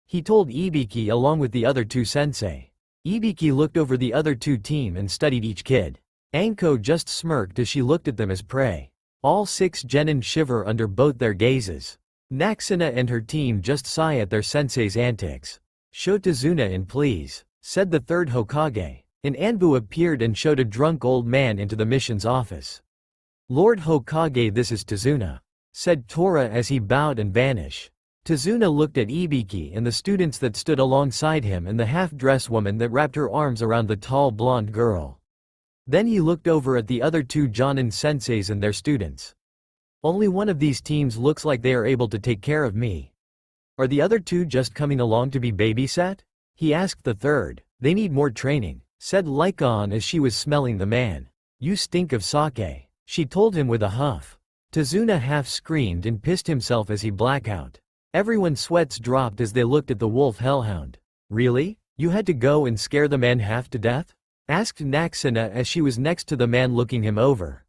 he told Ibiki along with the other two sensei. Ibiki looked over the other two team and studied each kid. Anko just smirked as she looked at them as prey. All 6 genin shiver under both their gazes. Naxena and her team just sigh at their sensei's antics. "Show Tazuna in please," said the third Hokage. An Anbu appeared and showed a drunk old man into the mission's office. "Lord Hokage, this is Tazuna," said Tora as he bowed and vanished. Tazuna looked at Ibiki and the students that stood alongside him and the half-dressed woman that wrapped her arms around the tall blonde girl. Then he looked over at the other two Jonin senseis and their students. "Only one of these teams looks like they are able to take care of me. Are the other two just coming along to be babysat?" he asked the third. "They need more training," said Lycon as she was smelling the man. "You stink of sake," she told him with a huff. Tazuna half screamed and pissed himself as he blackout. Everyone's sweats dropped as they looked at the wolf hellhound. "Really? You had to go and scare the man half to death?" asked Naxena as she was next to the man looking him over.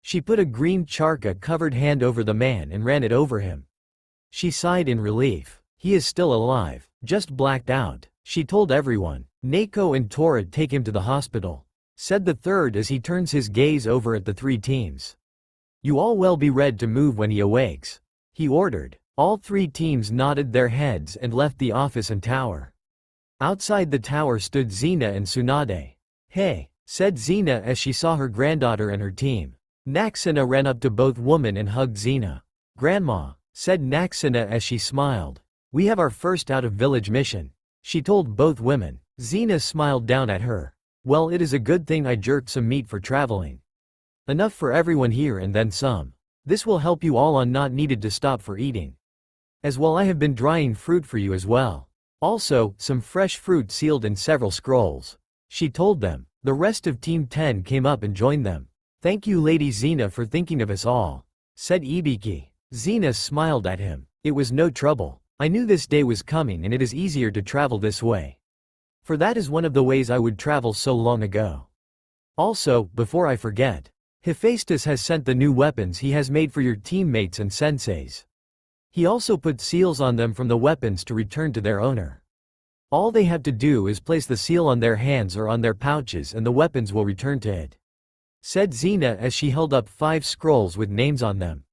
She put a green charka-covered hand over the man and ran it over him. She sighed in relief. "He is still alive, just blacked out," she told everyone. "Neko and Tora take him to the hospital," said the third as he turns his gaze over at the 3 teams. "You all well be ready to move when he awakes," he ordered. All 3 teams nodded their heads and left the office and tower. Outside the tower stood Xena and Tsunade. "Hey," said Xena as she saw her granddaughter and her team. Naxena ran up to both women and hugged Xena. "Grandma," said Naxena as she smiled. "We have our first out-of-village mission," she told both women. Xena smiled down at her. "Well, it is a good thing I jerked some meat for traveling. Enough for everyone here and then some. This will help you all on not needed to stop for eating. As well, I have been drying fruit for you as well. Also, some fresh fruit sealed in several scrolls," she told them. The rest of Team 10 came up and joined them. "Thank you Lady Xena for thinking of us all," said Ibiki. Xena smiled at him. "It was no trouble. I knew this day was coming and it is easier to travel this way. For that is one of the ways I would travel so long ago. Also, before I forget, Hephaestus has sent the new weapons he has made for your teammates and senseis. He also put seals on them from the weapons to return to their owner. All they have to do is place the seal on their hands or on their pouches and the weapons will return to it," said Xena as she held up 5 scrolls with names on them.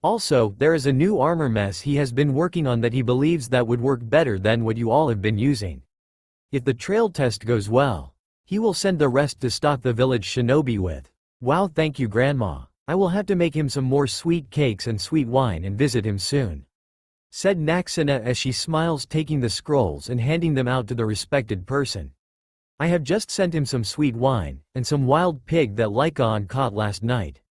"Also, there is a new armor mess he has been working on that he believes that would work better than what you all have been using. If the trail test goes well, he will send the rest to stock the village shinobi with." "Wow, thank you Grandma. I will have to make him some more sweet cakes and sweet wine and visit him soon," said Naxena as she smiles taking the scrolls and handing them out to the respected person. "I have just sent him some sweet wine, and some wild pig that Lycon caught last night,"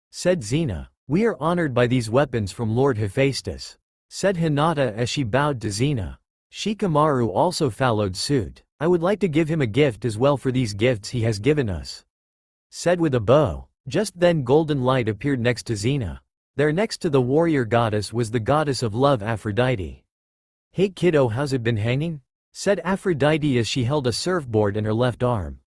said Xena. "We are honored by these weapons from Lord Hephaestus," said Hinata as she bowed to Xena. Shikamaru also followed suit. "I would like to give him a gift as well for these gifts he has given us," said with a bow. Just then golden light appeared next to Xena. There next to the warrior goddess was the goddess of love Aphrodite. "Hey kiddo, how's it been hanging?" said Aphrodite as she held a surfboard in her left arm.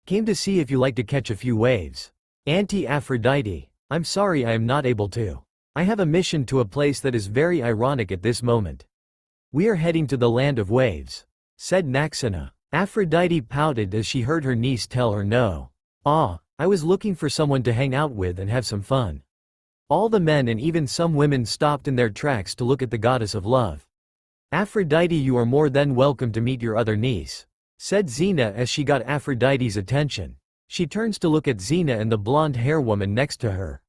"Came to see if you like to catch a few waves." "Auntie Aphrodite, I'm sorry I am not able to. I have a mission to a place that is very ironic at this moment. We are heading to the land of waves," said Naxena. Aphrodite pouted as she heard her niece tell her no. "Ah, I was looking for someone to hang out with and have some fun." All the men and even some women stopped in their tracks to look at the goddess of love. "Aphrodite, you are more than welcome to meet your other niece," said Xena as she got Aphrodite's attention. She turns to look at Xena and the blonde hair woman next to her.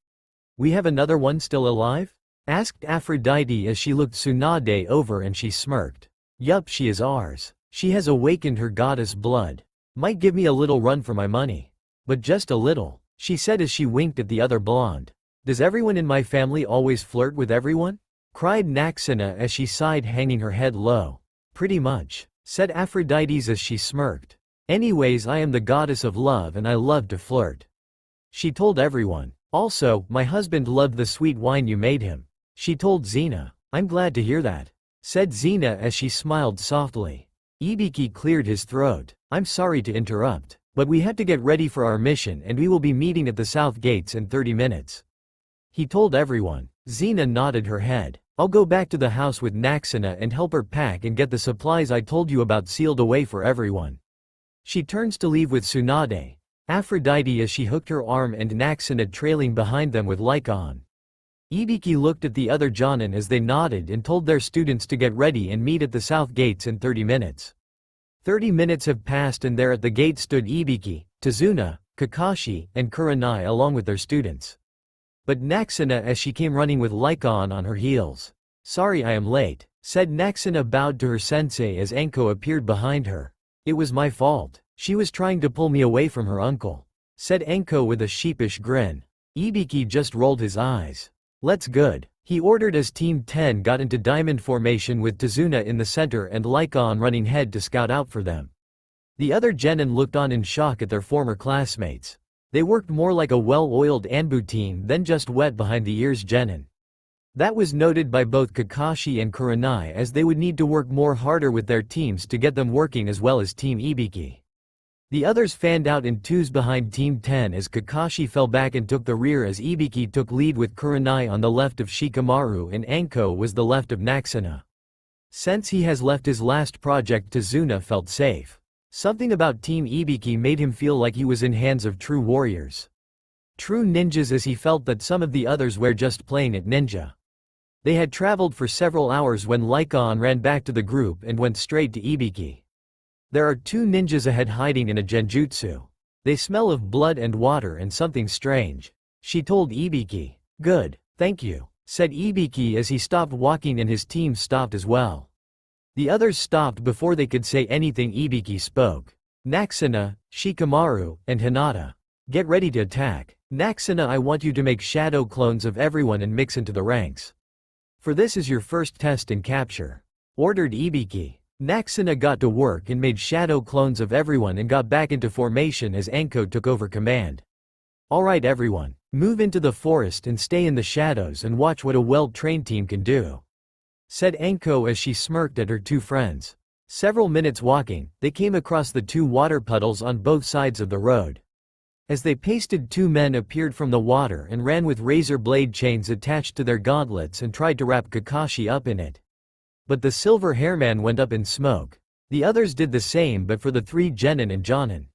We have another one still alive? Asked Aphrodite as she looked Tsunade over and she smirked. Yup, she is ours. She has awakened her goddess blood. Might give me a little run for my money. But just a little, she said as she winked at the other blonde. Does everyone in my family always flirt with everyone? Cried Naxena as she sighed, hanging her head low. Pretty much, said Aphrodite as she smirked. Anyways, I am the goddess of love and I love to flirt. She told everyone. Also, my husband loved the sweet wine you made him. She told Xena. I'm glad to hear that, said Xena as she smiled softly. Ibiki cleared his throat. I'm sorry to interrupt, but we have to get ready for our mission and we will be meeting at the south gates in 30 minutes. He told everyone. Xena nodded her head. I'll go back to the house with Naxena and help her pack and get the supplies I told you about sealed away for everyone. She turns to leave with Tsunade, Aphrodite as she hooked her arm and Naxena trailing behind them with Lycaon. Ibiki looked at the other Jonin as they nodded and told their students to get ready and meet at the south gates in 30 minutes. 30 minutes have passed and there at the gate stood Ibiki, Tazuna, Kakashi, and Kurenai along with their students. But Naxena as she came running with Lycaon on her heels. Sorry I am late, said Naxena bowed to her sensei as Anko appeared behind her. It was my fault. She was trying to pull me away from her uncle, said Anko with a sheepish grin. Ibiki just rolled his eyes. Let's good, he ordered as Team 10 got into diamond formation with Tazuna in the center and Lycaon running head to scout out for them. The other genin looked on in shock at their former classmates. They worked more like a well-oiled Anbu team than just wet behind the ears genin. That was noted by both Kakashi and Kurenai as they would need to work more harder with their teams to get them working as well as Team Ibiki. The others fanned out in twos behind Team 10 as Kakashi fell back and took the rear as Ibiki took lead with Kurenai on the left of Shikamaru and Anko was the left of Naxena. Since he has left his last project, Tazuna felt safe. Something about Team Ibiki made him feel like he was in hands of true warriors. True ninjas, as he felt that some of the others were just playing at ninja. They had traveled for several hours when Lycaon ran back to the group and went straight to Ibiki. There are two ninjas ahead hiding in a genjutsu. They smell of blood and water and something strange. She told Ibiki. Good, thank you, said Ibiki as he stopped walking and his team stopped as well. The others stopped before they could say anything. Ibiki spoke. Naxena, Shikamaru, and Hinata. Get ready to attack. Naxena, I want you to make shadow clones of everyone and mix into the ranks. For this is your first test and capture, ordered Ibiki. Naxena got to work and made shadow clones of everyone and got back into formation as Anko took over command. Alright everyone, move into the forest and stay in the shadows and watch what a well-trained team can do, said Anko as she smirked at her two friends. Several minutes walking, they came across the two water puddles on both sides of the road. As they pasted, two men appeared from the water and ran with razor blade chains attached to their gauntlets and tried to wrap Kakashi up in it. But the silver hairman went up in smoke. The others did the same but for the three genin and jonin.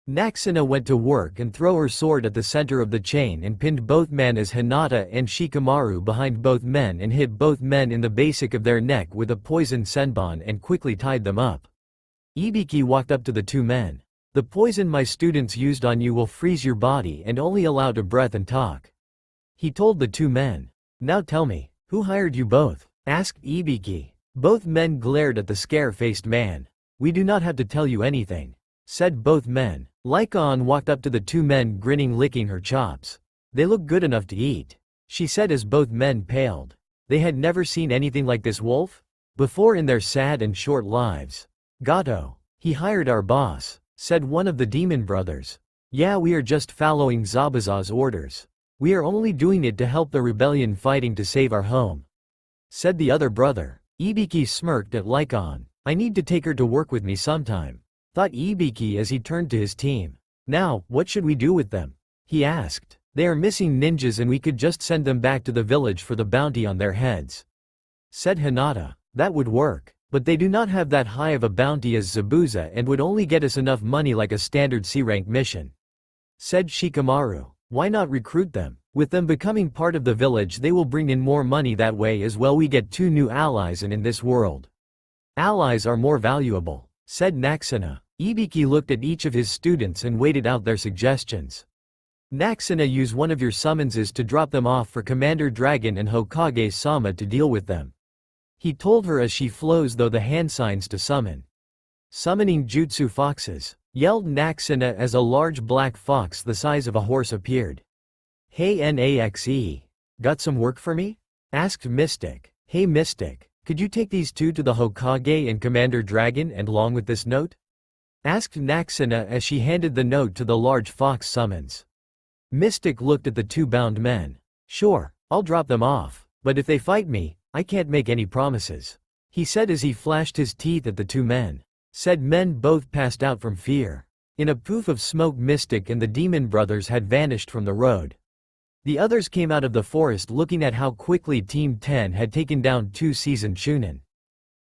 Naxena went to work and threw her sword at the center of the chain and pinned both men as Hinata and Shikamaru behind both men and hit both men in the basic of their neck with a poison senbon and quickly tied them up. Ibiki walked up to the two men. The poison my students used on you will freeze your body and only allow to breath and talk, he told the two men. Now tell me, who hired you both? Asked Ibiki. Both men glared at the scare-faced man. We do not have to tell you anything, said both men. Lycaon walked up to the two men grinning, licking her chops. They look good enough to eat, she said as both men paled. They had never seen anything like this wolf before in their sad and short lives. Gato. He hired our boss, said one of the demon brothers. Yeah, we are just following Zabuza's orders. We are only doing it to help the rebellion fighting to save our home, said the other brother. Ibiki smirked at Lycaon. I need to take her to work with me sometime, thought Ibiki as he turned to his team. Now, what should we do with them? He asked. They are missing ninjas and we could just send them back to the village for the bounty on their heads, said Hinata. That would work, but they do not have that high of a bounty as Zabuza and would only get us enough money like a standard C-rank mission, said Shikamaru. Why not recruit them? With them becoming part of the village they will bring in more money that way as well. We get two new allies and in this world, allies are more valuable, said Naxena. Ibiki looked at each of his students and waited out their suggestions. Naxena, use one of your summonses to drop them off for Commander Dragon and Hokage-sama to deal with them. He told her as she flows through the hand signs to summon. Summoning jutsu foxes, yelled Naxena as a large black fox the size of a horse appeared. Hey Naxe, got some work for me? Asked Mystic. Hey Mystic, could you take these two to the Hokage and Commander Dragon and along with this note? Asked Naxena as she handed the note to the large fox summons. Mystic looked at the two bound men. Sure, I'll drop them off, but if they fight me, I can't make any promises, he said as he flashed his teeth at the two men. Said men both passed out from fear. In a poof of smoke, Mystic and the demon brothers had vanished from the road. The others came out of the forest looking at how quickly Team 10 had taken down two seasoned Chunin.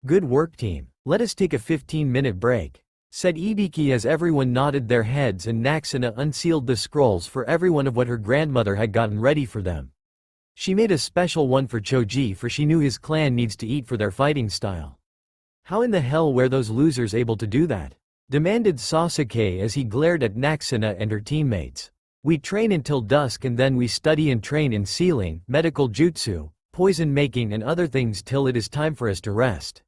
Good work team, let us take a 15-minute break, said Ibiki as everyone nodded their heads and Naxena unsealed the scrolls for everyone of what her grandmother had gotten ready for them. She made a special one for Choji for she knew his clan needs to eat for their fighting style. How in the hell were those losers able to do that? Demanded Sasuke as he glared at Naxena and her teammates. We train until dusk and then we study and train in sealing, medical jutsu, poison making and other things till it is time for us to rest.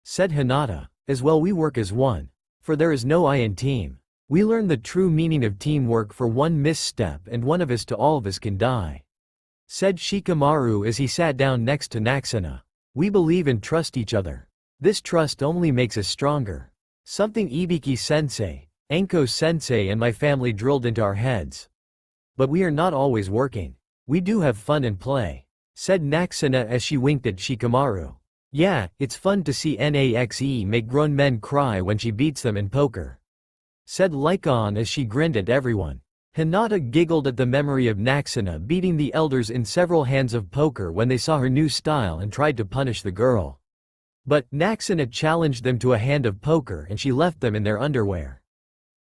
Said Hinata. As well we work as one. For there is no I in team. We learn the true meaning of teamwork, for one misstep and one of us to all of us can die. Said Shikamaru as he sat down next to Naxena. We believe and trust each other. This trust only makes us stronger. Something Ibiki-sensei, Anko-sensei and my family drilled into our heads. But we are not always working. We do have fun and play. Said Naxena as she winked at Shikamaru. Yeah, it's fun to see Naxe make grown men cry when she beats them in poker. Said Lycon as she grinned at everyone. Hinata giggled at the memory of Naxena beating the elders in several hands of poker when they saw her new style and tried to punish the girl. But Naxena challenged them to a hand of poker and she left them in their underwear.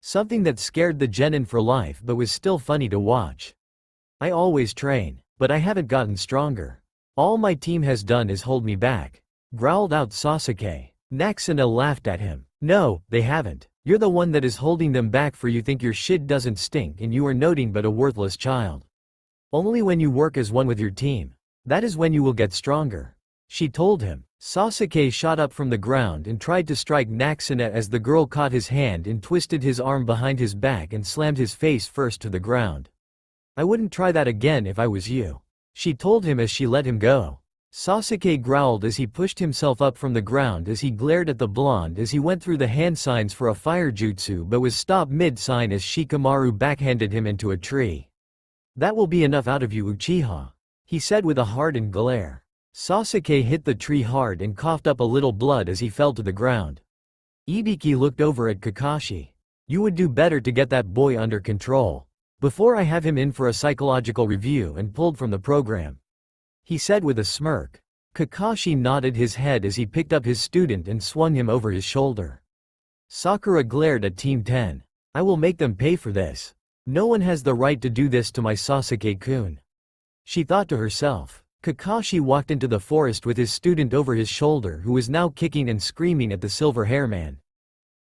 Something that scared the genin for life but was still funny to watch. I always train, but I haven't gotten stronger. All my team has done is hold me back, growled out Sasuke. Naxena laughed at him. No, they haven't. You're the one that is holding them back, for you think your shit doesn't stink and you are nothing but a worthless child. Only when you work as one with your team, that is when you will get stronger, she told him. Sasuke shot up from the ground and tried to strike Naxena as the girl caught his hand and twisted his arm behind his back and slammed his face first to the ground. I wouldn't try that again if I was you, she told him as she let him go. Sasuke growled as he pushed himself up from the ground as he glared at the blonde as he went through the hand signs for a fire jutsu but was stopped mid-sign as Shikamaru backhanded him into a tree. That will be enough out of you, Uchiha, he said with a hardened glare. Sasuke hit the tree hard and coughed up a little blood as he fell to the ground. Ibiki looked over at Kakashi. You would do better to get that boy under control before I have him in for a psychological review and pulled from the program, he said with a smirk. Kakashi nodded his head as he picked up his student and swung him over his shoulder. Sakura glared at Team 10. I will make them pay for this. No one has the right to do this to my Sasuke-kun, she thought to herself. Kakashi walked into the forest with his student over his shoulder, who was now kicking and screaming at the silver hair man.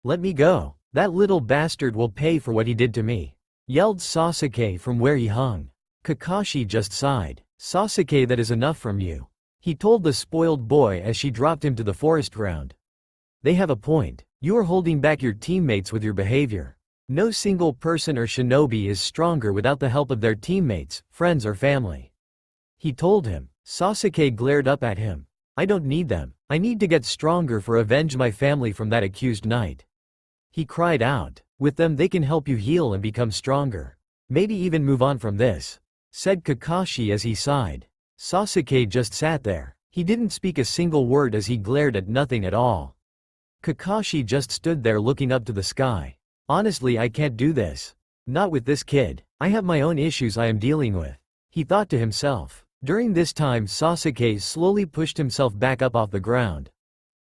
Let me go. That little bastard will pay for what he did to me, yelled Sasuke from where he hung. Kakashi just sighed. Sasuke, that is enough from you, he told the spoiled boy as she dropped him to the forest ground. They have a point. You are holding back your teammates with your behavior. No single person or shinobi is stronger without the help of their teammates, friends or family, he told him. Sasuke glared up at him. I don't need them. I need to get stronger for avenge my family from that accused knight, he cried out. With them they can help you heal and become stronger. Maybe even move on from this, said Kakashi as he sighed. Sasuke just sat there. He didn't speak a single word as he glared at nothing at all. Kakashi just stood there looking up to the sky. Honestly, I can't do this. Not with this kid. I have my own issues I am dealing with, he thought to himself. During this time, Sasuke slowly pushed himself back up off the ground.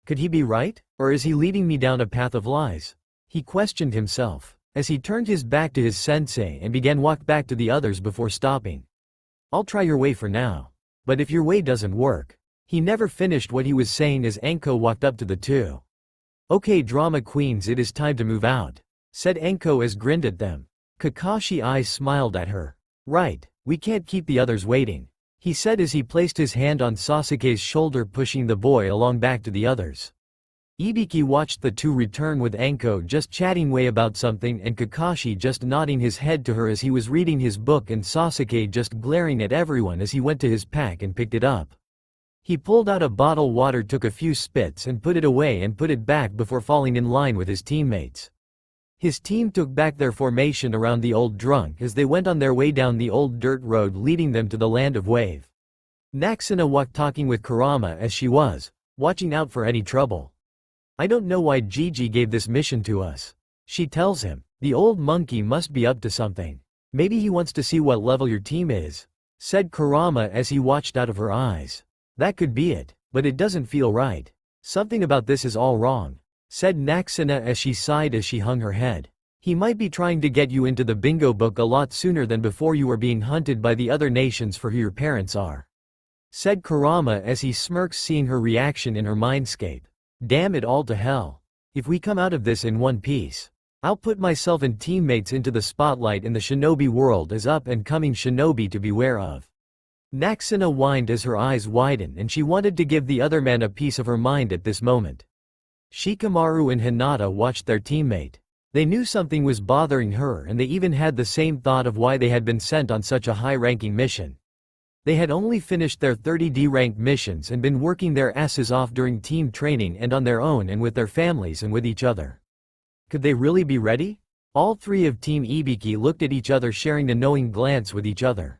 Could he be right? Or is he leading me down a path of lies? He questioned himself, as he turned his back to his sensei and began walk back to the others before stopping. I'll try your way for now. But if your way doesn't work. He never finished what he was saying as Anko walked up to the two. Okay drama queens, it is time to move out, said Enko as grinned at them. Kakashi's eyes smiled at her. Right, we can't keep the others waiting, he said as he placed his hand on Sasuke's shoulder, pushing the boy along back to the others. Ibiki watched the two return with Enko just chatting way about something and Kakashi just nodding his head to her as he was reading his book, and Sasuke just glaring at everyone as he went to his pack and picked it up. He pulled out a bottle water, took a few spits and put it away and put it back before falling in line with his teammates. His team took back their formation around the old drunk as they went on their way down the old dirt road leading them to the land of wave. Naxena walked talking with Kurama as she was, watching out for any trouble. I don't know why Gigi gave this mission to us, she tells him. The old monkey must be up to something. Maybe he wants to see what level your team is, said Kurama as he watched out of her eyes. That could be it, but it doesn't feel right. Something about this is all wrong, said Naxena as she sighed as she hung her head. He might be trying to get you into the bingo book a lot sooner than before you are being hunted by the other nations for who your parents are, said Kurama as he smirks, seeing her reaction in her mindscape. Damn it all to hell. If we come out of this in one piece, I'll put myself and teammates into the spotlight in the shinobi world as up-and-coming shinobi to beware of. Naxena whined as her eyes widened and she wanted to give the other man a piece of her mind at this moment. Shikamaru and Hinata watched their teammate. They knew something was bothering her, and they even had the same thought of why they had been sent on such a high-ranking mission. They had only finished their 30D ranked missions and been working their asses off during team training and on their own and with their families and with each other. Could they really be ready? All three of Team Ibiki looked at each other, sharing a knowing glance with each other.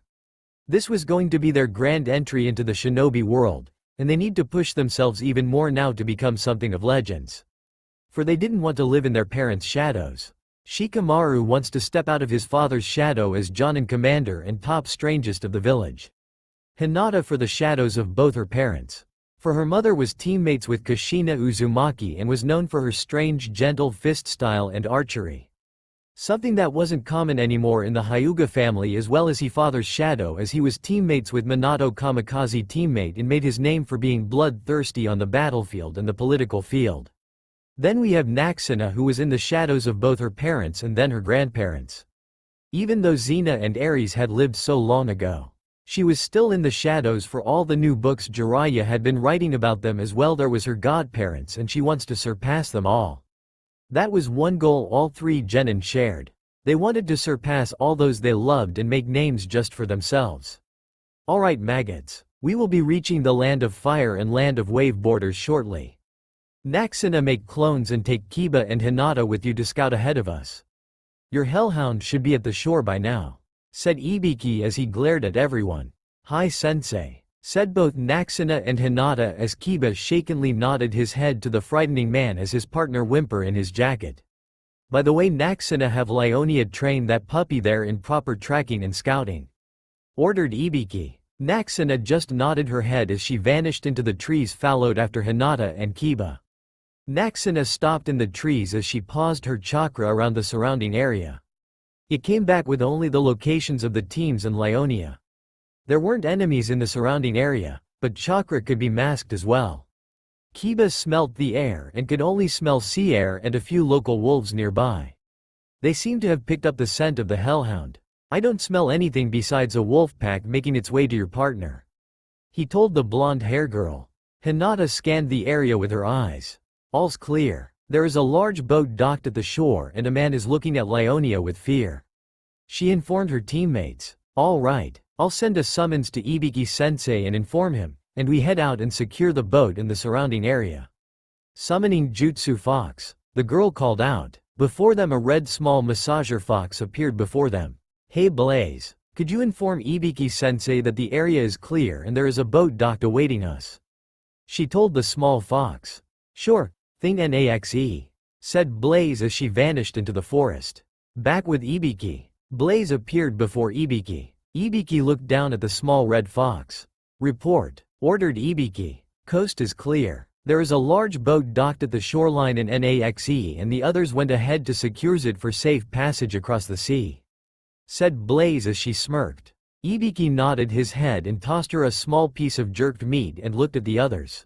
This was going to be their grand entry into the shinobi world, and they need to push themselves even more now to become something of legends. For they didn't want to live in their parents' shadows. Shikamaru wants to step out of his father's shadow as Jonin commander and top strangest of the village. Hinata for the shadows of both her parents. For her mother was teammates with Kushina Uzumaki and was known for her strange gentle fist style and archery. Something that wasn't common anymore in the Hyuga family, as well as his father's shadow, as he was teammates with Minato, kamikaze teammate, and made his name for being bloodthirsty on the battlefield and the political field. Then we have Naxena, who was in the shadows of both her parents and then her grandparents. Even though Xena and Ares had lived so long ago, she was still in the shadows for all the new books Jiraiya had been writing about them as well. There was her godparents, and she wants to surpass them all. That was one goal all three genin shared. They wanted to surpass all those they loved and make names just for themselves. Alright maggots, we will be reaching the land of fire and land of wave borders shortly. Naxena, make clones and take Kiba and Hinata with you to scout ahead of us. Your hellhound should be at the shore by now, said Ibiki as he glared at everyone. Hi sensei, said both Naxena and Hinata as Kiba shakenly nodded his head to the frightening man as his partner whimpered in his jacket. By the way, Naxena, have Leonia train that puppy there in proper tracking and scouting, ordered Ibiki. Naxena just nodded her head as she vanished into the trees, followed after Hinata and Kiba. Naxena stopped in the trees as she paused her chakra around the surrounding area. It came back with only the locations of the teams and Leonia. There weren't enemies in the surrounding area, but chakra could be masked as well. Kiba smelt the air and could only smell sea air and a few local wolves nearby. They seemed to have picked up the scent of the hellhound. I don't smell anything besides a wolf pack making its way to your partner, he told the blonde hair girl. Hinata scanned the area with her eyes. All's clear. There is a large boat docked at the shore and a man is looking at Leonia with fear. She informed her teammates. All right, I'll send a summons to Ibiki-sensei and inform him, and we head out and secure the boat in the surrounding area. Summoning Jutsu Fox, the girl called out. Before them a red small massager fox appeared before them. Hey Blaze, could you inform Ibiki-sensei that the area is clear and there is a boat docked awaiting us? She told the small fox. Sure, thing Naxe, said Blaze as she vanished into the forest. Back with Ibiki. Blaze appeared before Ibiki. Ibiki looked down at the small red fox. Report, ordered Ibiki. Coast is clear. There is a large boat docked at the shoreline in Naxe and the others went ahead to secure it for safe passage across the sea, said Blaze as she smirked. Ibiki nodded his head and tossed her a small piece of jerked meat and looked at the others.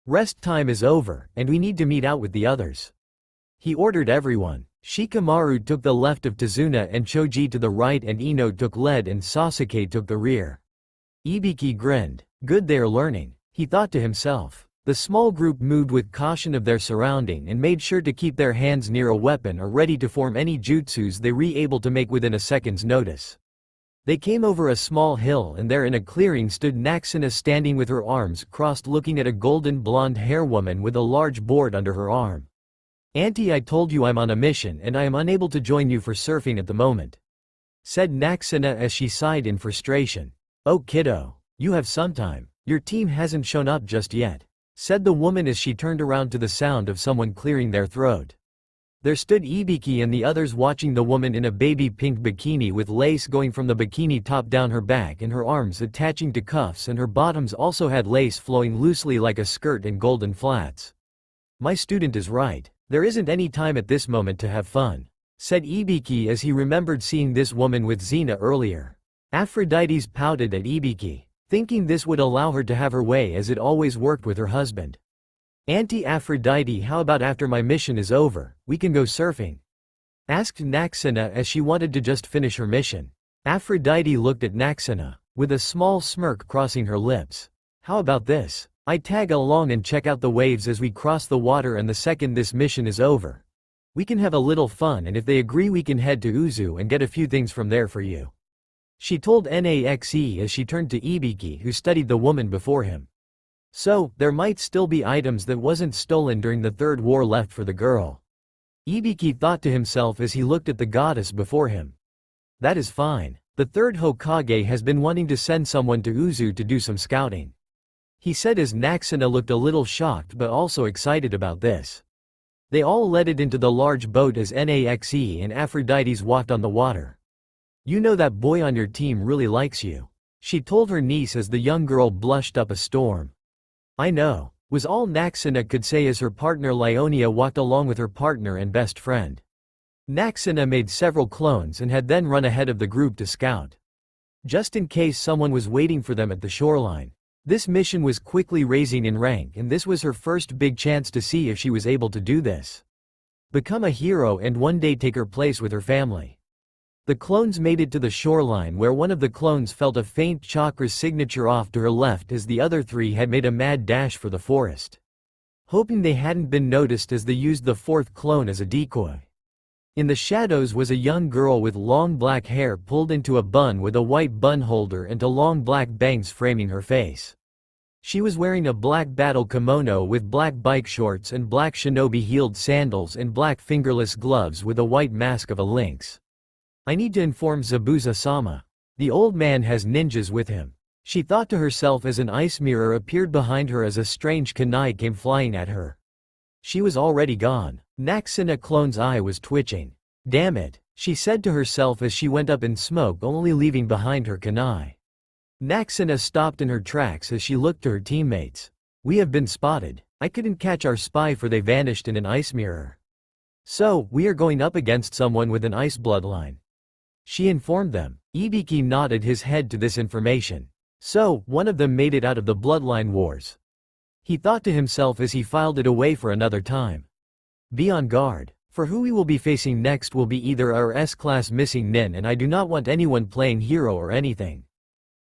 Rest time is over, and we need to meet out with the others. He ordered everyone. Shikamaru took the left of Tazuna and Choji to the right, and Ino took lead and Sasuke took the rear. Ibiki grinned. Good, they are learning, he thought to himself. The small group moved with caution of their surrounding and made sure to keep their hands near a weapon or ready to form any jutsus they were able to make within a second's notice. They came over a small hill, and there in a clearing stood Naxena, standing with her arms crossed, looking at a golden blonde hair woman with a large board under her arm. "Auntie, I told you I'm on a mission and I am unable to join you for surfing at the moment," said Naxena as she sighed in frustration. "Oh kiddo, you have some time. Your team hasn't shown up just yet," said the woman as she turned around to the sound of someone clearing their throat. There stood Ibiki and the others watching the woman in a baby pink bikini with lace going from the bikini top down her back and her arms attaching to cuffs, and her bottoms also had lace flowing loosely like a skirt and golden flats. "My student is right. There isn't any time at this moment to have fun," said Ibiki as he remembered seeing this woman with Xena earlier. Aphrodite pouted at Ibiki, thinking this would allow her to have her way as it always worked with her husband. "Auntie Aphrodite, how about after my mission is over, we can go surfing?" asked Naxena as she wanted to just finish her mission. Aphrodite looked at Naxena, with a small smirk crossing her lips. "How about this? I tag along and check out the waves as we cross the water, and the second this mission is over, we can have a little fun, and if they agree we can head to Uzu and get a few things from there for you," she told Naxe as she turned to Ibiki, who studied the woman before him. "So, there might still be items that wasn't stolen during the third war left for the girl," Ibiki thought to himself as he looked at the goddess before him. "That is fine. The third Hokage has been wanting to send someone to Uzu to do some scouting," he said as Naxena looked a little shocked but also excited about this. They all led it into the large boat as Naxe and Aphrodite walked on the water. "You know that boy on your team really likes you," she told her niece as the young girl blushed up a storm. "I know," was all Naxena could say as her partner Leonia walked along with her partner and best friend. Naxena made several clones and had then run ahead of the group to scout, just in case someone was waiting for them at the shoreline. This mission was quickly raising in rank, and this was her first big chance to see if she was able to do this. Become a hero and one day take her place with her family. The clones made it to the shoreline, where one of the clones felt a faint chakra signature off to her left as the other three had made a mad dash for the forest, hoping they hadn't been noticed as they used the fourth clone as a decoy. In the shadows was a young girl with long black hair pulled into a bun with a white bun holder and long black bangs framing her face. She was wearing a black battle kimono with black bike shorts and black shinobi heeled sandals and black fingerless gloves with a white mask of a lynx. "I need to inform Zabuza-sama. The old man has ninjas with him," she thought to herself as an ice mirror appeared behind her as a strange kunai came flying at her. She was already gone. Naxena clone's eye was twitching. "Damn it," she said to herself as she went up in smoke, only leaving behind her kunai. Naxena stopped in her tracks as she looked to her teammates. "We have been spotted. I couldn't catch our spy for they vanished in an ice mirror. So, we are going up against someone with an ice bloodline," she informed them. Ibiki nodded his head to this information. So, one of them made it out of the bloodline wars, he thought to himself as he filed it away for another time. "Be on guard, for who we will be facing next will be either our S-class missing nin, and I do not want anyone playing hero or anything,"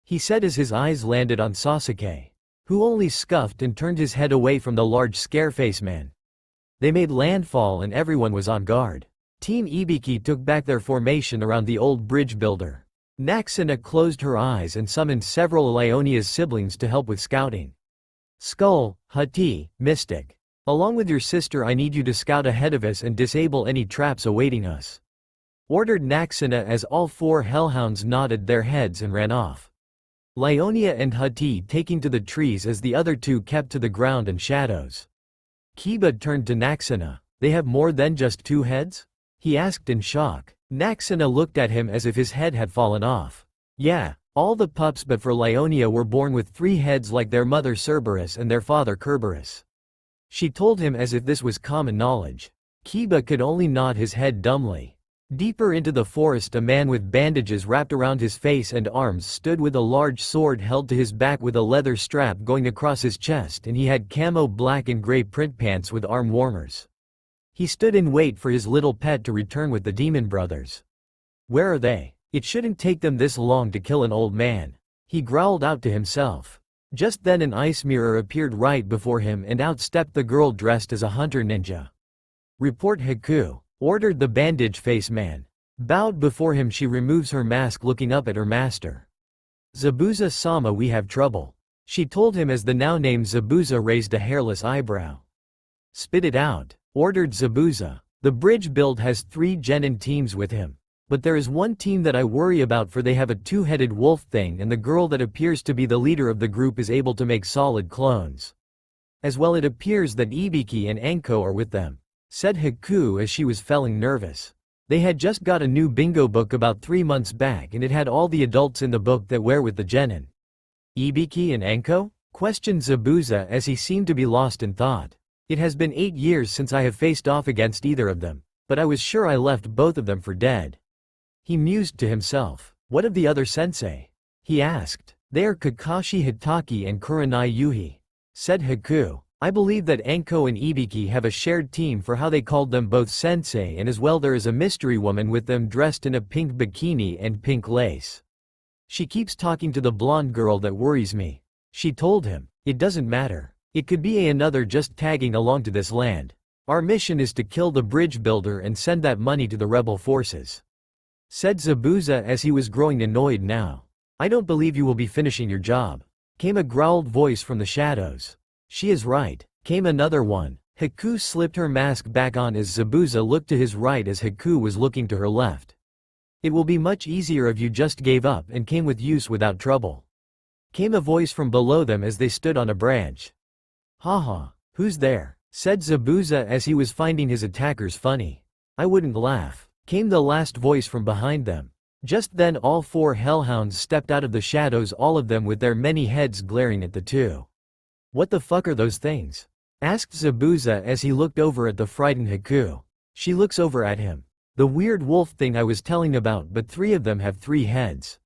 he said as his eyes landed on Sasuke, who only scuffed and turned his head away from the large scareface man. They made landfall and everyone was on guard. Team Ibiki took back their formation around the old bridge builder. Naxena closed her eyes and summoned several Leonia's siblings to help with scouting. "Skull, Hati, Mystic. Along with your sister, I need you to scout ahead of us and disable any traps awaiting us," ordered Naxena as all four hellhounds nodded their heads and ran off. Leonia and Hati taking to the trees as the other two kept to the ground and shadows. Kiba turned to Naxena. "They have more than just two heads?" he asked in shock. Naxena looked at him as if his head had fallen off. "Yeah, all the pups but for Leonia were born with 3 heads like their mother Cerberus and their father Kerberos," she told him as if this was common knowledge. Kiba could only nod his head dumbly. Deeper into the forest, a man with bandages wrapped around his face and arms stood with a large sword held to his back with a leather strap going across his chest, and he had camo black and gray print pants with arm warmers. He stood in wait for his little pet to return with the demon brothers. "Where are they? It shouldn't take them this long to kill an old man," he growled out to himself. Just then an ice mirror appeared right before him, and out stepped the girl dressed as a hunter ninja. "Report Haku," ordered the bandage face man. Bowed before him, she removes her mask, looking up at her master. "Zabuza-sama, we have trouble," she told him as the now named Zabuza raised a hairless eyebrow. "Spit it out," ordered Zabuza. "The bridge build has 3 genin teams with him. But there is one team that I worry about, for they have a 2-headed wolf thing, and the girl that appears to be the leader of the group is able to make solid clones. As well, it appears that Ibiki and Anko are with them," said Haku as she was feeling nervous. They had just got a new bingo book about 3 months back, and it had all the adults in the book that were with the genin. "Ibiki and Anko?" questioned Zabuza as he seemed to be lost in thought. "It has been 8 years since I have faced off against either of them, but I was sure I left both of them for dead." He mused to himself. "What of the other sensei?" he asked. "They are Kakashi Hitaki and Kurenai Yuhi," said Haku. "I believe that Anko and Ibiki have a shared team, for how they called them both sensei, and as well there is a mystery woman with them dressed in a pink bikini and pink lace. She keeps talking to the blonde girl that worries me," she told him. "It doesn't matter. It could be another just tagging along to this land. Our mission is to kill the bridge builder and send that money to the rebel forces," said Zabuza as he was growing annoyed now. "I don't believe you will be finishing your job," came a growled voice from the shadows. "She is right," came another one. Haku slipped her mask back on as Zabuza looked to his right as Haku was looking to her left. "It will be much easier if you just gave up and came with use without trouble," came a voice from below them as they stood on a branch. "Haha, who's there?" said Zabuza as he was finding his attackers funny. "I wouldn't laugh," came the last voice from behind them. Just then all 4 hellhounds stepped out of the shadows, all of them with their many heads glaring at the two. "What the fuck are those things?" asked Zabuza as he looked over at the frightened Haku. She looks over at him. "The weird wolf thing I was telling about, but 3 of them have 3 heads,"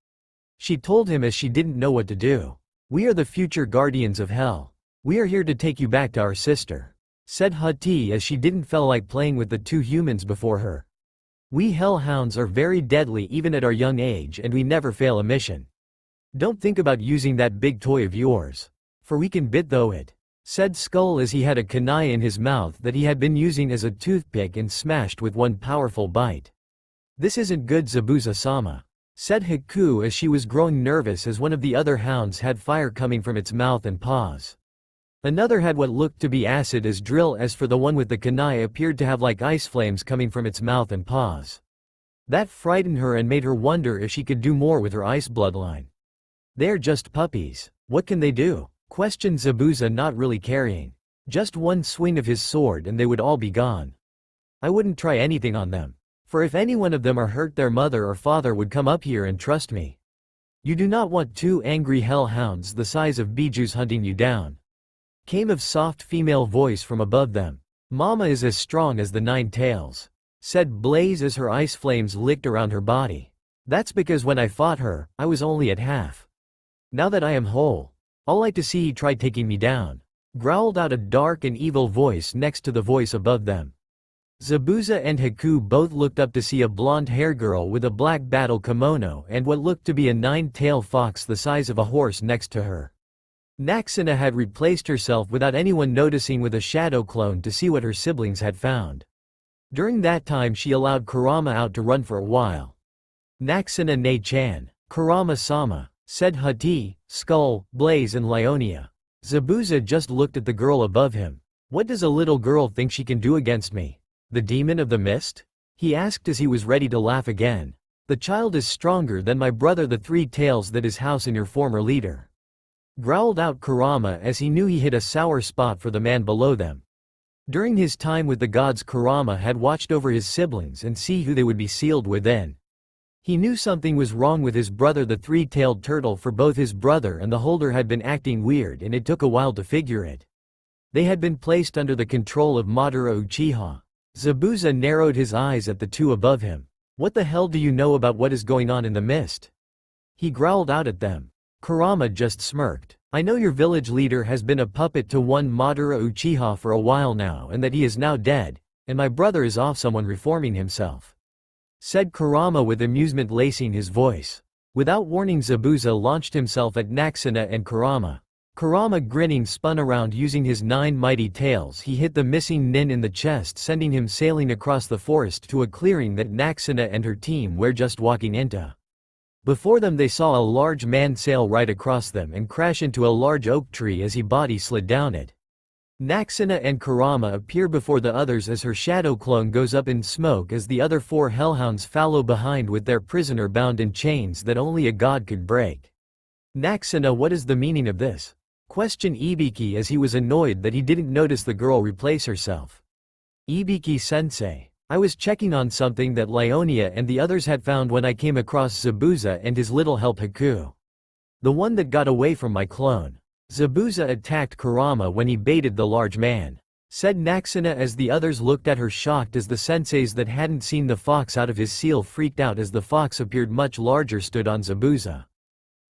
she told him as she didn't know what to do. "We are the future guardians of hell. We are here to take you back to our sister," said Hati as she didn't feel like playing with the 2 humans before her. "We hellhounds are very deadly even at our young age, and we never fail a mission. Don't think about using that big toy of yours, for we can bit though it," said Skull as he had a kunai in his mouth that he had been using as a toothpick and smashed with one powerful bite. "This isn't good, Zabuza-sama," said Haku as she was growing nervous as one of the other hounds had fire coming from its mouth and paws. Another had what looked to be acid as drill, as for the one with the kunai appeared to have like ice flames coming from its mouth and paws. That frightened her and made her wonder if she could do more with her ice bloodline. "They're just puppies. What can they do?" questioned Zabuza, not really carrying. "Just one swing of his sword and they would all be gone. I wouldn't try anything on them, for if any one of them are hurt, their mother or father would come up here and trust me. You do not want 2 angry hellhounds the size of Bijus hunting you down," came a soft female voice from above them. "Mama is as strong as the 9 tails," said Blaze as her ice flames licked around her body. "That's because when I fought her, I was only at half. Now that I am whole, I'll like to see he try taking me down," growled out a dark and evil voice next to the voice above them. Zabuza and Haku both looked up to see a blonde-haired girl with a black battle kimono and what looked to be a 9-tailed fox the size of a horse next to her. Naxena had replaced herself without anyone noticing with a shadow clone to see what her siblings had found. During that time she allowed Kurama out to run for a while. "Naxena ne-chan, Kurama-sama," said Hati, Skull, Blaze and Lyonia. Zabuza just looked at the girl above him. "What does a little girl think she can do against me? The demon of the mist?" he asked as he was ready to laugh again. "The child is stronger than my brother the 3 tails that is house in your former leader," growled out Kurama as he knew he hit a sour spot for the man below them. During his time with the gods, Kurama had watched over his siblings and see who they would be sealed within. He knew something was wrong with his brother the 3-tailed turtle, for both his brother and the holder had been acting weird, and it took a while to figure it. They had been placed under the control of Madara Uchiha. Zabuza narrowed his eyes at the 2 above him. What the hell do you know about what is going on in the mist? He growled out at them. Kurama just smirked. I know your village leader has been a puppet to one Madara Uchiha for a while now and that he is now dead, and my brother is off someone reforming himself, said Kurama with amusement lacing his voice. Without warning, Zabuza launched himself at Naxena and Kurama. Kurama, grinning, spun around using his 9 mighty tails. He hit the missing nin in the chest, sending him sailing across the forest to a clearing that Naxena and her team were just walking into. Before them they saw a large man sail right across them and crash into a large oak tree as his body slid down it. Naxena and Kurama appear before the others as her shadow clone goes up in smoke as the other 4 hellhounds follow behind with their prisoner bound in chains that only a god could break. Naxena, what is the meaning of this? Questioned Ibiki as he was annoyed that he didn't notice the girl replace herself. Ibiki-sensei, I was checking on something that Leonia and the others had found when I came across Zabuza and his little help Haku. The one that got away from my clone. Zabuza attacked Kurama when he baited the large man, said Naxena as the others looked at her shocked as the senseis that hadn't seen the fox out of his seal freaked out as the fox appeared much larger stood on Zabuza.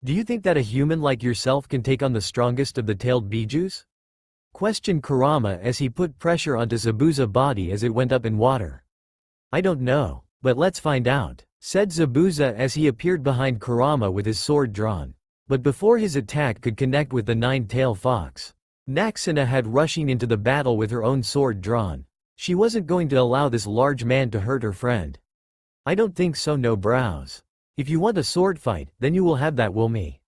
Do you think that a human like yourself can take on the strongest of the tailed bijus? Questioned Kurama as he put pressure onto Zabuza's body as it went up in water. I don't know, but let's find out, said Zabuza as he appeared behind Kurama with his sword drawn. But before his attack could connect with the 9-tailed fox, Naxena had rushing into the battle with her own sword drawn. She wasn't going to allow this large man to hurt her friend. I don't think so, no brows. If you want a sword fight, then you will have that, will me?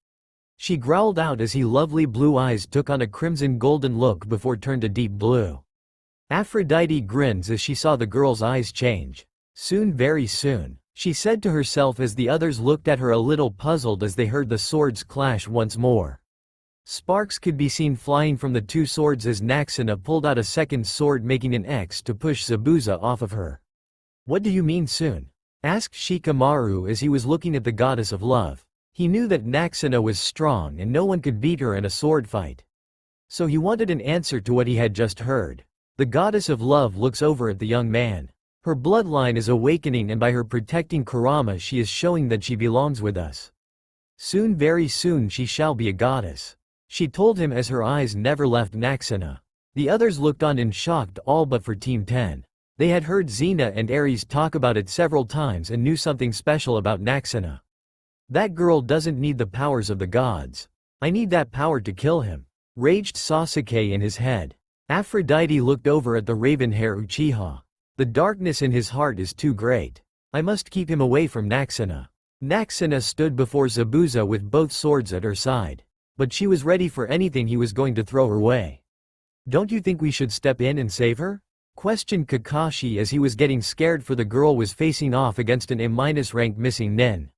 She growled out as his lovely blue eyes took on a crimson golden look before turned to deep blue. Aphrodite grins as she saw the girl's eyes change. Soon, very soon, she said to herself as the others looked at her a little puzzled as they heard the swords clash once more. Sparks could be seen flying from the 2 swords as Naxena pulled out a second sword making an X to push Zabuza off of her. What do you mean soon? Asked Shikamaru as he was looking at the goddess of love. He knew that Naxena was strong and no one could beat her in a sword fight. So he wanted an answer to what he had just heard. The goddess of love looks over at the young man. Her bloodline is awakening and by her protecting Kurama she is showing that she belongs with us. Soon, very soon she shall be a goddess, she told him as her eyes never left Naxena. The others looked on in shock, all but for Team 10. They had heard Xena and Ares talk about it several times and knew something special about Naxena. That girl doesn't need the powers of the gods. I need that power to kill him, raged Sasuke in his head. Aphrodite looked over at the raven-hair Uchiha. The darkness in his heart is too great. I must keep him away from Naxena. Naxena stood before Zabuza with both swords at her side. But she was ready for anything he was going to throw her way. Don't you think we should step in and save her? Questioned Kakashi as he was getting scared for the girl was facing off against an A-rank missing nin.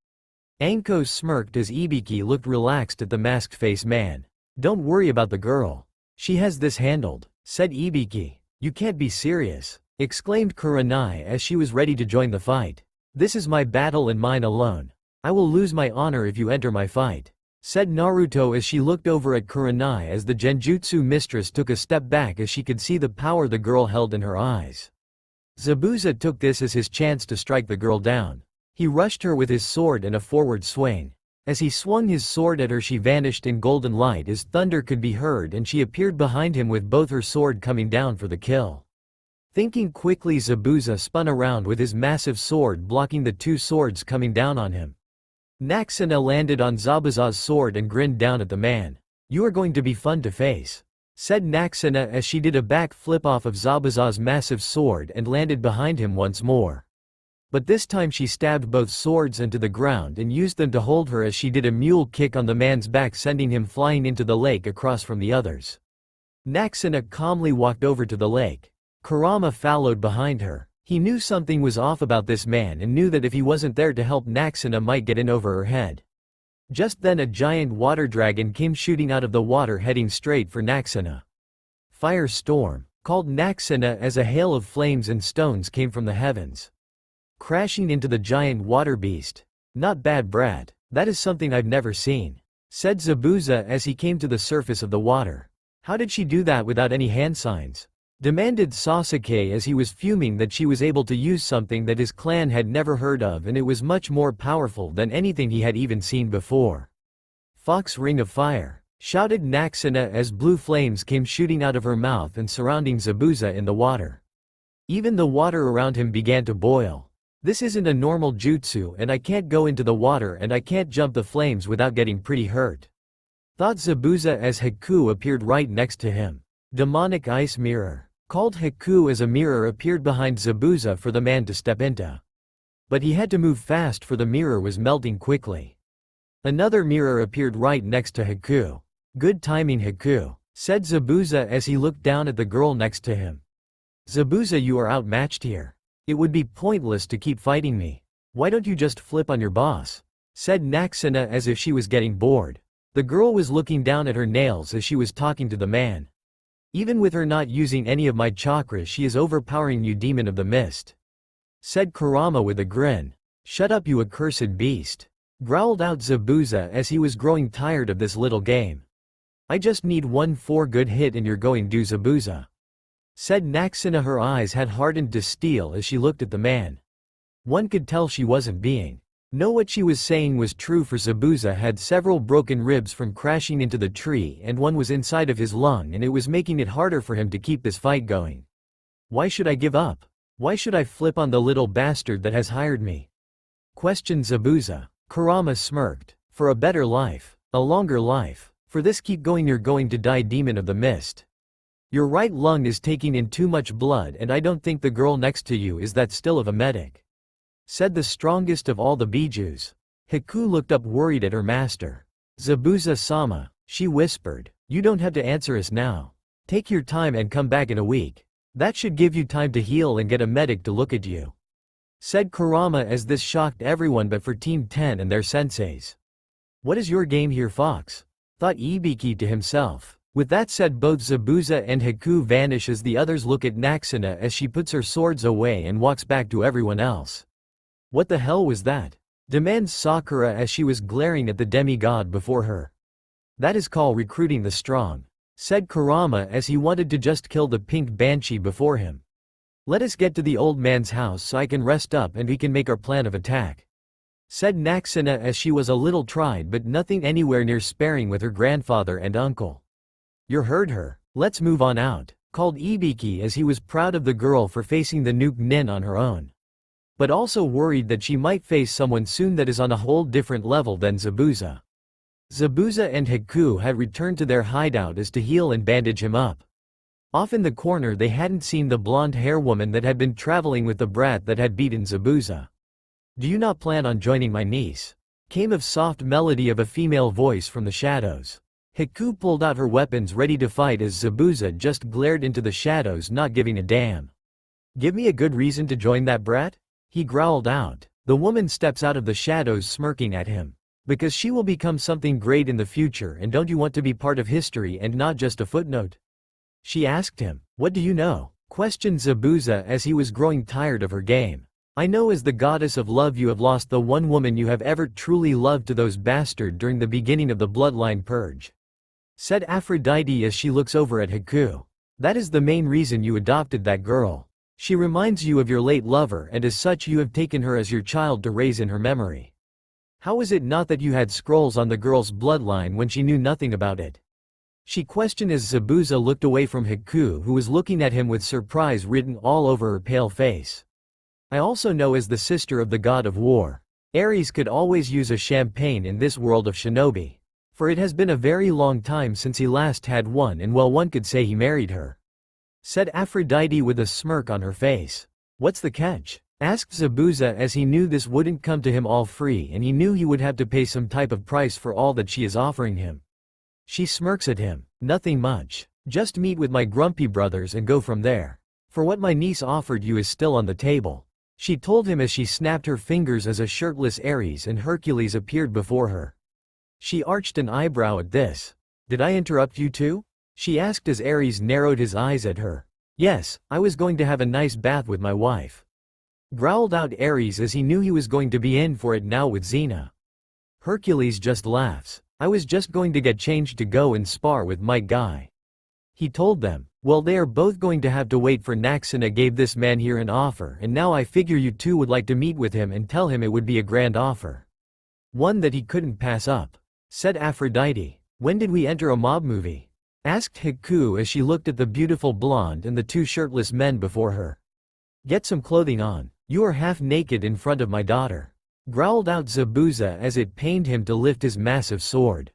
Anko smirked as Ibiki looked relaxed at the masked face man. Don't worry about the girl. She has this handled, said Ibiki. You can't be serious, exclaimed Kurenai as she was ready to join the fight. This is my battle and mine alone. I will lose my honor if you enter my fight, said Naruto as she looked over at Kurenai as the Genjutsu mistress took a step back as she could see the power the girl held in her eyes. Zabuza took this as his chance to strike the girl down. He rushed her with his sword in a forward swing. As he swung his sword at her she vanished in golden light as thunder could be heard and she appeared behind him with both her sword coming down for the kill. Thinking quickly, Zabuza spun around with his massive sword blocking the 2 swords coming down on him. Naxena landed on Zabuza's sword and grinned down at the man. You are going to be fun to face, said Naxena as she did a back flip off of Zabuza's massive sword and landed behind him once more. But this time she stabbed both swords into the ground and used them to hold her as she did a mule kick on the man's back sending him flying into the lake across from the others. Naxena calmly walked over to the lake. Kurama followed behind her. He knew something was off about this man and knew that if he wasn't there to help Naxena might get in over her head. Just then a giant water dragon came shooting out of the water heading straight for Naxena. Firestorm, called Naxena as a hail of flames and stones came from the heavens, crashing into the giant water beast. Not bad, Brad. That is something I've never seen, said Zabuza as he came to the surface of the water. How did she do that without any hand signs? demanded Sasuke as he was fuming that she was able to use something that his clan had never heard of and it was much more powerful than anything he had even seen before. Fox Ring of Fire, shouted Naxena as blue flames came shooting out of her mouth and surrounding Zabuza in the water. Even the water around him began to boil. This isn't a normal jutsu and I can't go into the water and I can't jump the flames without getting pretty hurt. Thought Zabuza as Haku appeared right next to him. Demonic Ice Mirror, called Haku as a mirror appeared behind Zabuza for the man to step into. But he had to move fast for the mirror was melting quickly. Another mirror appeared right next to Haku. Good timing Haku, said Zabuza as he looked down at the girl next to him. Zabuza, you are outmatched here. It would be pointless to keep fighting me. Why don't you just flip on your boss? Said Naxena as if she was getting bored. The girl was looking down at her nails as she was talking to the man. Even with her not using any of my chakras she is overpowering you, demon of the mist. Said Kurama with a grin. Shut up, you accursed beast. Growled out Zabuza as he was growing tired of this little game. I just need 1 good hit and you're going to Zabuza. Said Naxena. Her eyes had hardened to steel as she looked at the man. One could tell she wasn't being. No, what she was saying was true, for Zabuza had several broken ribs from crashing into the tree and one was inside of his lung and it was making it harder for him to keep this fight going. Why should I give up? Why should I flip on the little bastard that has hired me? Questioned Zabuza. Kurama smirked. For a better life. A longer life. For this, keep going, you're going to die, demon of the mist. Your right lung is taking in too much blood and I don't think the girl next to you is that still of a medic. Said the strongest of all the bijus. Haku looked up worried at her master. Zabuza-sama, she whispered. You don't have to answer us now. Take your time and come back in a week. That should give you time to heal and get a medic to look at you. Said Kurama as this shocked everyone but for Team 10 and their senseis. What is your game here, Fox? Thought Ibiki to himself. With that said, both Zabuza and Haku vanish as the others look at Naxena as she puts her swords away and walks back to everyone else. What the hell was that? Demands Sakura as she was glaring at the demigod before her. That is called recruiting the strong. Said Kurama as he wanted to just kill the pink banshee before him. Let us get to the old man's house so I can rest up and we can make our plan of attack. Said Naxena as she was a little tried but nothing anywhere near sparing with her grandfather and uncle. You heard her. Let's move on out. Called Ibiki as he was proud of the girl for facing the nuke nin on her own. But also worried that she might face someone soon that is on a whole different level than Zabuza. Zabuza and Haku had returned to their hideout as to heal and bandage him up. Off in the corner they hadn't seen the blonde hair woman that had been traveling with the brat that had beaten Zabuza. Do you not plan on joining my niece? Came a soft melody of a female voice from the shadows. Haku pulled out her weapons ready to fight as Zabuza just glared into the shadows, not giving a damn. Give me a good reason to join that brat? He growled out. The woman steps out of the shadows smirking at him. Because she will become something great in the future, and don't you want to be part of history and not just a footnote? She asked him. What do you know? Questioned Zabuza as he was growing tired of her game. I know, as the goddess of love you have lost the one woman you have ever truly loved to those bastards during the beginning of the bloodline purge. Said Aphrodite as she looks over at Haku. That is the main reason you adopted that girl. She reminds you of your late lover and as such you have taken her as your child to raise in her memory. How is it not that you had scrolls on the girl's bloodline when she knew nothing about it? She questioned as Zabuza looked away from Haku, who was looking at him with surprise written all over her pale face. I also know, as the sister of the god of war, Ares could always use a champagne in this world of shinobi. For it has been a very long time since he last had one, and well, one could say he married her. Said Aphrodite with a smirk on her face. What's the catch? Asked Zabuza as he knew this wouldn't come to him all free and he knew he would have to pay some type of price for all that she is offering him. She smirks at him. Nothing much. Just meet with my grumpy brothers and go from there. For what my niece offered you is still on the table. She told him as she snapped her fingers as a shirtless Ares and Hercules appeared before her. She arched an eyebrow at this. Did I interrupt you too? She asked as Ares narrowed his eyes at her. Yes, I was going to have a nice bath with my wife. Growled out Ares as he knew he was going to be in for it now with Xena. Hercules just laughs. I was just going to get changed to go and spar with my guy. He told them. Well, they are both going to have to wait for Naxena gave this man here an offer, and now I figure you two would like to meet with him and tell him it would be a grand offer. One that he couldn't pass up," said Aphrodite. "When did we enter a mob movie?" asked Haku as she looked at the beautiful blonde and the two shirtless men before her. "Get some clothing on. You are half naked in front of my daughter," growled out Zabuza as it pained him to lift his massive sword.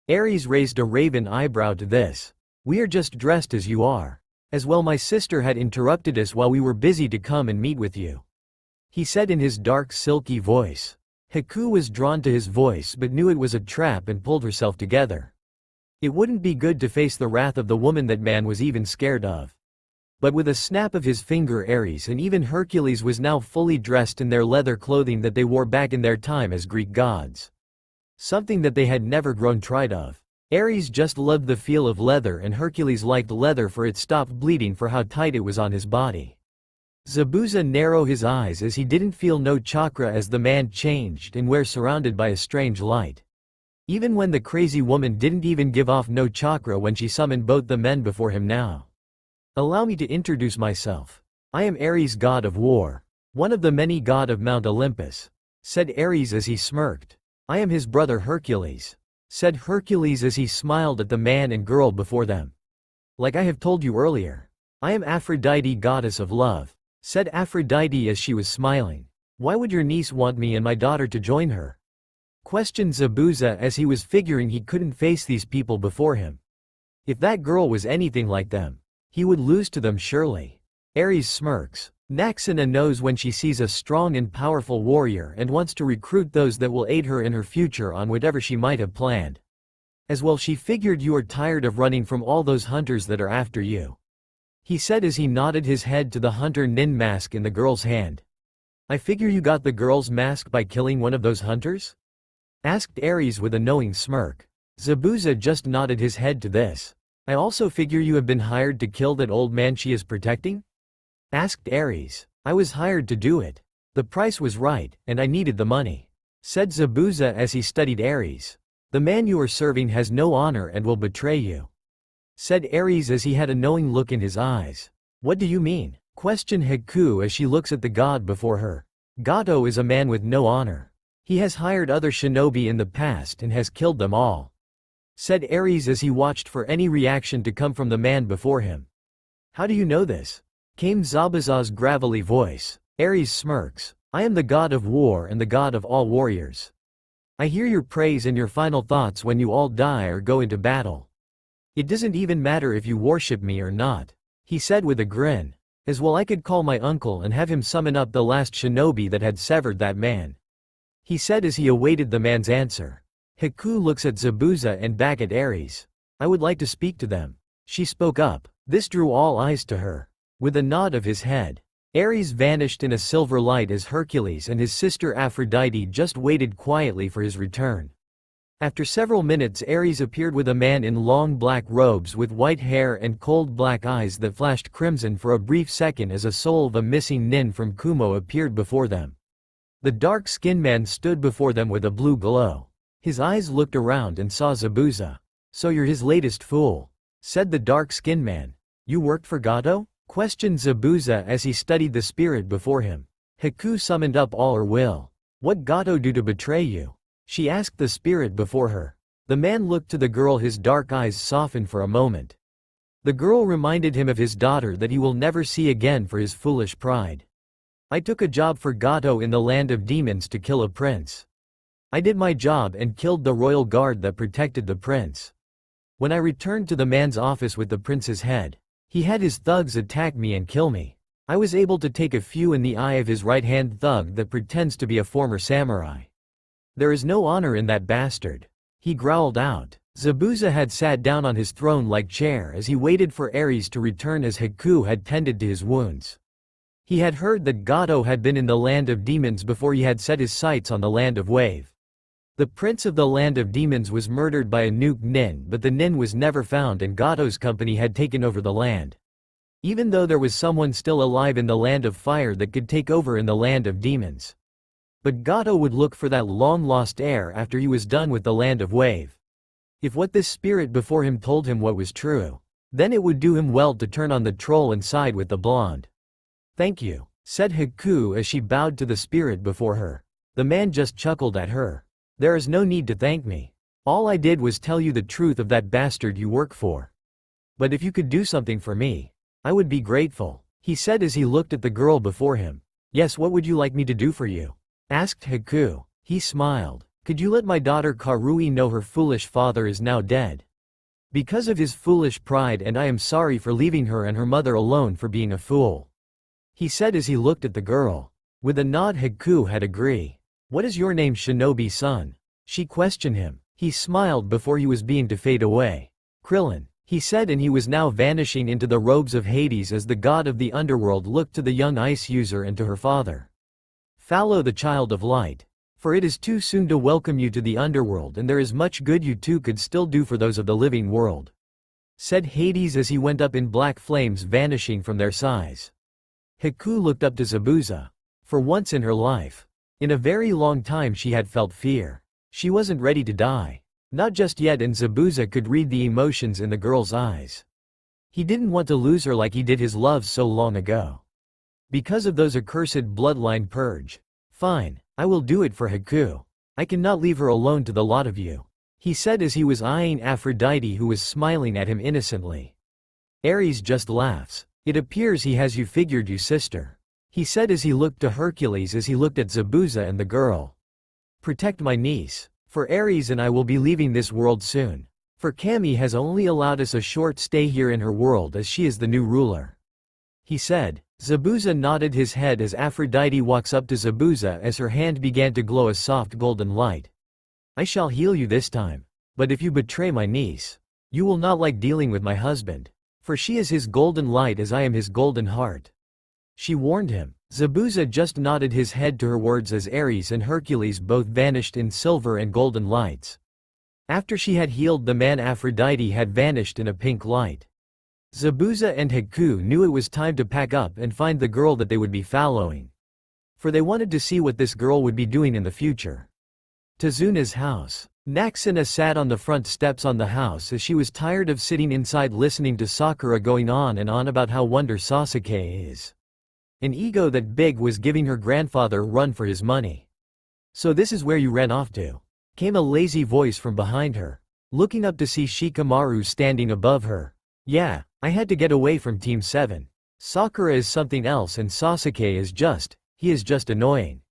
Ares raised a raven eyebrow to this. "We are just dressed as you are. As well, my sister had interrupted us while we were busy to come and meet with you," he said in his dark silky voice. Haku was drawn to his voice but knew it was a trap and pulled herself together. It wouldn't be good to face the wrath of the woman that man was even scared of. But with a snap of his finger, Ares and even Hercules was now fully dressed in their leather clothing that they wore back in their time as Greek gods. Something that they had never grown tired of. Ares just loved the feel of leather and Hercules liked leather for it stopped bleeding for how tight it was on his body. Zabuza narrowed his eyes as he didn't feel no chakra as the man changed and were surrounded by a strange light. Even when the crazy woman didn't even give off no chakra when she summoned both the men before him now. "Allow me to introduce myself. I am Ares, god of war. One of the many god of Mount Olympus," said Ares as he smirked. "I am his brother Hercules," said Hercules as he smiled at the man and girl before them. "Like I have told you earlier, I am Aphrodite, goddess of love," said Aphrodite as she was smiling. "Why would your niece want me and my daughter to join her?" questioned Zabuza as he was figuring he couldn't face these people before him. If that girl was anything like them, he would lose to them surely. Ares smirks. Naxena knows when she sees a strong and powerful warrior and wants to recruit those that will aid her in her future on whatever she might have planned. As well, she figured you are tired of running from all those hunters that are after you, he said as he nodded his head to the hunter Nin mask in the girl's hand. "I figure you got the girl's mask by killing one of those hunters?" asked Ares with a knowing smirk. Zabuza just nodded his head to this. "I also figure you have been hired to kill that old man she is protecting?" asked Ares. "I was hired to do it. The price was right, and I needed the money," said Zabuza as he studied Ares. "The man you are serving has no honor and will betray you," said Ares as he had a knowing look in his eyes. "What do you mean?" questioned Haku as she looks at the god before her. "Gato is a man with no honor. He has hired other shinobi in the past and has killed them all," said Ares as he watched for any reaction to come from the man before him. "How do you know this?" came Zabuza's gravelly voice. Ares smirks. "I am the god of war and the god of all warriors. I hear your praise and your final thoughts when you all die or go into battle. It doesn't even matter if you worship me or not," he said with a grin. "As well, I could call my uncle and have him summon up the last shinobi that had severed that man," he said as he awaited the man's answer. Haku looks at Zabuza and back at Ares. "I would like to speak to them," she spoke up. This drew all eyes to her. With a nod of his head, Ares vanished in a silver light as Hercules and his sister Aphrodite just waited quietly for his return. After several minutes, Ares appeared with a man in long black robes with white hair and cold black eyes that flashed crimson for a brief second as a soul of a missing nin from Kumo appeared before them. The dark-skinned man stood before them with a blue glow. His eyes looked around and saw Zabuza. "So you're his latest fool," said the dark-skinned man. "You worked for Gato?" questioned Zabuza as he studied the spirit before him. Haku summoned up all her will. "What Gato do to betray you?" she asked the spirit before her. The man looked to the girl, his dark eyes softened for a moment. The girl reminded him of his daughter that he will never see again for his foolish pride. "I took a job for Gato in the land of demons to kill a prince. I did my job and killed the royal guard that protected the prince. When I returned to the man's office with the prince's head, he had his thugs attack me and kill me. I was able to take a few in the eye of his right-hand thug that pretends to be a former samurai. There is no honor in that bastard," he growled out. Zabuza had sat down on his throne-like chair as he waited for Ares to return as Haku had tended to his wounds. He had heard that Gato had been in the land of demons before he had set his sights on the land of wave. The prince of the land of demons was murdered by a nuke nin, but the nin was never found and Gato's company had taken over the land. Even though there was someone still alive in the land of fire that could take over in the land of demons. But Gato would look for that long-lost heir after he was done with the land of wave. If what this spirit before him told him what was true, Then it would do him well to turn on the troll and side with the blonde. "Thank you," said Haku as she bowed to the spirit before her. The man just chuckled at her. "There is no need to thank me. All I did was tell you the truth of that bastard you work for. But if you could do something for me, I would be grateful," he said as he looked at the girl before him. "Yes, what would you like me to do for you?" asked Haku. He smiled. "Could you let my daughter Karui know her foolish father is now dead? Because of his foolish pride, and I am sorry for leaving her and her mother alone for being a fool," he said as he looked at the girl. With a nod, Haku had agree. "What is your name, Shinobi-san?" she questioned him. He smiled before he was being to fade away. "Krillin," he said, and he was now vanishing into the robes of Hades as the god of the underworld looked to the young ice user and to her father. "Follow the child of light. For it is too soon to welcome you to the underworld, and there is much good you two could still do for those of the living world," said Hades as he went up in black flames vanishing from their size. Haku looked up to Zabuza. For once in her life, in a very long time, she had felt fear. She wasn't ready to die. Not just yet, and Zabuza could read the emotions in the girl's eyes. He didn't want to lose her like he did his love so long ago. Because of those accursed bloodline purge. "Fine, I will do it for Haku. I cannot leave her alone to the lot of you," he said as he was eyeing Aphrodite, who was smiling at him innocently. "Ares just laughs. It appears he has you figured, you sister," he said as he looked to Hercules as he looked at Zabuza and the girl. "Protect my niece. For Ares and I will be leaving this world soon. For Kami has only allowed us a short stay here in her world as she is the new ruler," he said. Zabuza nodded his head as Aphrodite walks up to Zabuza as her hand began to glow a soft golden light. "I shall heal you this time. But if you betray my niece, you will not like dealing with my husband. For she is his golden light as I am his golden heart," she warned him. Zabuza just nodded his head to her words as Ares and Hercules both vanished in silver and golden lights. After she had healed the man, Aphrodite had vanished in a pink light. Zabuza and Haku knew it was time to pack up and find the girl that they would be following. For they wanted to see what this girl would be doing in the future. Tazuna's house. Naxena sat on the front steps on the house as she was tired of sitting inside listening to Sakura going on and on about how wonder Sasuke is. An ego that big was giving her grandfather run for his money. "So this is where you ran off to?" came a lazy voice from behind her. Looking up to see Shikamaru standing above her. "Yeah, I had to get away from Team 7. Sakura is something else and Sasuke is he is just annoying,"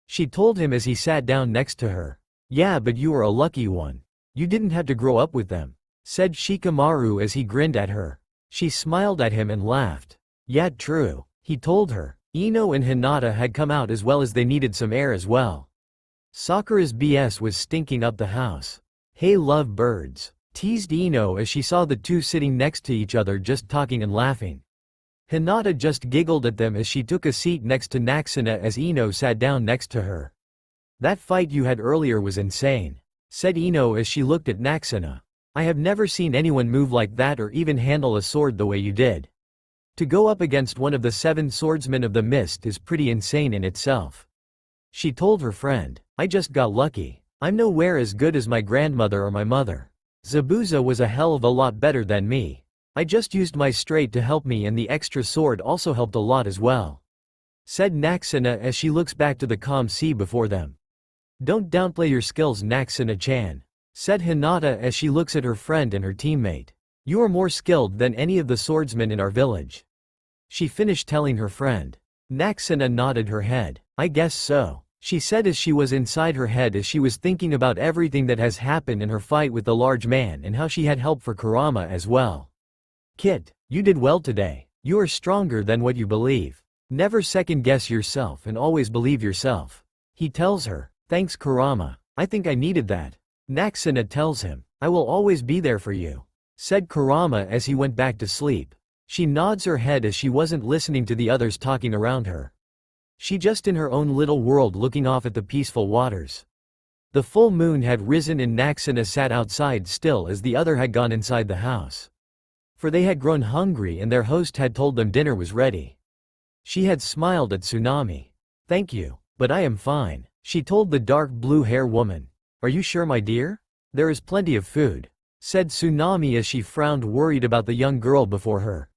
she told him as he sat down next to her. "Yeah, but you are a lucky one. You didn't have to grow up with them," said Shikamaru as he grinned at her. She smiled at him and laughed. "Yeah, true," he told her. Ino and Hinata had come out as well as they needed some air as well. Sakura's BS was stinking up the house. "Hey, love birds," teased Ino as she saw the two sitting next to each other just talking and laughing. Hinata just giggled at them as she took a seat next to Naxena as Ino sat down next to her. "That fight you had earlier was insane," said Ino as she looked at Naxena. "I have never seen anyone move like that or even handle a sword the way you did. To go up against one of the 7 swordsmen of the mist is pretty insane in itself," she told her friend. "I just got lucky. I'm nowhere as good as my grandmother or my mother. Zabuza was a hell of a lot better than me. I just used my straight to help me, and the extra sword also helped a lot as well," said Naxena as she looks back to the calm sea before them. "Don't downplay your skills, Naxena-chan," said Hinata as she looks at her friend and her teammate. "You are more skilled than any of the swordsmen in our village," she finished telling her friend. Naxena nodded her head. "I guess so," she said as she was inside her head as she was thinking about everything that has happened in her fight with the large man and how she had help for Kurama as well. "Kit, you did well today. You are stronger than what you believe. Never second guess yourself and always believe yourself," he tells her. "Thanks, Kurama. I think I needed that." Naxena tells him. "I will always be there for you," said Kurama as he went back to sleep. She nods her head as she wasn't listening to the others talking around her. She just in her own little world looking off at the peaceful waters. The full moon had risen and Naxena sat outside still as the other had gone inside the house. For they had grown hungry and their host had told them dinner was ready. She had smiled at Tsunami. "Thank you, but I am fine," she told the dark blue hair woman. "Are you sure, my dear? There is plenty of food. said Tsunami as she frowned, worried about the young girl before her.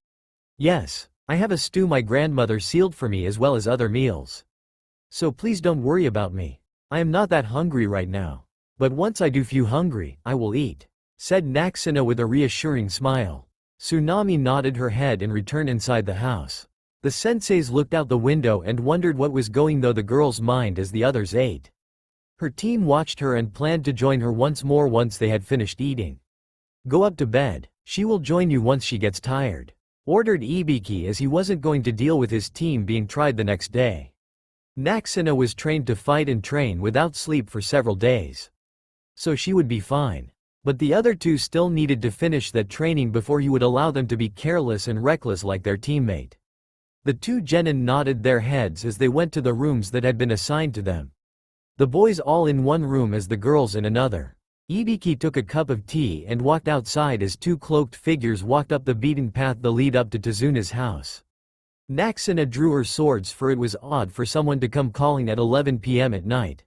Yes, I have a stew my grandmother sealed for me as well as other meals. So please don't worry about me. I am not that hungry right now. But once I do feel hungry, I will eat, said Naxena with a reassuring smile. Tsunami nodded her head and returned inside the house. The senseis looked out the window and wondered what was going through the girl's mind as the others ate. Her team watched her and planned to join her once more once they had finished eating. Go up to bed, she will join you once she gets tired, ordered Ibiki as he wasn't going to deal with his team being tried the next day. Naxena was trained to fight and train without sleep for several days. So she would be fine. But the other two still needed to finish that training before he would allow them to be careless and reckless like their teammate. The two genin nodded their heads as they went to the rooms that had been assigned to them. The boys all in one room as the girls in another. Ibiki took a cup of tea and walked outside as two cloaked figures walked up the beaten path that lead up to Tazuna's house. Naxena drew her swords, for it was odd for someone to come calling at 11 p.m. at night.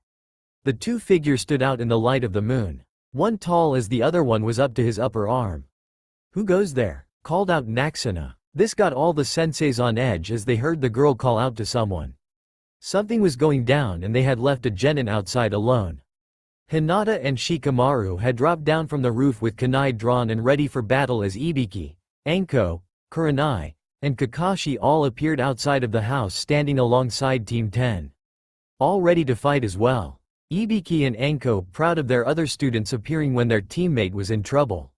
The two figures stood out in the light of the moon. One tall as the other one was up to his upper arm. Who goes there? Called out Naxena. This got all the senseis on edge as they heard the girl call out to someone. Something was going down and they had left a genin outside alone. Hinata and Shikamaru had dropped down from the roof with kunai drawn and ready for battle as Ibiki, Anko, Kurenai, and Kakashi all appeared outside of the house standing alongside Team 10. All ready to fight as well. Ibiki and Anko proud of their other students appearing when their teammate was in trouble.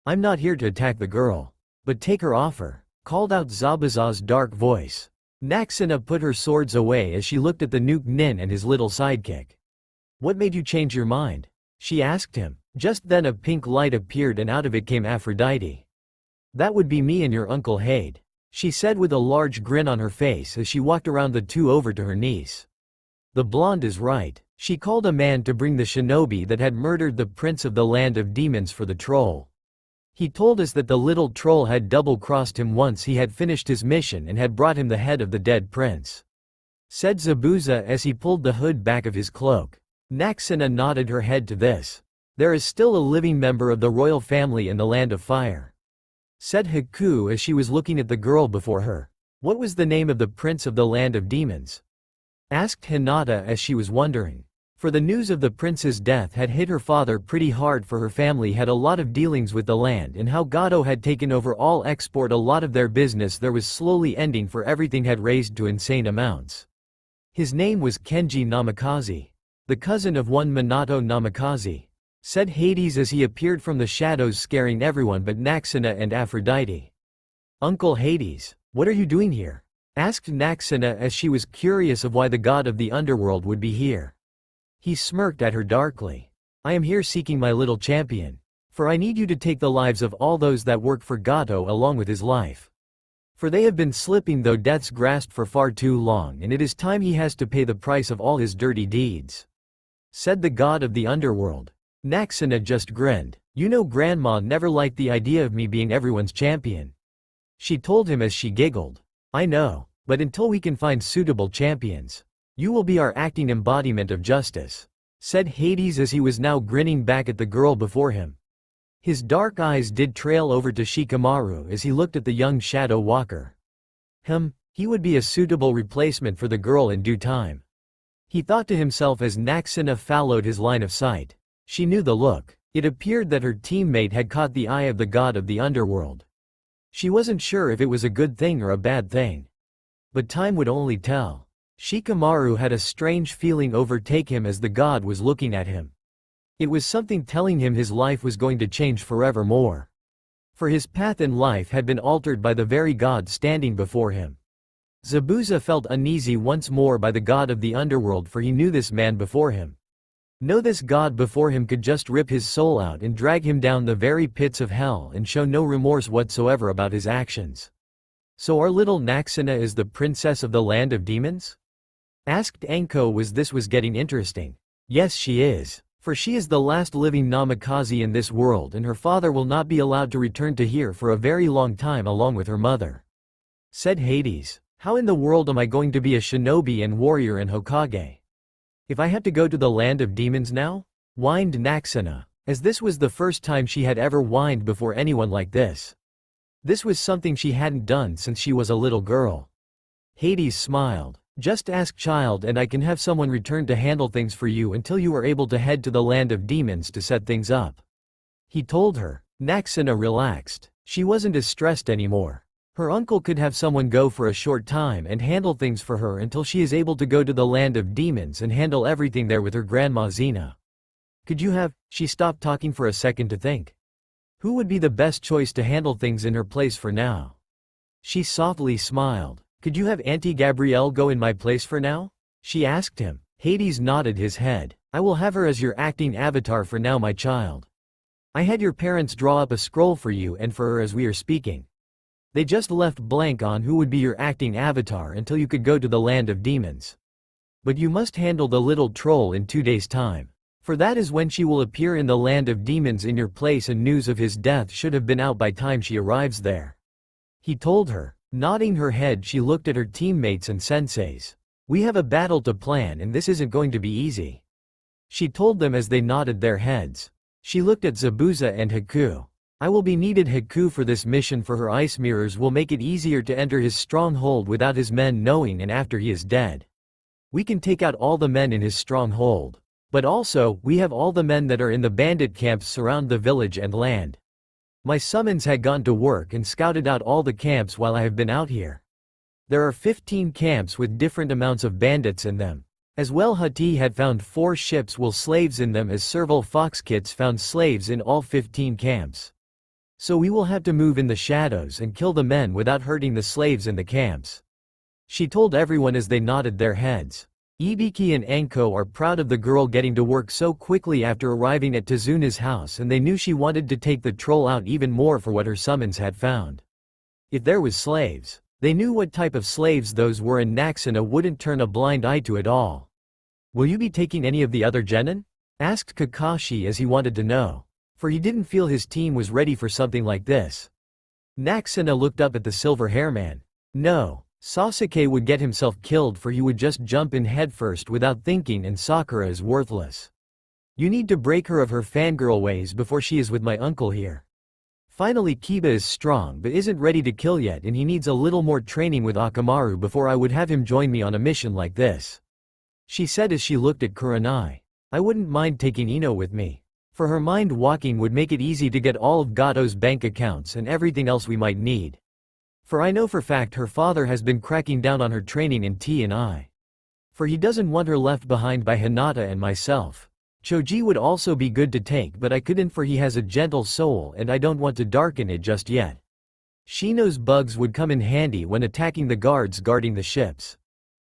I'm not here to attack the girl. But take her off her, called out Zabuza's dark voice. Naxena put her swords away as she looked at the Nuke Nin and his little sidekick. What made you change your mind? She asked him. Just then a pink light appeared and out of it came Aphrodite. That would be me and your Uncle Hade, she said with a large grin on her face as she walked around the two over to her niece. The blonde is right. She called a man to bring the shinobi that had murdered the prince of the land of demons for the troll. He told us that the little troll had double-crossed him once he had finished his mission and had brought him the head of the dead prince, said Zabuza as he pulled the hood back of his cloak. Naxena nodded her head to this. There is still a living member of the royal family in the land of fire, said Haku as she was looking at the girl before her. What was the name of the prince of the land of demons? Asked Hinata as she was wondering. For the news of the prince's death had hit her father pretty hard, for her family had a lot of dealings with the land and how Gato had taken over all export, a lot of their business there was slowly ending, for everything had raised to insane amounts. His name was Kenji Namikaze, the cousin of one Minato Namikaze, said Hades as he appeared from the shadows scaring everyone but Naxena and Aphrodite. Uncle Hades, what are you doing here? Asked Naxena as she was curious of why the god of the underworld would be here. He smirked at her darkly. I am here seeking my little champion. For I need you to take the lives of all those that work for Gato along with his life. For they have been slipping through death's grasp for far too long, and it is time he has to pay the price of all his dirty deeds, said the god of the underworld. Naxena just grinned. You know grandma never liked the idea of me being everyone's champion, she told him as she giggled. I know, but until we can find suitable champions, you will be our acting embodiment of justice, said Hades as he was now grinning back at the girl before him. His dark eyes did trail over to Shikamaru as he looked at the young shadow walker. He would be a suitable replacement for the girl in due time, he thought to himself as Naxena followed his line of sight. She knew the look. It appeared that her teammate had caught the eye of the god of the underworld. She wasn't sure if it was a good thing or a bad thing, but time would only tell. Shikamaru had a strange feeling overtake him as the god was looking at him. It was something telling him his life was going to change forevermore. For his path in life had been altered by the very god standing before him. Zabuza felt uneasy once more by the god of the underworld, for he knew this man before him. No, this god before him could just rip his soul out and drag him down the very pits of hell and show no remorse whatsoever about his actions. So our little Naxena is the princess of the land of demons? Asked Anko as this was getting interesting. Yes, she is. For she is the last living Namikaze in this world, and her father will not be allowed to return to here for a very long time along with her mother, said Hades. How in the world am I going to be a shinobi and warrior and Hokage if I have to go to the land of demons now? Whined Naxena. as this was the first time she had ever whined before anyone like this. This was something she hadn't done since she was a little girl. Hades smiled. Just ask child and I can have someone return to handle things for you until you are able to head to the land of demons to set things up. He told her. Naxena relaxed. She wasn't as stressed anymore. Her uncle could have someone go for a short time and handle things for her until she is able to go to the land of demons and handle everything there with her grandma Xena. Could you have? She stopped talking for a second to think. Who would be the best choice to handle things in her place for now? She softly smiled. Could you have Auntie Gabrielle go in my place for now? She asked him. Hades nodded his head. I will have her as your acting avatar for now, my child. I had your parents draw up a scroll for you and for her as we are speaking. They just left blank on who would be your acting avatar until you could go to the land of demons. But you must handle the little troll in 2 days' time. For that is when she will appear in the land of demons in your place, and news of his death should have been out by time she arrives there. He told her. Nodding her head, she looked at her teammates and senseis. We have a battle to plan and this isn't going to be easy. She told them as they nodded their heads. She looked at Zabuza and Haku. I will be needed Haku for this mission, for her ice mirrors will make it easier to enter his stronghold without his men knowing, and after he is dead. We can take out all the men in his stronghold. But also, we have all the men that are in the bandit camps surround the village and land. My summons had gone to work and scouted out all the camps while I have been out here. There are 15 camps with different amounts of bandits in them. As well, Hati had found 4 ships with slaves in them, as Serval Foxkits found slaves in all 15 camps. So we will have to move in the shadows and kill the men without hurting the slaves in the camps. She told everyone as they nodded their heads. Ibiki and Anko are proud of the girl getting to work so quickly after arriving at Tazuna's house, and they knew she wanted to take the troll out even more for what her summons had found. If there was slaves, they knew what type of slaves those were, and Naxena wouldn't turn a blind eye to it all. Will you be taking any of the other genin? Asked Kakashi as he wanted to know. For he didn't feel his team was ready for something like this. Naxena looked up at the silver hair man. No. Sasuke would get himself killed, for he would just jump in headfirst without thinking, and Sakura is worthless. You need to break her of her fangirl ways before she is with my uncle here. Finally, Kiba is strong but isn't ready to kill yet, and he needs a little more training with Akamaru before I would have him join me on a mission like this. She said as she looked at Kurenai. I wouldn't mind taking Ino with me. For her mind walking would make it easy to get all of Gato's bank accounts and everything else we might need. For I know for fact her father has been cracking down on her training in T&I. For he doesn't want her left behind by Hinata and myself. Choji would also be good to take, but I couldn't, for he has a gentle soul and I don't want to darken it just yet. Shino's bugs would come in handy when attacking the guards guarding the ships.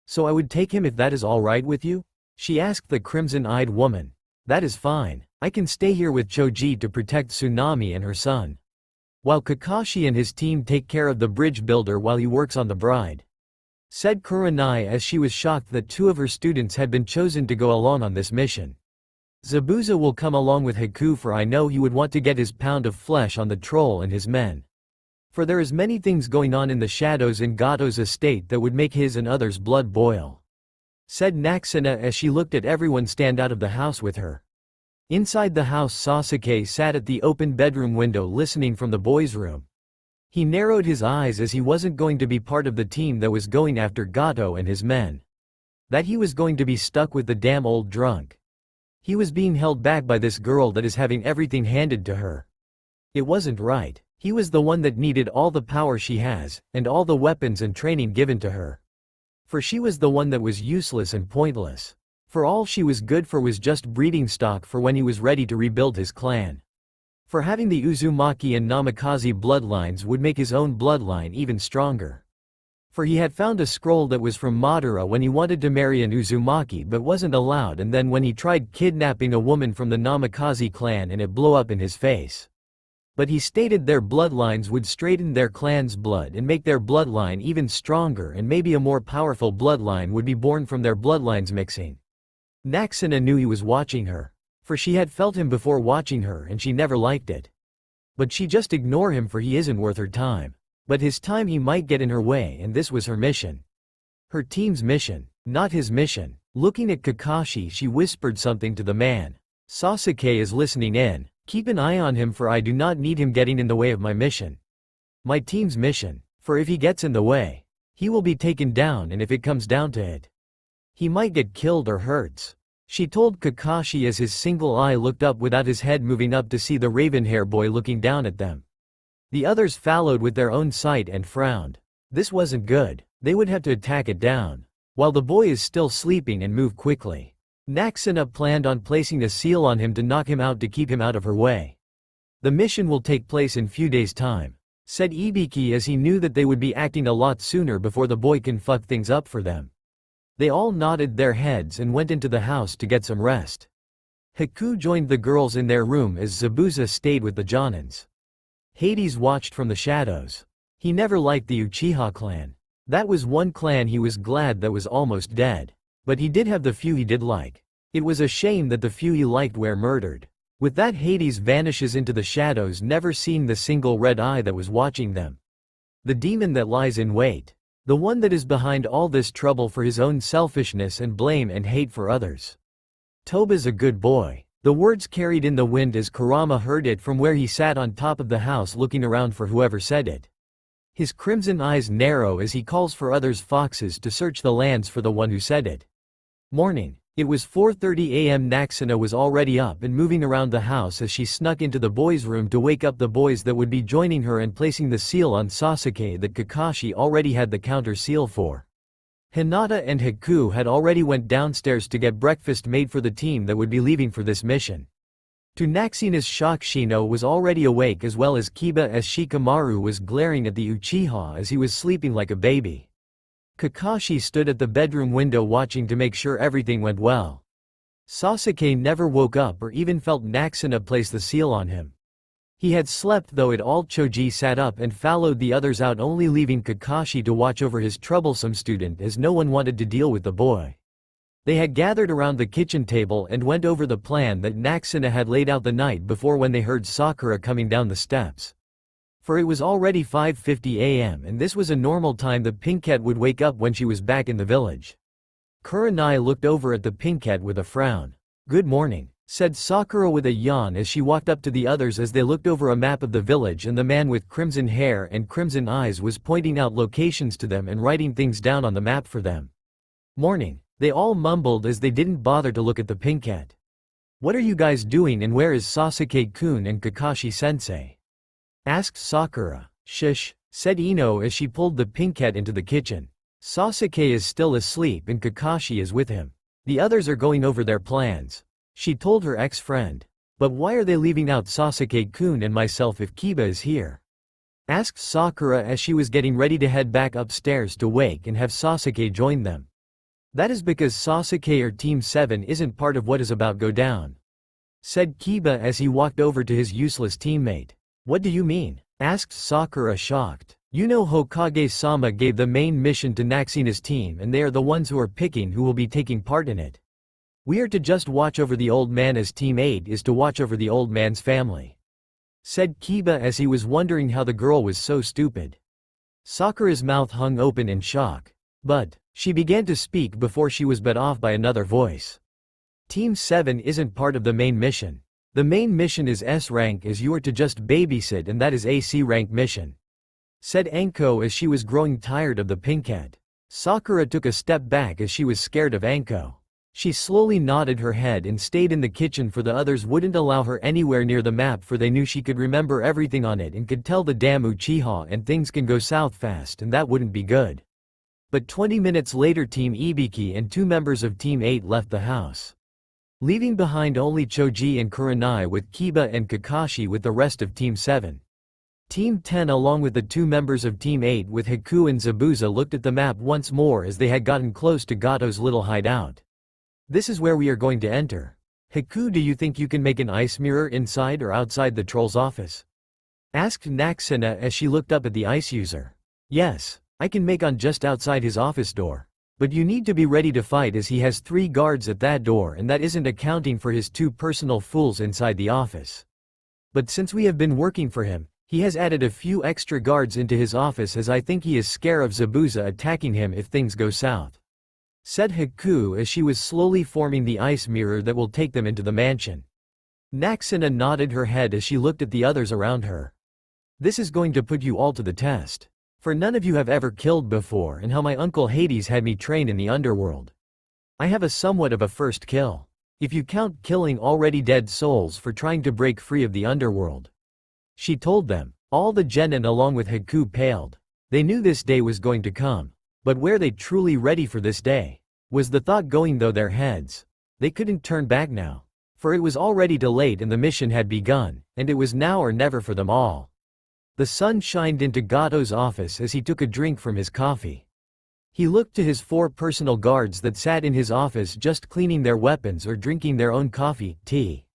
So I would take him if that is all right with you? She asked the crimson-eyed woman. That is fine. I can stay here with Choji to protect Tsunami and her son, while Kakashi and his team take care of the bridge builder while he works on the bride. Said Kurenai as she was shocked that 2 of her students had been chosen to go along on this mission. Zabuza will come along with Haku, for I know he would want to get his pound of flesh on the troll and his men. For there is many things going on in the shadows in Gato's estate that would make his and others' blood boil. Said Naxena as she looked at everyone stand out of the house with her. Inside the house, Sasuke sat at the open bedroom window listening from the boys' room. He narrowed his eyes as he wasn't going to be part of the team that was going after Gato and his men. That he was going to be stuck with the damn old drunk. He was being held back by this girl that is having everything handed to her. It wasn't right. He was the one that needed all the power she has, and all the weapons and training given to her. For she was the one that was useless and pointless. For all she was good for was just breeding stock for when he was ready to rebuild his clan. For having the Uzumaki and Namikaze bloodlines would make his own bloodline even stronger. For he had found a scroll that was from Madara when he wanted to marry an Uzumaki but wasn't allowed, and then when he tried kidnapping a woman from the Namikaze clan and it blew up in his face. But he stated their bloodlines would straighten their clan's blood and make their bloodline even stronger, and maybe a more powerful bloodline would be born from their bloodlines mixing. Naxena knew he was watching her. For she had felt him before watching her and she never liked it. But she just ignore him, for he isn't worth her time. But his time he might get in her way, and this was her mission. Her team's mission, not his mission. Looking at Kakashi, she whispered something to the man. Sasuke is listening in. Keep an eye on him, for I do not need him getting in the way of my mission. My team's mission. For if he gets in the way, he will be taken down, and if it comes down to it, he might get killed or hurts. She told Kakashi as his single eye looked up without his head moving up to see the raven hair boy looking down at them. The others followed with their own sight and frowned. This wasn't good. They would have to attack it down while the boy is still sleeping and move quickly. Naxena planned on placing a seal on him to knock him out to keep him out of her way. The mission will take place in few days' time, said Ibiki, as he knew that they would be acting a lot sooner before the boy can fuck things up for them. They all nodded their heads and went into the house to get some rest. Haku joined the girls in their room as Zabuza stayed with the Jonins. Hades watched from the shadows. He never liked the Uchiha clan. That was one clan he was glad that was almost dead. But he did have the few he did like. It was a shame that the few he liked were murdered. With that, Hades vanishes into the shadows, never seeing the single red eye that was watching them. The demon that lies in wait. The one that is behind all this trouble for his own selfishness and blame and hate for others. Toba's a good boy. The words carried in the wind as Kurama heard it from where he sat on top of the house looking around for whoever said it. His crimson eyes narrow as he calls for others foxes to search the lands for the one who said it. Morning. It was 4:30 a.m. Naxena was already up and moving around the house as she snuck into the boys' room to wake up the boys that would be joining her and placing the seal on Sasuke that Kakashi already had the counter seal for. Hinata and Haku had already went downstairs to get breakfast made for the team that would be leaving for this mission. To Naxena's shock, Shino was already awake, as well as Kiba, as Shikamaru was glaring at the Uchiha as he was sleeping like a baby. Kakashi stood at the bedroom window watching to make sure everything went well. Sasuke never woke up or even felt Naxena place the seal on him. He had slept though it all. Choji sat up and followed the others out, only leaving Kakashi to watch over his troublesome student, as no one wanted to deal with the boy. They had gathered around the kitchen table and went over the plan that Naxena had laid out the night before when they heard Sakura coming down the steps. For it was already 5:50 a.m. and this was a normal time the Pinkette would wake up when she was back in the village. Kurenai looked over at the Pinkette with a frown. "Good morning," said Sakura with a yawn as she walked up to the others as they looked over a map of the village, and the man with crimson hair and crimson eyes was pointing out locations to them and writing things down on the map for them. "Morning," they all mumbled as they didn't bother to look at the Pinkette. "What are you guys doing, and where is Sasuke-kun and Kakashi-sensei?" asked Sakura. "Shush," said Ino as she pulled the Pinkette into the kitchen. "Sasuke is still asleep and Kakashi is with him. The others are going over their plans," she told her ex-friend. "But why are they leaving out Sasuke-kun and myself if Kiba is here?" asked Sakura as she was getting ready to head back upstairs to wake and have Sasuke join them. "That is because Sasuke or Team 7 isn't part of what is about go down," said Kiba as he walked over to his useless teammate. "What do you mean?" asked Sakura, shocked. "You know Hokage-sama gave the main mission to Naxena's team, and they are the ones who are picking who will be taking part in it. We are to just watch over the old man, as Team 8 is to watch over the old man's family," said Kiba as he was wondering how the girl was so stupid. Sakura's mouth hung open in shock. But she began to speak before she was bent off by another voice. "Team 7 isn't part of the main mission. The main mission is S rank, as you are to just babysit, and that is a C rank mission," said Anko as she was growing tired of the Pinkette. Sakura took a step back as she was scared of Anko. She slowly nodded her head and stayed in the kitchen, for the others wouldn't allow her anywhere near the map, for they knew she could remember everything on it and could tell the damn Uchiha, and things can go south fast and that wouldn't be good. But 20 minutes later, Team Ibiki and 2 members of Team 8 left the house, leaving behind only Choji and Kurenai with Kiba and Kakashi with the rest of Team 7. Team 10 along with the 2 members of Team 8 with Haku and Zabuza looked at the map once more as they had gotten close to Gato's little hideout. "This is where we are going to enter. Haku, do you think you can make an ice mirror inside or outside the troll's office?" asked Naxena as she looked up at the ice user. "Yes, I can make on just outside his office door. But you need to be ready to fight, as he has 3 guards at that door, and that isn't accounting for his 2 personal fools inside the office. But since we have been working for him, he has added a few extra guards into his office, as I think he is scared of Zabuza attacking him if things go south," said Haku as she was slowly forming the ice mirror that will take them into the mansion. Naxena nodded her head as she looked at the others around her. This is going to put you all to the test. For none of you have ever killed before, and how my uncle Hades had me train in the underworld. I have a somewhat of a first kill. If you count killing already dead souls for trying to break free of the underworld. She told them. All the genin along with Haku paled. They knew this day was going to come. But were they truly ready for this day? Was the thought going through their heads? They couldn't turn back now. For it was already delayed and the mission had begun, and it was now or never for them all. The sun shined into Gato's office as he took a drink from his coffee. He looked to his 4 personal guards that sat in his office just cleaning their weapons or drinking their own coffee, tea.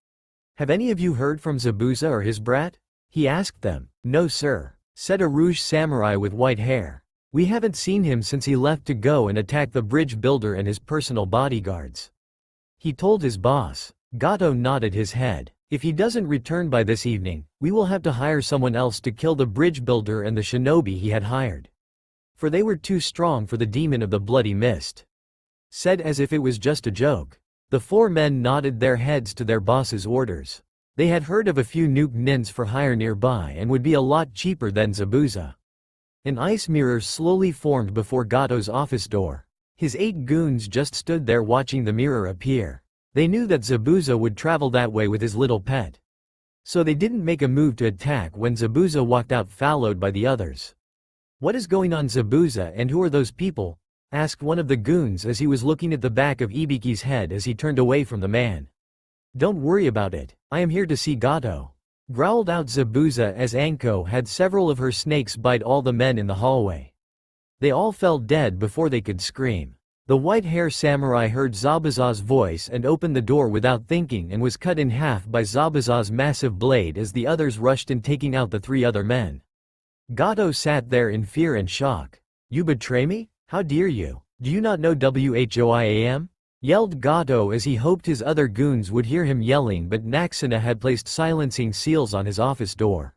Have any of you heard from Zabuza or his brat? He asked them. No sir, said a rouge samurai with white hair. We haven't seen him since he left to go and attack the bridge builder and his personal bodyguards. He told his boss. Gato nodded his head. If he doesn't return by this evening, we will have to hire someone else to kill the bridge builder and the shinobi he had hired. For they were too strong for the demon of the bloody mist. Said as if it was just a joke. The 4 men nodded their heads to their boss's orders. They had heard of a few nuke nins for hire nearby and would be a lot cheaper than Zabuza. An ice mirror slowly formed before Gato's office door. His 8 goons just stood there watching the mirror appear. They knew that Zabuza would travel that way with his little pet. So they didn't make a move to attack when Zabuza walked out followed by the others. What is going on Zabuza and who are those people? Asked one of the goons as he was looking at the back of Ibiki's head as he turned away from the man. Don't worry about it, I am here to see Gato. Growled out Zabuza as Anko had several of her snakes bite all the men in the hallway. They all fell dead before they could scream. The white-hair samurai heard Zabuza's voice and opened the door without thinking and was cut in half by Zabuza's massive blade as the others rushed in taking out the 3 other men. Gato sat there in fear and shock. You betray me? How dare you? Do you not know Whoiam? Yelled Gato as he hoped his other goons would hear him yelling, but Naxena had placed silencing seals on his office door.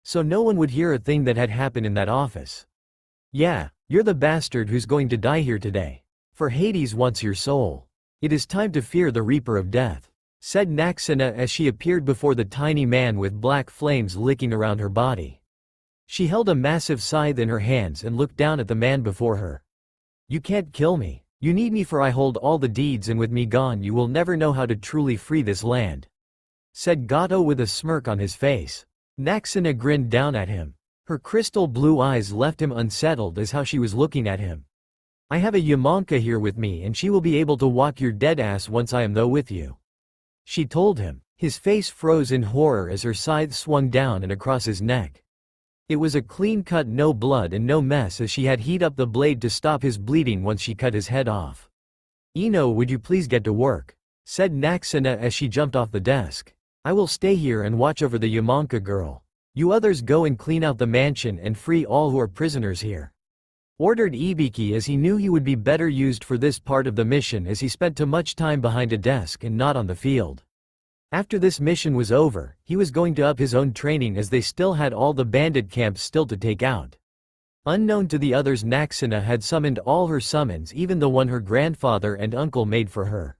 So no one would hear a thing that had happened in that office. Yeah, you're the bastard who's going to die here today. For Hades wants your soul. It is time to fear the Reaper of Death, said Naxena as she appeared before the tiny man with black flames licking around her body. She held a massive scythe in her hands and looked down at the man before her. You can't kill me. You need me for I hold all the deeds and with me gone you will never know how to truly free this land, said Gato with a smirk on his face. Naxena grinned down at him. Her crystal blue eyes left him unsettled as how she was looking at him. I have a Yamanka here with me and she will be able to walk your dead ass once I am though with you, she told him. His face froze in horror as her scythe swung down and across his neck. It was a clean cut, no blood and no mess as she had heat up the blade to stop his bleeding once she cut his head off. Ino, would you please get to work, said Naxena as she jumped off the desk. I will stay here and watch over the Yamanka girl. You others go and clean out the mansion and free all who are prisoners here, ordered Ibiki as he knew he would be better used for this part of the mission as he spent too much time behind a desk and not on the field. After this mission was over, he was going to up his own training as they still had all the bandit camps still to take out. Unknown to the others, Naxena had summoned all her summons, even the one her grandfather and uncle made for her.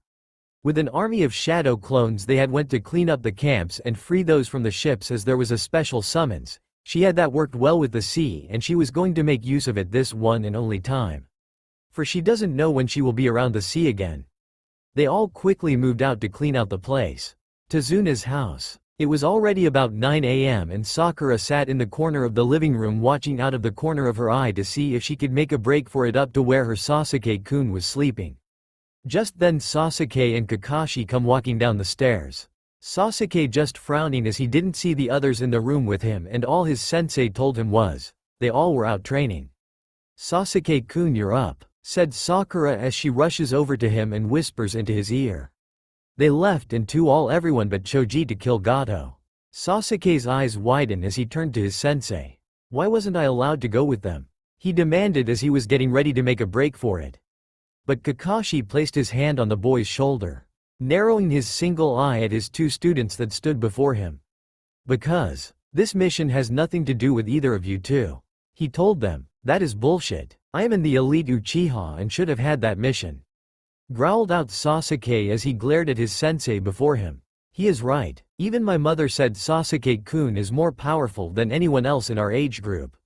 With an army of shadow clones they had went to clean up the camps and free those from the ships as there was a special summons. She had that worked well with the sea and she was going to make use of it this one and only time. For she doesn't know when she will be around the sea again. They all quickly moved out to clean out the place. Tazuna's house. It was already about 9 a.m. and Sakura sat in the corner of the living room watching out of the corner of her eye to see if she could make a break for it up to where her Sasuke-kun was sleeping. Just then Sasuke and Kakashi come walking down the stairs. Sasuke just frowning as he didn't see the others in the room with him and all his sensei told him was, they all were out training. Sasuke-kun, you're up, said Sakura as she rushes over to him and whispers into his ear. They left and to all everyone but Choji to kill Gato. Sasuke's eyes widen as he turned to his sensei. Why wasn't I allowed to go with them? He demanded as he was getting ready to make a break for it. But Kakashi placed his hand on the boy's shoulder, narrowing his single eye at his 2 students that stood before him. Because this mission has nothing to do with either of you two, he told them. That is bullshit. I am in the elite Uchiha and should have had that mission, growled out Sasuke as he glared at his sensei before him. He is right. Even my mother said Sasuke-kun is more powerful than anyone else in our age group.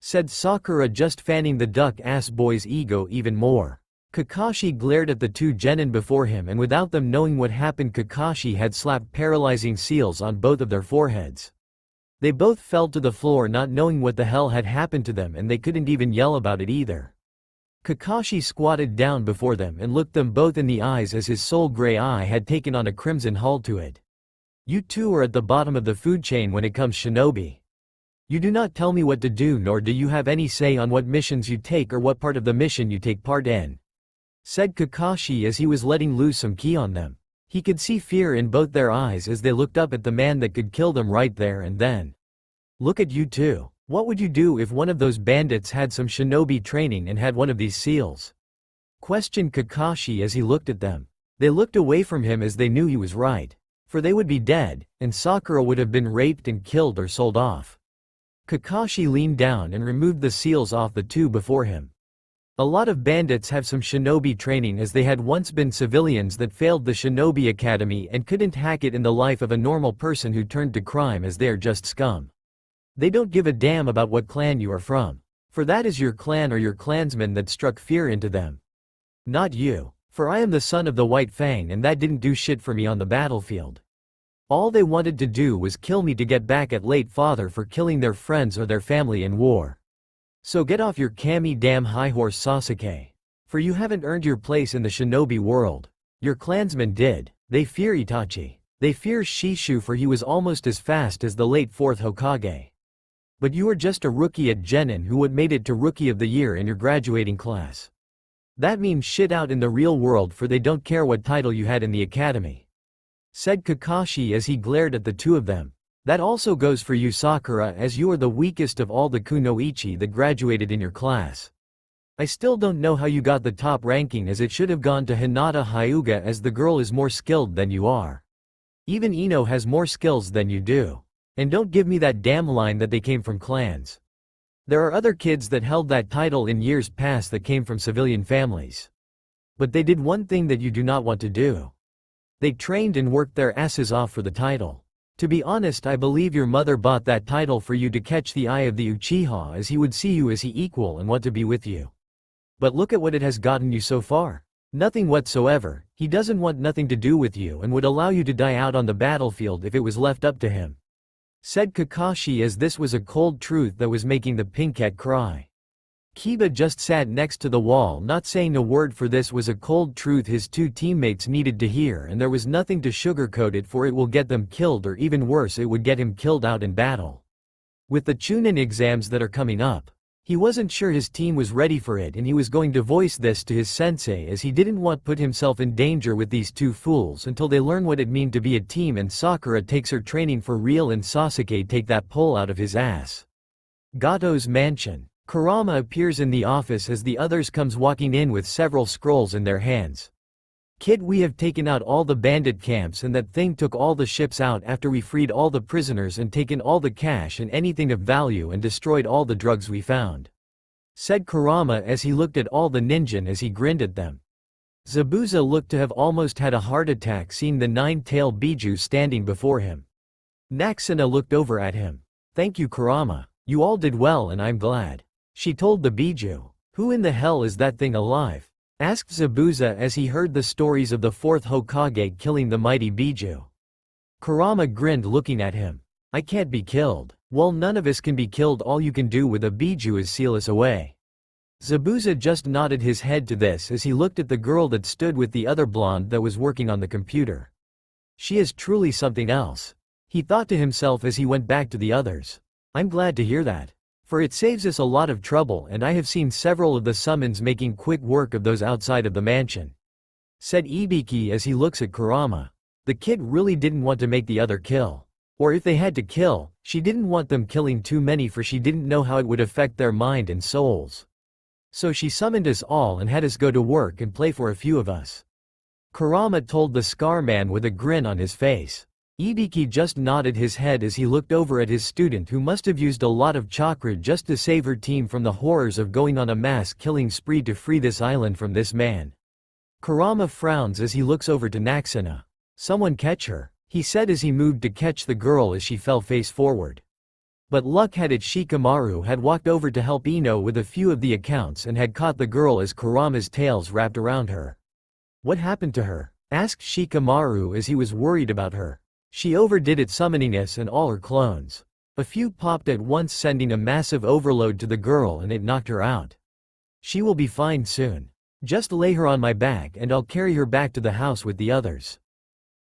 Said Sakura, just fanning the duck-ass boy's ego even more. Kakashi glared at the two genin before him, and without them knowing what happened, Kakashi had slapped paralyzing seals on both of their foreheads. They both fell to the floor not knowing what the hell had happened to them, and they couldn't even yell about it either. Kakashi squatted down before them and looked them both in the eyes as his soul gray eye had taken on a crimson hull to it. You two are at the bottom of the food chain when it comes shinobi. You do not tell me what to do, nor do you have any say on what missions you take or what part of the mission you take part in, said Kakashi as he was letting loose some ki on them. He could see fear in both their eyes as they looked up at the man that could kill them right there and then. Look at you two. What would you do if one of those bandits had some shinobi training and had one of these seals? Questioned Kakashi as he looked at them. They looked away from him as they knew he was right. For they would be dead, and Sakura would have been raped and killed or sold off. Kakashi leaned down and removed the seals off the two before him. A lot of bandits have some shinobi training, as they had once been civilians that failed the shinobi academy and couldn't hack it in the life of a normal person who turned to crime, as they are just scum. They don't give a damn about what clan you are from. For that is your clan or your clansman that struck fear into them. Not you. For I am the son of the White Fang, and that didn't do shit for me on the battlefield. All they wanted to do was kill me to get back at late father for killing their friends or their family in war. So get off your kami damn high horse, Sasuke. For you haven't earned your place in the shinobi world. Your clansmen did. They fear Itachi. They fear Shishu, for he was almost as fast as the late 4th Hokage. But you are just a rookie at Genin who would made it to Rookie of the Year in your graduating class. That means shit out in the real world, for they don't care what title you had in the academy, said Kakashi as he glared at the two of them. That also goes for you, Sakura, as you are the weakest of all the kunoichi that graduated in your class. I still don't know how you got the top ranking, as it should have gone to Hinata Hyuga, as the girl is more skilled than you are. Even Ino has more skills than you do. And don't give me that damn line that they came from clans. There are other kids that held that title in years past that came from civilian families. But they did one thing that you do not want to do. They trained and worked their asses off for the title. To be honest, I believe your mother bought that title for you to catch the eye of the Uchiha, as he would see you as he equal and want to be with you. But look at what it has gotten you so far. Nothing whatsoever. He doesn't want nothing to do with you and would allow you to die out on the battlefield if it was left up to him, said Kakashi, as this was a cold truth that was making the pink cat cry. Kiba just sat next to the wall, not saying a word, for this was a cold truth his two teammates needed to hear, and there was nothing to sugarcoat it, for it will get them killed, or even worse, it would get him killed out in battle. With the Chunin exams that are coming up, he wasn't sure his team was ready for it, and he was going to voice this to his sensei, as he didn't want put himself in danger with these two fools until they learn what it means to be a team and Sakura takes her training for real and Sasuke take that pole out of his ass. Gato's mansion. Kurama appears in the office as the others comes walking in with several scrolls in their hands. Kid, we have taken out all the bandit camps, and that thing took all the ships out after we freed all the prisoners and taken all the cash and anything of value and destroyed all the drugs we found, said Kurama as he looked at all the ninja as he grinned at them. Zabuza looked to have almost had a heart attack seeing the 9-tailed Biju standing before him. Naxena looked over at him. Thank you, Kurama. You all did well, and I'm glad. She told the Biju. Who in the hell is that thing alive? Asked Zabuza as he heard the stories of the 4th Hokage killing the mighty Biju. Kurama grinned looking at him. I can't be killed. Well, none of us can be killed. All you can do with a Biju is seal us away. Zabuza just nodded his head to this as he looked at the girl that stood with the other blonde that was working on the computer. She is truly something else, he thought to himself as he went back to the others. I'm glad to hear that. For it saves us a lot of trouble, and I have seen several of the summons making quick work of those outside of the mansion, said Ibiki as he looks at Kurama. The kid really didn't want to make the other kill. Or if they had to kill, she didn't want them killing too many, for she didn't know how it would affect their mind and souls. So she summoned us all and had us go to work and play for a few of us, Kurama told the Scar Man with a grin on his face. Ibiki just nodded his head as he looked over at his student, who must have used a lot of chakra just to save her team from the horrors of going on a mass killing spree to free this island from this man. Kurama frowns as he looks over to Naxena. Someone catch her. he said as he moved to catch the girl as she fell face forward. But luck had it Shikamaru had walked over to help Ino with a few of the accounts and had caught the girl as Kurama's tails wrapped around her. What happened to her? Asked Shikamaru as he was worried about her. She overdid it, summoning us and all her clones. A few popped at once, sending a massive overload to the girl, and it knocked her out. She will be fine soon. Just lay her on my back and I'll carry her back to the house with the others,"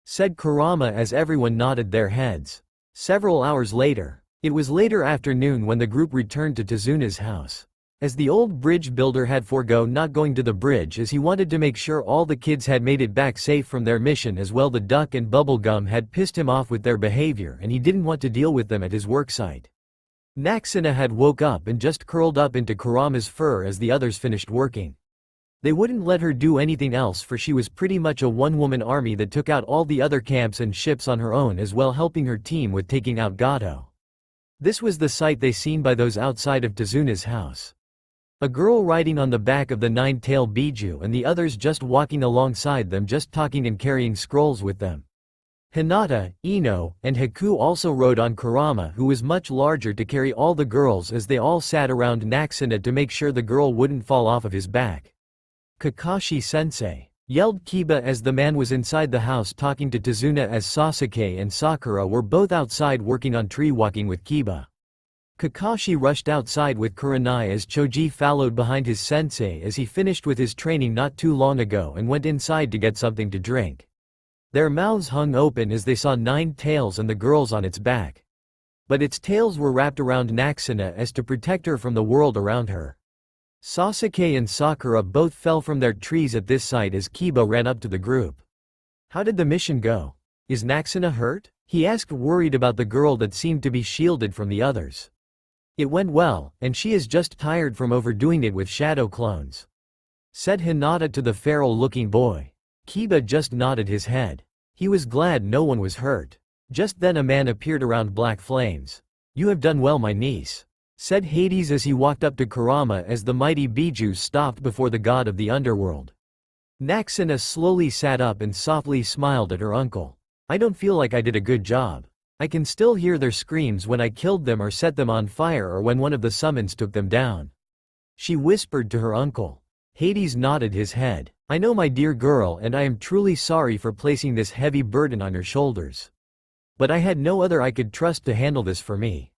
said Kurama as everyone nodded their heads. Several hours later. It was later afternoon when the group returned to Tezuna's house. As the old bridge builder had forgone not going to the bridge as he wanted to make sure all the kids had made it back safe from their mission, as well the duck and bubblegum had pissed him off with their behavior and he didn't want to deal with them at his worksite. Naxena had woke up and just curled up into Kurama's fur as the others finished working. They wouldn't let her do anything else, for she was pretty much a one-woman army that took out all the other camps and ships on her own, as well helping her team with taking out Gato. This was the sight they seen by those outside of Tezuna's house. A girl riding on the back of the nine-tailed Biju and the others just walking alongside them, just talking and carrying scrolls with them. Hinata, Ino, and Haku also rode on Kurama, who was much larger, to carry all the girls as they all sat around Naxena to make sure the girl wouldn't fall off of his back. "Kakashi-sensei!" yelled Kiba as the man was inside the house talking to Tezuna, as Sasuke and Sakura were both outside working on tree walking with Kiba. Kakashi rushed outside with Kurenai as Choji followed behind his sensei as he finished with his training not too long ago and went inside to get something to drink. Their mouths hung open as they saw Nine Tails and the girls on its back. But its tails were wrapped around Naxena as to protect her from the world around her. Sasuke and Sakura both fell from their trees at this sight as Kiba ran up to the group. "How did the mission go? Is Naxena hurt?" he asked, worried about the girl that seemed to be shielded from the others. "It went well, and she is just tired from overdoing it with shadow clones," said Hinata to the feral-looking boy. Kiba just nodded his head. He was glad no one was hurt. Just then a man appeared around black flames. "You have done well, my niece," said Hades as he walked up to Kurama as the mighty Bijus stopped before the god of the underworld. Naxena slowly sat up and softly smiled at her uncle. "I don't feel like I did a good job. I can still hear their screams when I killed them or set them on fire, or when one of the summons took them down," she whispered to her uncle. Hades nodded his head. "I know, my dear girl, and I am truly sorry for placing this heavy burden on your shoulders. But I had no other I could trust to handle this for me.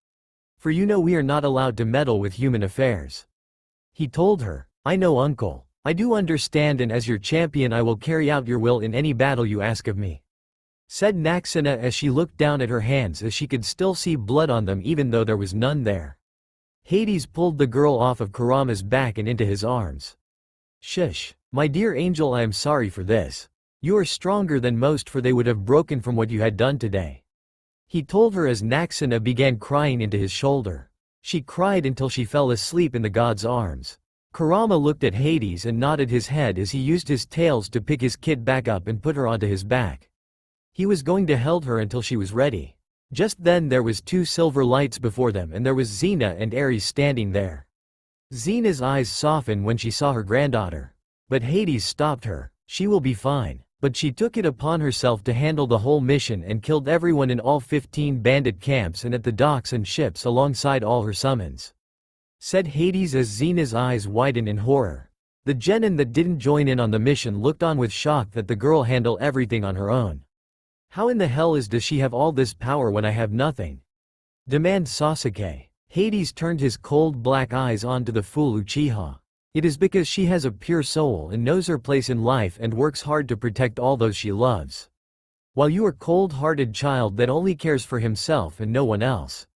For you know we are not allowed to meddle with human affairs," he told her. "I know, uncle. I do understand, and as your champion I will carry out your will in any battle you ask of me," said Naxena as she looked down at her hands as she could still see blood on them even though there was none there. Hades pulled the girl off of Kurama's back and into his arms. "Shush, my dear angel, I am sorry for this. You are stronger than most, for they would have broken from what you had done today," he told her as Naxena began crying into his shoulder. She cried until she fell asleep in the god's arms. Kurama looked at Hades and nodded his head as he used his tails to pick his kid back up and put her onto his back. He was going to hold her until she was ready. Just then there was two silver lights before them, and there was Xena and Ares standing there. Xena's eyes softened when she saw her granddaughter. But Hades stopped her. "She will be fine." But she took it upon herself to handle the whole mission and killed everyone in all 15 bandit camps and at the docks and ships alongside all her summons," said Hades as Xena's eyes widened in horror. The genin that didn't join in on the mission looked on with shock that the girl handle everything on her own. "How in the hell does she have all this power when I have nothing?" demanded Sasuke. Hades turned his cold black eyes onto the fool Uchiha. "It is because she has a pure soul and knows her place in life and works hard to protect all those she loves. While you are a cold-hearted child that only cares for himself and no one else.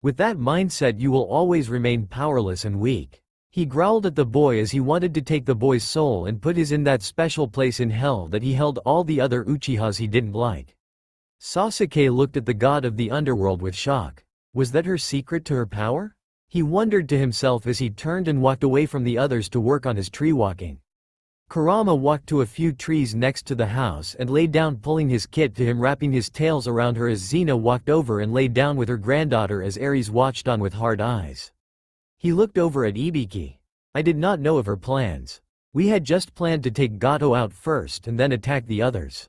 With that mindset you will always remain powerless and weak." He growled at the boy as he wanted to take the boy's soul and put his in that special place in hell that he held all the other Uchihas he didn't like. Sasuke looked at the god of the underworld with shock. Was that her secret to her power? He wondered to himself as he turned and walked away from the others to work on his tree walking. Kurama walked to a few trees next to the house and lay down, pulling his kit to him, wrapping his tails around her as Xena walked over and lay down with her granddaughter as Ares watched on with hard eyes. He looked over at Ibiki. "I did not know of her plans. We had just planned to take Gato out first and then attack the others."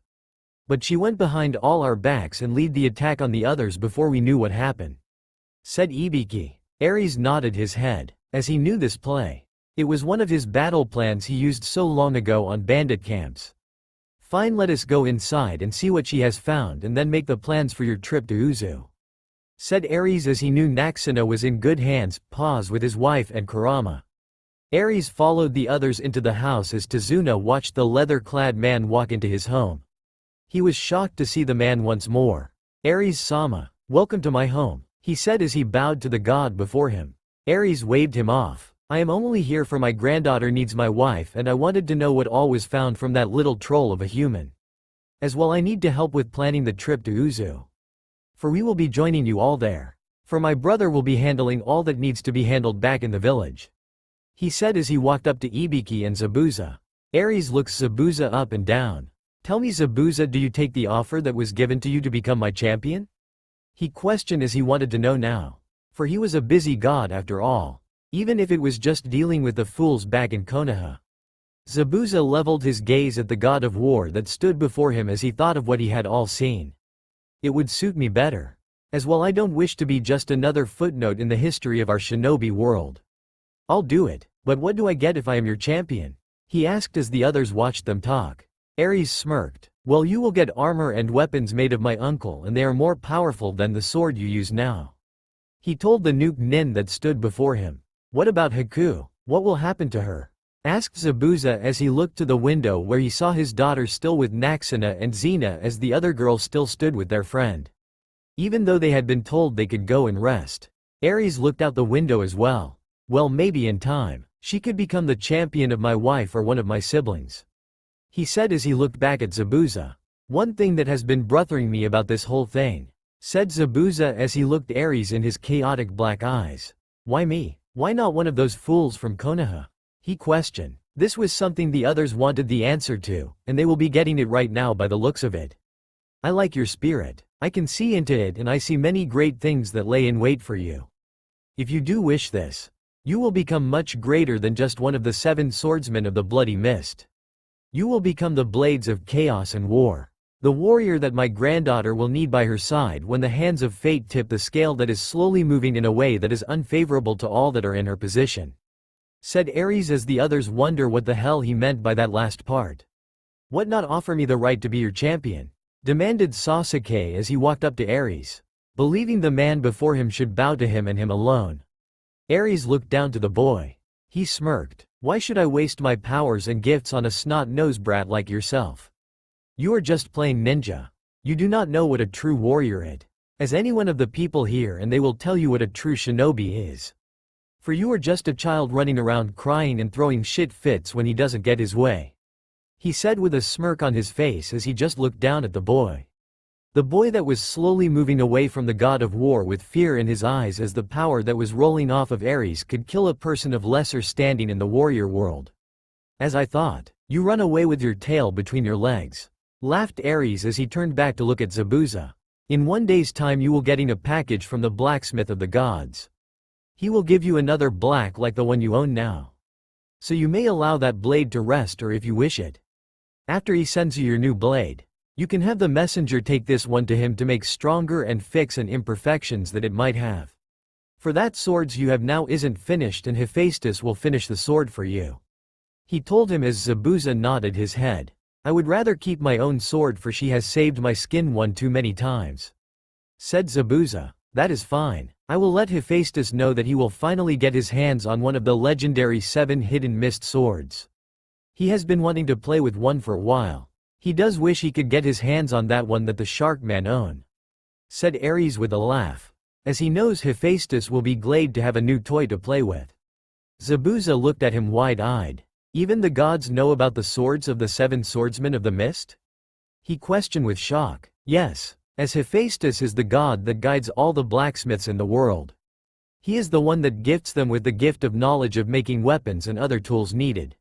But she went behind all our backs and lead the attack on the others before we knew what happened," said Ibiki. Ares nodded his head, as he knew this play. It was one of his battle plans he used so long ago on bandit camps. "Fine, let us go inside and see what she has found and then make the plans for your trip to Uzu," said Ares as he knew Naxena was in good hands, with his wife and Kurama. Ares followed the others into the house as Tazuna watched the leather-clad man walk into his home. He was shocked to see the man once more. "Ares-sama, welcome to my home," he said as he bowed to the god before him. Ares waved him off. "I am only here for my granddaughter needs my wife and I wanted to know what all was found from that little troll of a human. As well, I need to help with planning the trip to Uzu. For we will be joining you all there. For my brother will be handling all that needs to be handled back in the village," he said as he walked up to Ibiki and Zabuza. Ares looks Zabuza up and down. "Tell me, Zabuza, do you take the offer that was given to you to become my champion?" he questioned as he wanted to know now. For he was a busy god after all. Even if it was just dealing with the fools back in Konoha. Zabuza leveled his gaze at the god of war that stood before him as he thought of what he had all seen. "It would suit me better. As well, I don't wish to be just another footnote in the history of our shinobi world. I'll do it, but what do I get if I am your champion?" he asked as the others watched them talk. Ares smirked. "Well, you will get armor and weapons made of my uncle and they are more powerful than the sword you use now," he told the Nuke Nin that stood before him. "What about Haku? What will happen to her?" asked Zabuza as he looked to the window where he saw his daughter still with Naxena and Xena as the other girls still stood with their friend. Even though they had been told they could go and rest. Ares looked out the window as well. "Well, maybe in time, she could become the champion of my wife or one of my siblings," he said as he looked back at Zabuza. "One thing that has been bothering me about this whole thing," said Zabuza as he looked Ares in his chaotic black eyes. "Why me? Why not one of those fools from Konoha?" he questioned. This was something the others wanted the answer to, and they will be getting it right now by the looks of it. "I like your spirit. I can see into it and I see many great things that lay in wait for you. If you do wish this, you will become much greater than just one of the 7 swordsmen of the Bloody Mist. You will become the blades of chaos and war. The warrior that my granddaughter will need by her side when the hands of fate tip the scale that is slowly moving in a way that is unfavorable to all that are in her position," said Ares as the others wonder what the hell he meant by that last part. "What, not offer me the right to be your champion?" demanded Sasuke as he walked up to Ares, believing the man before him should bow to him and him alone. Ares looked down to the boy. He smirked. "Why should I waste my powers and gifts on a snot-nosed brat like yourself? You are just playing ninja. You do not know what a true warrior is. As any one of the people here and they will tell you what a true shinobi is. For you are just a child running around crying and throwing shit fits when he doesn't get his way," he said with a smirk on his face as he just looked down at the boy. The boy that was slowly moving away from the god of war with fear in his eyes as the power that was rolling off of Ares could kill a person of lesser standing in the warrior world. "As I thought, you run away with your tail between your legs," laughed Ares as he turned back to look at Zabuza. "In 1 day's time you will getting a package from the blacksmith of the gods. He will give you another black like the one you own now. So you may allow that blade to rest or if you wish it. After he sends you your new blade, you can have the messenger take this one to him to make stronger and fix an imperfections that it might have. For that swords you have now isn't finished and Hephaestus will finish the sword for you," he told him as Zabuza nodded his head. "I would rather keep my own sword for she has saved my skin one too many times," said Zabuza. "That is fine. I will let Hephaestus know that he will finally get his hands on one of the legendary 7 hidden mist swords. He has been wanting to play with one for a while. He does wish he could get his hands on that one that the shark man own," said Ares with a laugh, as he knows Hephaestus will be glad to have a new toy to play with. Zabuza looked at him wide-eyed. "Even the gods know about the swords of the 7 swordsmen of the mist?" he questioned with shock. "Yes, as Hephaestus is the god that guides all the blacksmiths in the world. He is the one that gifts them with the gift of knowledge of making weapons and other tools needed,"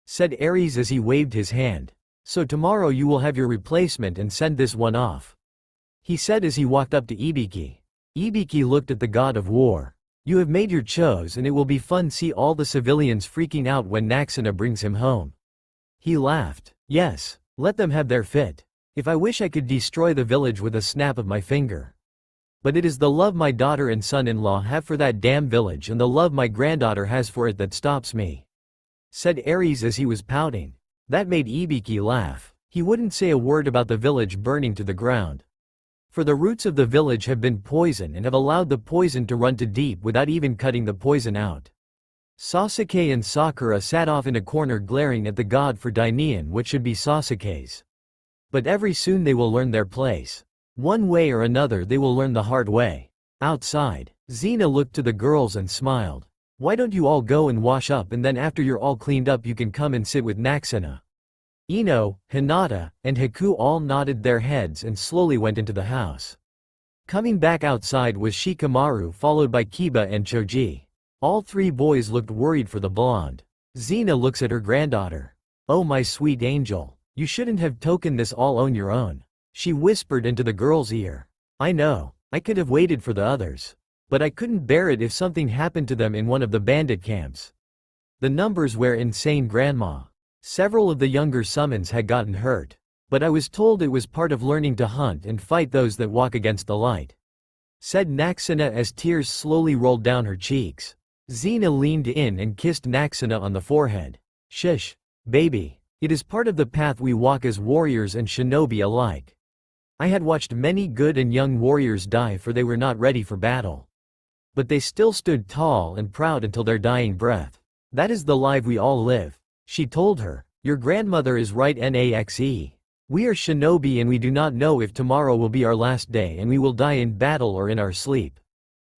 said Ares as he waved his hand. "So tomorrow you will have your replacement and send this one off," he said as he walked up to Ibiki. Ibiki looked at the god of war. "You have made your choice and it will be fun see all the civilians freaking out when Naxena brings him home." He laughed. "Yes, let them have their fit. If I wish I could destroy the village with a snap of my finger. But it is the love my daughter and son-in-law have for that damn village and the love my granddaughter has for it that stops me," said Ares as he was pouting. That made Ibiki laugh. He wouldn't say a word about the village burning to the ground. For the roots of the village have been poison and have allowed the poison to run too deep without even cutting the poison out. Sasuke and Sakura sat off in a corner glaring at the god for Dainian, which should be Sasuke's. But every soon they will learn their place. One way or another they will learn the hard way. Outside, Xena looked to the girls and smiled. "Why don't you all go and wash up, and then after you're all cleaned up you can come and sit with Naxena?" Ino, Hinata, and Haku all nodded their heads and slowly went into the house. Coming back outside was Shikamaru, followed by Kiba and Choji. All three boys looked worried for the blonde. Xena looks at her granddaughter. "Oh my sweet angel, you shouldn't have taken this all on your own," she whispered into the girl's ear. "I know, I could have waited for the others. But I couldn't bear it if something happened to them in one of the bandit camps. The numbers were insane, Grandma. Several of the younger summons had gotten hurt. But I was told it was part of learning to hunt and fight those that walk against the light," said Naxena as tears slowly rolled down her cheeks. Xena leaned in and kissed Naxena on the forehead. "Shush, baby. It is part of the path we walk as warriors and shinobi alike. I had watched many good and young warriors die, for they were not ready for battle. But they still stood tall and proud until their dying breath. That is the life we all live," she told her. "Your grandmother is right, Naxe. We are shinobi and we do not know if tomorrow will be our last day and we will die in battle or in our sleep.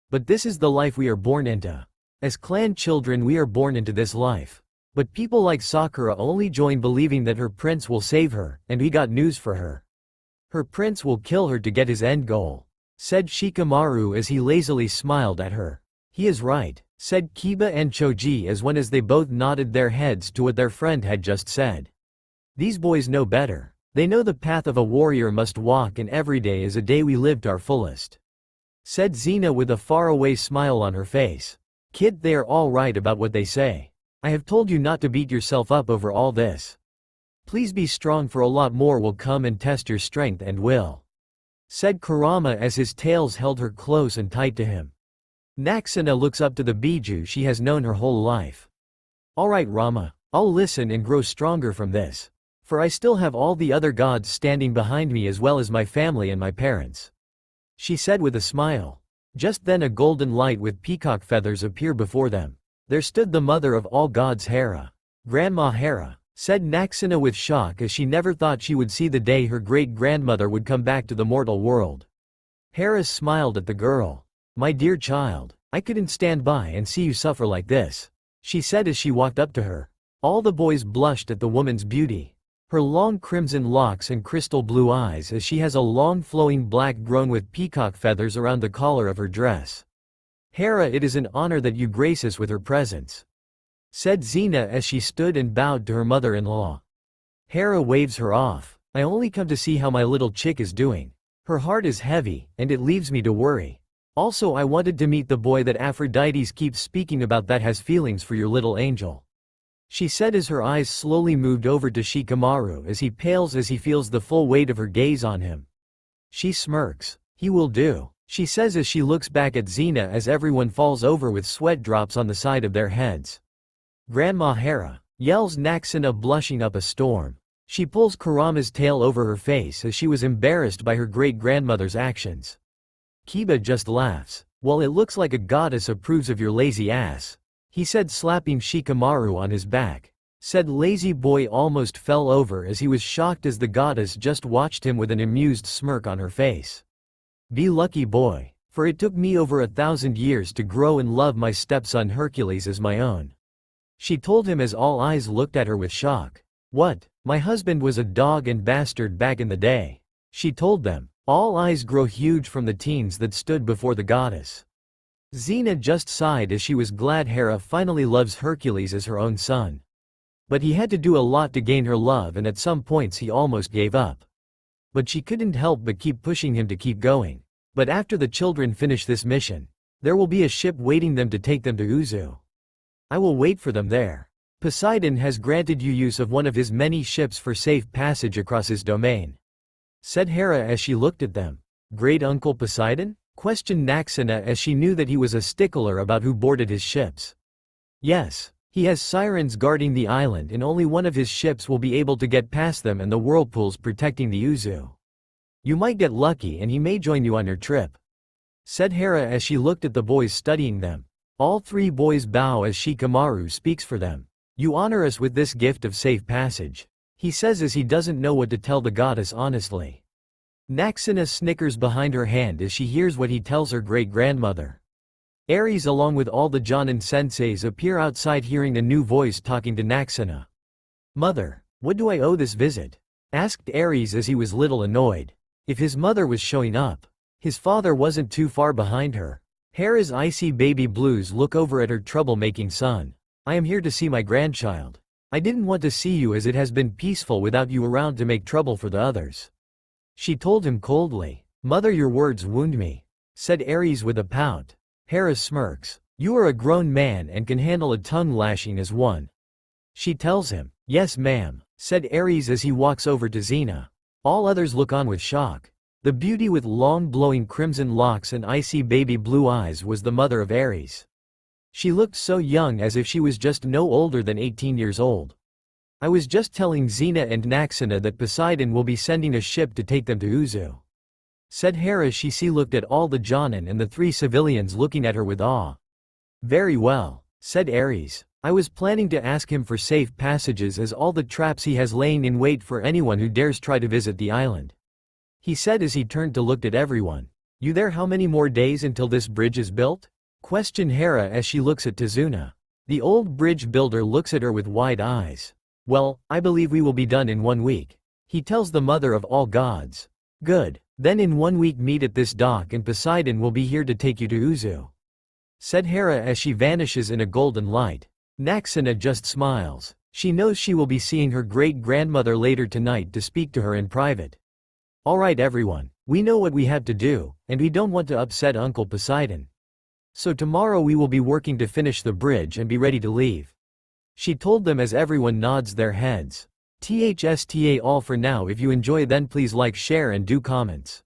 But this is the life we are born into. As clan children we are born into this life. But people like Sakura only join believing that her prince will save her, and we got news for her. Her prince will kill her to get his end goal," said Shikamaru as he lazily smiled at her. "He is right," said Kiba and Choji as they both nodded their heads to what their friend had just said. "These boys know better. They know the path of a warrior must walk, and every day is a day we live to our fullest," said Xena with a faraway smile on her face. "Kid, they are all right about what they say. I have told you not to beat yourself up over all this. Please be strong, for a lot more will come and test your strength and will," said Kurama as his tails held her close and tight to him. Naxena looks up to the Biju she has known her whole life. "Alright Rama, I'll listen and grow stronger from this. For I still have all the other gods standing behind me as well as my family and my parents," she said with a smile. Just then a golden light with peacock feathers appeared before them. There stood the mother of all gods, Hera. "Grandma Hera," said Naxena with shock, as she never thought she would see the day her great-grandmother would come back to the mortal world. Hera smiled at the girl. "My dear child, I couldn't stand by and see you suffer like this," she said as she walked up to her. All the boys blushed at the woman's beauty. Her long crimson locks and crystal blue eyes, as she has a long flowing black grown with peacock feathers around the collar of her dress. "Hera, it is an honor that you grace us with her presence," said Xena as she stood and bowed to her mother-in-law. Hera waves her off. "I only come to see how my little chick is doing. Her heart is heavy, and it leaves me to worry. Also I wanted to meet the boy that Aphrodite keeps speaking about that has feelings for your little angel," she said as her eyes slowly moved over to Shikamaru as he pales as he feels the full weight of her gaze on him. She smirks. "He will do," she says as she looks back at Xena as everyone falls over with sweat drops on the side of their heads. "Grandma Hera," yells Naxena, blushing up a storm. She pulls Kurama's tail over her face as she was embarrassed by her great-grandmother's actions. Kiba just laughs. "Well, it looks like a goddess approves of your lazy ass," he said, slapping Shikamaru on his back. Said lazy boy almost fell over as he was shocked as the goddess just watched him with an amused smirk on her face. "Be lucky, boy, for it took me over 1,000 years to grow and love my stepson Hercules as my own," she told him as all eyes looked at her with shock. "What? My husband was a dog and bastard back in the day," she told them. All eyes grow huge from the teens that stood before the goddess. Xena just sighed as she was glad Hera finally loves Hercules as her own son. But he had to do a lot to gain her love, and at some points he almost gave up. But she couldn't help but keep pushing him to keep going. But after the children finish this mission, there will be a ship waiting them to take them to Uzu. I will wait for them there. Poseidon has granted you use of one of his many ships for safe passage across his domain. said Hera as she looked at them. Great Uncle Poseidon? Questioned Naxena as she knew that he was a stickler about who boarded his ships. Yes. He has sirens guarding the island and only one of his ships will be able to get past them and the whirlpools protecting the Uzu. You might get lucky and he may join you on your trip, said Hera as she looked at the boys studying them. All three boys bow as Shikamaru speaks for them. You honor us with this gift of safe passage, he says as he doesn't know what to tell the goddess honestly. Naxena snickers behind her hand as she hears what he tells her great-grandmother. Ares along with all the Jonin senseis appear outside hearing the new voice talking to Naxena. Mother, what do I owe this visit? Asked Ares as he was little annoyed. If his mother was showing up, his father wasn't too far behind her. Hera's icy baby blues look over at her troublemaking son. I am here to see my grandchild. I didn't want to see you as it has been peaceful without you around to make trouble for the others. She told him coldly. Mother, your words wound me, said Ares with a pout. Hera smirks. You are a grown man and can handle a tongue lashing as one. She tells him. Yes ma'am, said Ares as he walks over to Xena. All others look on with shock. The beauty with long blowing crimson locks and icy baby blue eyes was the mother of Ares. She looked so young as if she was just no older than 18 years old. I was just telling Xena and Naxena that Poseidon will be sending a ship to take them to Uzu, said Hera as she looked at all the Jonin and the three civilians looking at her with awe. Very well, said Ares. I was planning to ask him for safe passages as all the traps he has laying in wait for anyone who dares try to visit the island, he said as he turned to look at everyone. You there? How many more days until this bridge is built? Questioned Hera as she looks at Tazuna. The old bridge builder looks at her with wide eyes. Well, I believe we will be done in 1 week, he tells the mother of all gods. Good. Then in 1 week meet at this dock and Poseidon will be here to take you to Uzu, said Hera as she vanishes in a golden light. Naxena just smiles. She knows she will be seeing her great-grandmother later tonight to speak to her in private. Alright everyone, we know what we have to do, and we don't want to upset Uncle Poseidon. So tomorrow we will be working to finish the bridge and be ready to leave, she told them as everyone nods their heads. THSTA all for now. If you enjoy then please like, share and do comments.